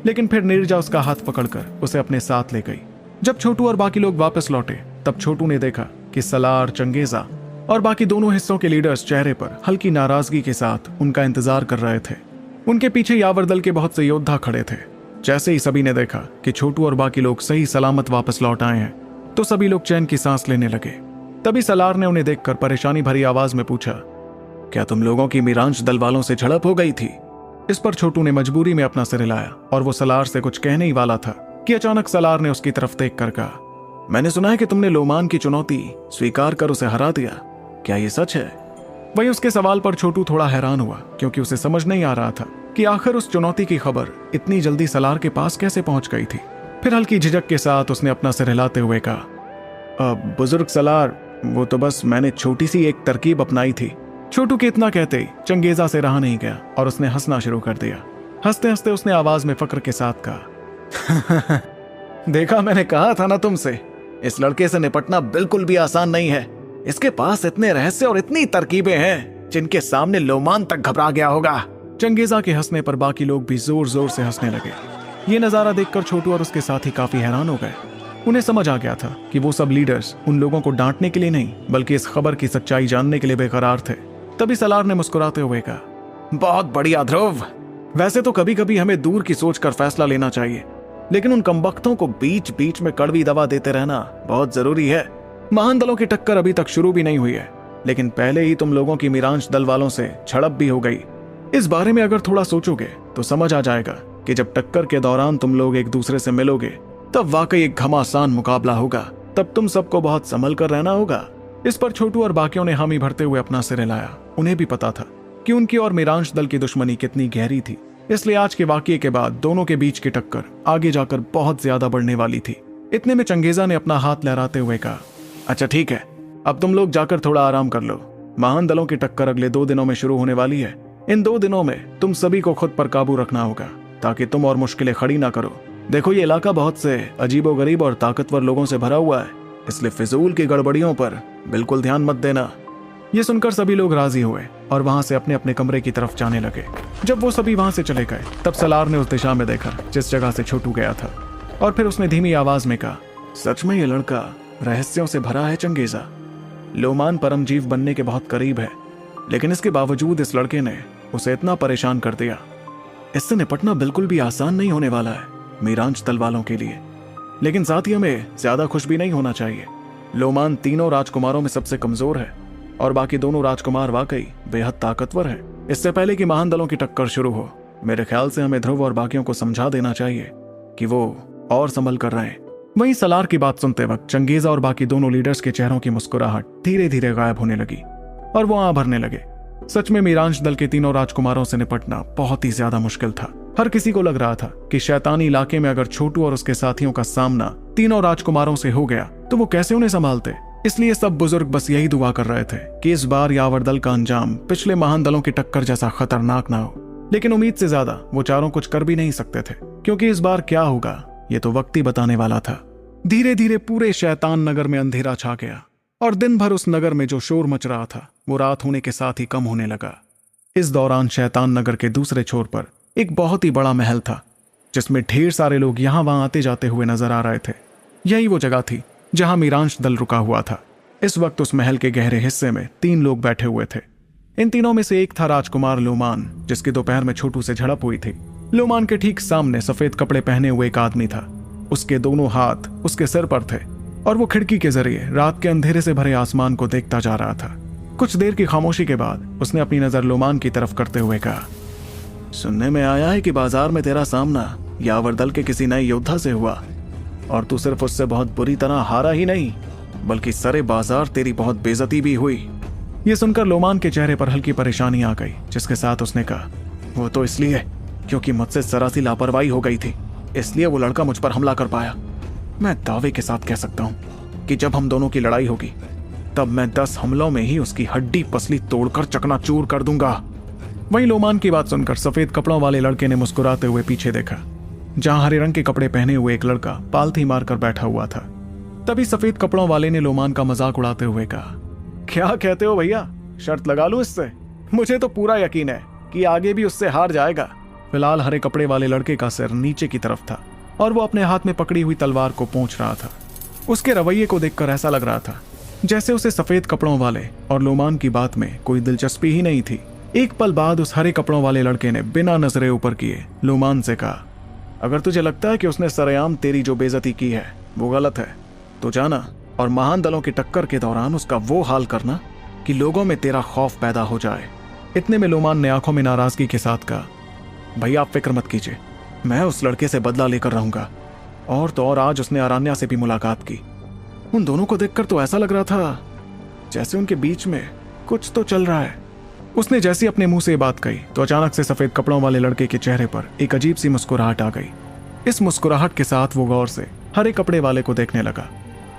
लेकिन फिर नीरजा उसका हाथ पकड़कर उसे अपने साथ ले गई। जब छोटू और बाकी लोग वापस लौटे तब छोटू ने देखा कि सलार, चंगेजा और बाकी दोनों हिस्सों के लीडर्स चेहरे पर हल्की नाराजगी के साथ उनका इंतजार कर रहे थे। उनके पीछे यावर दल के बहुत से योद्धा खड़े थे। जैसे ही सभी ने देखा कि छोटू और बाकी लोग सही सलामत वापस लौट आए हैं तो सभी लोग चैन की सांस लेने लगे। तभी सलार ने उन्हें देखकर परेशानी भरी आवाज में पूछा, क्या तुम लोगों की मीरांश दल वालों से झड़प हो गई थी? इस पर छोटू ने मजबूरी में अपना सिर हिलाया और वो सलार से कुछ कहने ही वाला था कि अचानक सलार ने उसकी तरफ देख कर कहा, मैंने सुना है कि तुमने लोमान की चुनौती स्वीकार कर उसे हरा दिया, क्या ये सच है? वहीं उसके सवाल पर छोटू थोड़ा हैरान हुआ, क्योंकि उसे समझ नहीं आ रहा था कि आखिर उस चुनौती की खबर इतनी जल्दी सलार के पास कैसे पहुंच गई थी। फिर हल्की झिझक के साथ उसने अपना सिर हिलाते हुए कहा, बुजुर्ग सलार, वो तो बस मैंने छोटी सी एक तरकीब अपनाई थी। छोटू के इतना कहते ही चंगेजा से रहा नहीं गया और उसने हंसना शुरू कर दिया। हंसते हंसते उसने आवाज में फक्र के साथ कहा, देखा, मैंने कहा था ना तुमसे, इस लड़के से निपटना बिल्कुल भी आसान नहीं है। इसके पास इतने रहस्य और इतनी तरकीबें हैं जिनके सामने लोमान तक घबरा गया होगा। चंगेजा के हंसने पर बाकी लोग भी जोर जोर से हंसने लगे। ये नजारा देखकर छोटू और उसके साथी काफी हैरान हो गए। उन्हें समझ आ गया था कि वो सब लीडर्स उन लोगों को डांटने के लिए नहीं बल्कि इस खबर की सच्चाई जानने के लिए बेकरार थे। तभी सलार ने मुस्कुराते हुए कहा, बहुत बढ़िया ध्रुव, वैसे तो कभी कभी हमें दूर की सोच कर फैसला लेना चाहिए, लेकिन उन कमबख्तों को बीच बीच में कड़वी दवा देते रहना बहुत जरूरी है। महान दलों की टक्कर अभी तक शुरू भी नहीं हुई है, लेकिन पहले ही तुम लोगों की मीरांश दल वालों से झड़प भी हो गई। इस बारे में अगर थोड़ा सोचोगे तो समझ आ जाएगा कि जब टक्कर के दौरान तुम लोग एक दूसरे से मिलोगे तब वाकई एक घमासान मुकाबला होगा। तब तुम सबको बहुत संभल कर रहना होगा। इस पर छोटू और बाकियों ने हामी भरते हुए अपना सिर हिलाया। उन्हें भी पता था कि उनकी और मीरांश दल की दुश्मनी कितनी गहरी थी, इसलिए आज के वाकये के बाद दोनों के बीच की टक्कर आगे जाकर बहुत ज्यादा बढ़ने वाली थी। इतने में चंगेजा ने अपना हाथ लहराते हुए कहा, अच्छा ठीक है, अब तुम लोग जाकर थोड़ा आराम कर लो। महान दलों की टक्कर अगले 2 दिनों में शुरू होने वाली है। इन 2 दिनों में तुम सभी को खुद पर काबू रखना होगा ताकि तुम और मुश्किलें खड़ी ना करो। देखो, ये इलाका बहुत से अजीबोगरीब और ताकतवर लोगों से भरा हुआ है, इसलिए फिजूल की गड़बड़ियों पर बिल्कुल ध्यान मत देना। ये सुनकर सभी लोग राजी हुए और वहां से अपने अपने कमरे की तरफ जाने लगे। जब वो सभी वहां से चले गए तब सलार ने उस दिशा में देखा जिस जगह से छोटू गया था, और फिर उसने धीमी आवाज में कहा, सच में ये लड़का रहस्यों से भरा है चंगेजा। लोमान परम जीव बनने के बहुत करीब है, लेकिन इसके बावजूद इस लड़के ने उसे इतना परेशान कर दिया। इससे निपटना बिल्कुल भी आसान नहीं होने वाला है मीरांश दल वालों के लिए, लेकिन साथ ही हमें ज्यादा खुश भी नहीं होना चाहिए। लोमान तीनों राजकुमारों में सबसे कमजोर है और बाकी दोनों राजकुमार वाकई बेहद ताकतवर हैं। इससे पहले कि महान दलों की टक्कर शुरू हो, मेरे ख्याल से हमें ध्रुव और बाकियों को समझा देना चाहिए कि वो और संभल कर रहे हैं। वहीं सलार की बात सुनते वक्त चंगेजा और बाकी दोनों लीडर्स के चेहरों की मुस्कुराहट धीरे धीरे गायब होने लगी और वो आं भरने लगे। सच में मीरांश दल के तीनों राजकुमारों से निपटना बहुत ही ज्यादा मुश्किल था। हर किसी को लग रहा था कि शैतानी इलाके में अगर छोटू और उसके साथियों का सामना तीनों राजकुमारों से हो गया तो वो कैसे उन्हें संभालते। इसलिए सब बुजुर्ग बस यही दुआ कर रहे थे कि इस बार यावर दल का अंजाम पिछले महान दलों की टक्कर जैसा खतरनाक ना हो। लेकिन उम्मीद से ज्यादा वो चारों कुछ कर भी नहीं सकते थे, क्योंकि इस बार क्या होगा ये तो वक्त ही बताने वाला था। धीरे धीरे पूरे शैतान नगर में अंधेरा छा गया और दिन भर उस नगर में जो शोर मच रहा था वो रात होने के साथ ही कम होने लगा। इस दौरान शैतान नगर के दूसरे छोर पर एक बहुत ही बड़ा महल था, जिसमें ढेर सारे लोग यहां वहां आते जाते हुए नजर आ रहे थे। यही वो जगह थी जहां मीरांश दल रुका हुआ था। इस वक्त उस महल के गहरे हिस्से में 3 लोग बैठे हुए थे। इन तीनों में से एक था राजकुमार लोमान, जिसकी दोपहर में छोटू से झड़प हुई थी। लोमान के ठीक सामने सफेद कपड़े पहने हुए एक आदमी था। उसके दोनों हाथ उसके सिर पर थे और वो खिड़की के जरिए रात के अंधेरे से भरे आसमान को देखता जा रहा था। कुछ देर की खामोशी के बाद उसने अपनी नजर लोमान की तरफ करते हुए कहा, सुनने में आया है कि बाजार में तेरा सामना यावर दल के किसी नए योद्धा से हुआ और तू सिर्फ उससे बहुत बुरी तरह हारा ही नहीं बल्कि सरे बाजार तेरी बहुत बेइज्जती भी हुई। ये सुनकर लोमान के चेहरे पर हल्की परेशानी आ गई, जिसके साथ उसने कहा, वो तो इसलिए क्योंकि मुझसे जरा सी लापरवाही हो गई थी, इसलिए वो लड़का मुझ पर हमला कर पाया। मैं दावे के साथ कह सकता हूं कि जब हम दोनों की लड़ाई होगी तब मैं 10 हमलों में ही उसकी हड्डी पसली तोड़कर चकनाचूर कर दूंगा। वहीं लोमान की बात सुनकर सफेद कपड़ों वाले लड़के ने मुस्कुराते हुए पीछे देखा, जहां हरे रंग के कपड़े पहने हुए एक लड़का पालथी मारकर बैठा हुआ था। तभी सफेद कपड़ों वाले ने लोमान का मजाक उड़ाते हुए कहा, क्या कहते हो भैया, शर्त लगा लूं इससे? मुझे तो पूरा यकीन है कि आगे भी उससे हार जाएगा। फिलहाल हरे कपड़े वाले लड़के का सिर नीचे की तरफ था और वो अपने हाथ में पकड़ी हुई तलवार को पोंछ रहा था। उसके रवैये को देखकर ऐसा लग रहा था जैसे उसे सफेद कपड़ों वाले और लोमान की बात में कोई दिलचस्पी ही नहीं थी। एक पल बाद उस हरे कपड़ों वाले लड़के ने बिना नजरें ऊपर किए लोमान से कहा, अगर तुझे लगता है कि उसने सरेआम तेरी जो बेइज्जती की है वो गलत है तो जाना और महान दलों की टक्कर के दौरान उसका वो हाल करना कि लोगों में तेरा खौफ पैदा हो जाए। इतने में लोमान ने आंखों में नाराजगी के साथ कहा, भैया आप फिक्र मत कीजिए, मैं उस लड़के से बदला लेकर रहूंगा। और तो और आज उसने अरण्या से भी मुलाकात की। उन दोनों को देखकर तो ऐसा लग रहा था जैसे उनके बीच में कुछ तो चल रहा है। उसने जैसे अपने मुंह से बात कही तो अचानक से सफेद कपड़ों वाले लड़के के चेहरे पर एक अजीब सी मुस्कुराहट आ गई। इस मुस्कुराहट के साथ वो गौर से हरे कपड़े वाले को देखने लगा,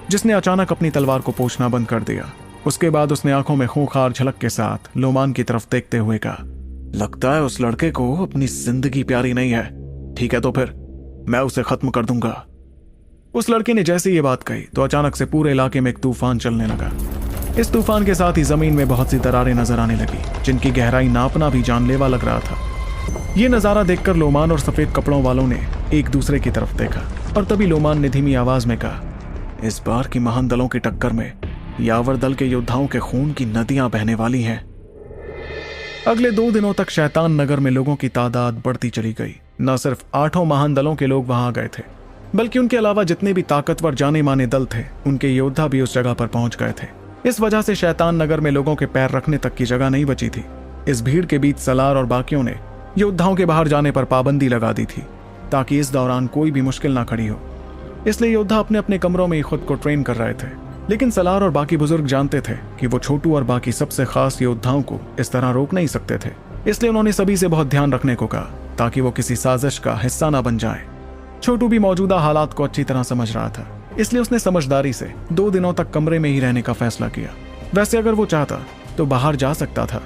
जिसने अचानक अपनी तलवार को पोंछना बंद कर दिया। उसके बाद उसने आंखों में खूंखार झलक के साथ लोमान की तरफ देखते हुए कहा, लगता है उस लड़के को अपनी जिंदगी प्यारी नहीं है। ठीक है तो फिर मैं उसे खत्म कर दूंगा। उस लड़के ने जैसे ये बात कही तो अचानक से पूरे इलाके में एक तूफान चलने लगा। इस तूफान के साथ ही जमीन में बहुत सी दरारें नजर आने लगी, जिनकी गहराई नापना भी जानलेवा लग रहा था। ये नजारा देखकर लोमान और सफेद कपड़ों वालों ने एक दूसरे की तरफ देखा और तभी लोमान ने धीमी आवाज में कहा, इस बार की महान दलों की टक्कर में यावर दल के योद्धाओं के खून की नदियां बहने वाली हैं। अगले 2 दिनों तक शैतान नगर में लोगों की तादाद बढ़ती चली गई। न सिर्फ 8 महान दलों के लोग वहां गए थे, बल्कि उनके अलावा जितने भी ताकतवर जाने माने दल थे उनके योद्धा भी उस जगह पर पहुंच गए थे। इस वजह से शैतान नगर में लोगों के पैर रखने तक की जगह नहीं बची थी। इस भीड़ के बीच सलार और बाकियों ने योद्धाओं के बाहर जाने पर पाबंदी लगा दी थी ताकि इस दौरान कोई भी मुश्किल ना खड़ी हो। इसलिए योद्धा अपने अपने कमरों में ही खुद को ट्रेन कर रहे थे। लेकिन सलार और बाकी बुजुर्ग जानते थे कि वो छोटू और बाकी सबसे खास योद्धाओं को इस तरह रोक नहीं सकते थे। इसलिए उन्होंने सभी से बहुत ध्यान रखने को कहा ताकि वो किसी साजिश का हिस्सा ना बन जाए। छोटू भी मौजूदा हालात को अच्छी तरह समझ रहा था, इसलिए उसने समझदारी से 2 दिनों तक कमरे में ही रहने का फैसला किया। वैसे अगर वो चाहता तो बाहर जा सकता था,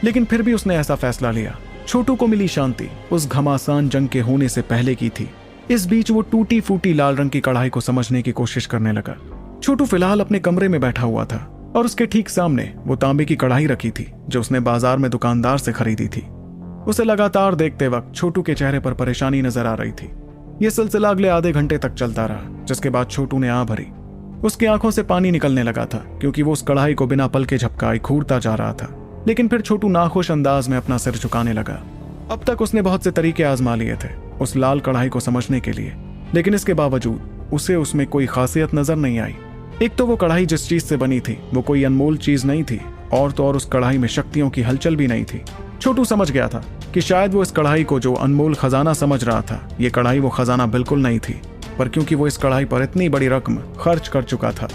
लेकिन फिर भी उसने ऐसा फैसला लिया। छोटू को मिली शांति उस घमासान जंग के होने से पहले की थी। इस बीच वो टूटी फूटी लाल रंग की कढ़ाई को समझने की कोशिश करने लगा। छोटू फिलहाल अपने कमरे में बैठा हुआ था और उसके ठीक सामने वो तांबे की कढ़ाई रखी थी जो उसने बाजार में दुकानदार से खरीदी थी। उसे लगातार देखते वक्त छोटू के चेहरे पर परेशानी नजर आ रही थी। यह सिलसिला अगले आधे घंटे तक चलता रहा, जिसके बाद छोटू ने आह भरी। उसकी आंखों से पानी निकलने लगा था क्योंकि वो उस कढ़ाई को बिना पल के झपकाए घूरता जा रहा था। लेकिन फिर छोटू नाखुश अंदाज में अपना सिर झुकाने लगा। अब तक उसने बहुत से तरीके आजमा लिए थे उस लाल कढ़ाई को समझने के लिए, लेकिन इसके बावजूद उसे उसमें कोई खासियत नजर नहीं आई। एक तो वो कढ़ाई जिस चीज से बनी थी वो कोई अनमोल चीज नहीं थी, और तो और उस कढ़ाई में शक्तियों की हलचल भी नहीं थी। छोटू समझ गया था कि शायद वो इस कढ़ाई को जो अनमोल खजाना समझ रहा था, ये कढ़ाई वो खजाना बिल्कुल नहीं थी। पर क्योंकि वो इस कढ़ाई पर इतनी बड़ी रकम खर्च कर चुका था,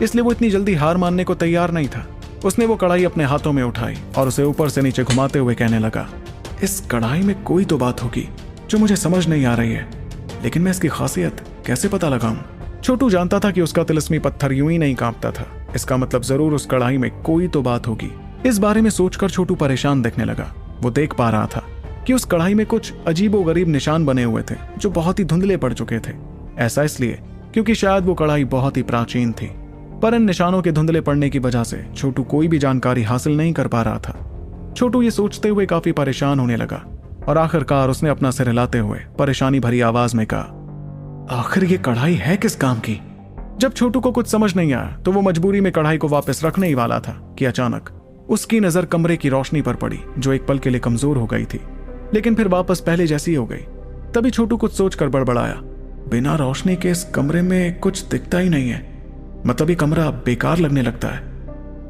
इसलिए वो इतनी जल्दी हार मानने को तैयार नहीं था। उसने वो कढ़ाई अपने हाथों में उठाई और उसे ऊपर से नीचे घुमाते हुए कहने लगा, इस कढ़ाई में कोई तो बात होगी जो मुझे समझ नहीं आ रही है, लेकिन मैं इसकी खासियत कैसे पता लगाऊं? छोटू जानता था कि उसका तिलिस्मी पत्थर यूं ही नहीं कांपता था। इसका मतलब जरूर उस कढ़ाई में कोई तो बात होगी। इस बारे में सोचकर छोटू परेशान दिखने लगा। वो देख पा रहा था कि उस कढ़ाई में कुछ अजीबोगरीब निशान बने हुए थे जो बहुत ही धुंधले पड़ चुके थे। ऐसा इसलिए क्योंकि शायद वो कढ़ाई बहुत ही प्राचीन थी, पर इन निशानों के धुंधले पड़ने की वजह से छोटू कोई भी जानकारी हासिल नहीं कर पा रहा था। छोटू ये सोचते हुए काफी परेशान होने लगा और आखिरकार उसने अपना सिर हिलाते हुए परेशानी भरी आवाज में कहा, आखिर ये कढ़ाई है किस काम की? जब छोटू को कुछ समझ नहीं आया तो वो मजबूरी में कढ़ाई को वापस रखने ही वाला था कि अचानक उसकी नजर कमरे की रोशनी पर पड़ी, जो एक पल के लिए कमजोर हो गई थी लेकिन फिर वापस पहले जैसी हो गई। तभी छोटू कुछ सोचकर बड़बड़ाया, बिना रोशनी के इस कमरे में कुछ दिखता ही नहीं है, मतलब ये कमरा बेकार लगने लगता है।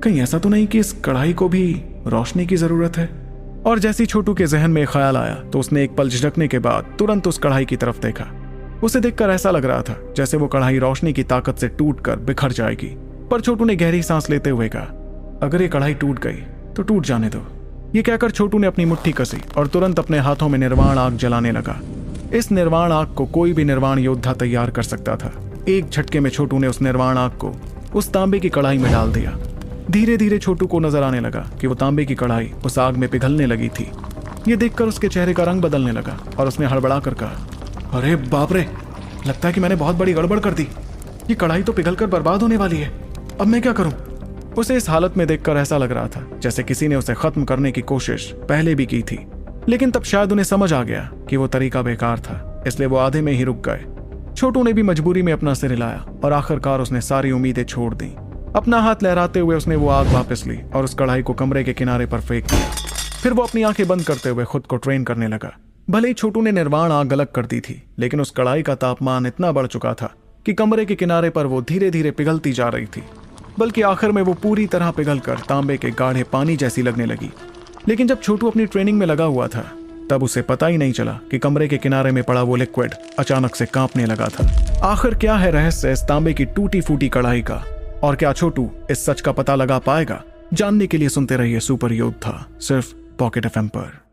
कहीं ऐसा तो नहीं कि इस कढ़ाई को भी रोशनी की जरूरत है? और जैसी छोटू के जहन में ख्याल आया तो उसने एक पल झिझकने के बाद तुरंत उस कढ़ाई की तरफ देखा। उसे देखकर ऐसा लग रहा था जैसे वो कढ़ाई रोशनी की ताकत से टूटकर बिखर जाएगी। पर छोटू ने गहरी सांस लेते हुए कहा, अगर ये कढ़ाई टूट गई तो टूट जाने दो। ये कहकर छोटू ने अपनी मुट्ठी कसी और तुरंत अपने हाथों में निर्वाण आग जलाने लगा। इस निर्वाण आग को कोई भी निर्वाण योद्धा तैयार कर सकता था। एक झटके में छोटू ने उस निर्वाण आग को उस तांबे की कढ़ाई में डाल दिया। धीरे धीरे छोटू को नजर आने लगा कि वो तांबे की कढ़ाई उस आग में पिघलने लगी थी। ये देखकर उसके चेहरे का रंग बदलने लगा और उसने हड़बड़ा कर कहा, अरे बाप रे, लगता है कि मैंने बहुत बड़ी गड़बड़ कर दी। ये कढ़ाई तो पिघलकर बर्बाद होने वाली है, अब मैं क्या करूं? उसे इस हालत में देखकर ऐसा लग रहा था जैसे किसी ने उसे खत्म करने की कोशिश पहले भी की थी, लेकिन तब शायद उन्हें समझ आ गया कि वो तरीका बेकार था, इसलिए वो आधे में ही रुक गए। छोटू ने भी मजबूरी में अपना सिर हिलाया और आखिरकार उसने सारी उम्मीदें छोड़ दी। अपना हाथ लहराते हुए उसने वो आग वापस ली और उस कढ़ाई को कमरे के किनारे पर फेंक दिया। फिर वो अपनी आंखें बंद करते हुए खुद को ट्रेन करने लगा। भले ही छोटू ने निर्वाण आग अलग कर दी थी, लेकिन उस कढ़ाई का तापमान इतना बढ़ चुका था कि कमरे के किनारे पर वो धीरे धीरे पिघलती जा रही थी, बल्कि आखिर में वो पूरी तरह पिघलकर तांबे के गाढ़े पानी जैसी लगने लगी। लेकिन जब छोटू अपनी ट्रेनिंग में लगा हुआ था तब उसे पता ही नहीं चला कि कमरे के किनारे में पड़ा वो लिक्विड अचानक से कांपने लगा था। आखिर क्या है रहस्य इस तांबे की टूटी फूटी कढ़ाई का, और क्या छोटू इस सच का पता लगा पाएगा? जानने के लिए सुनते रहिए सुपर योद्धा, सिर्फ पॉकेट एफएम पर।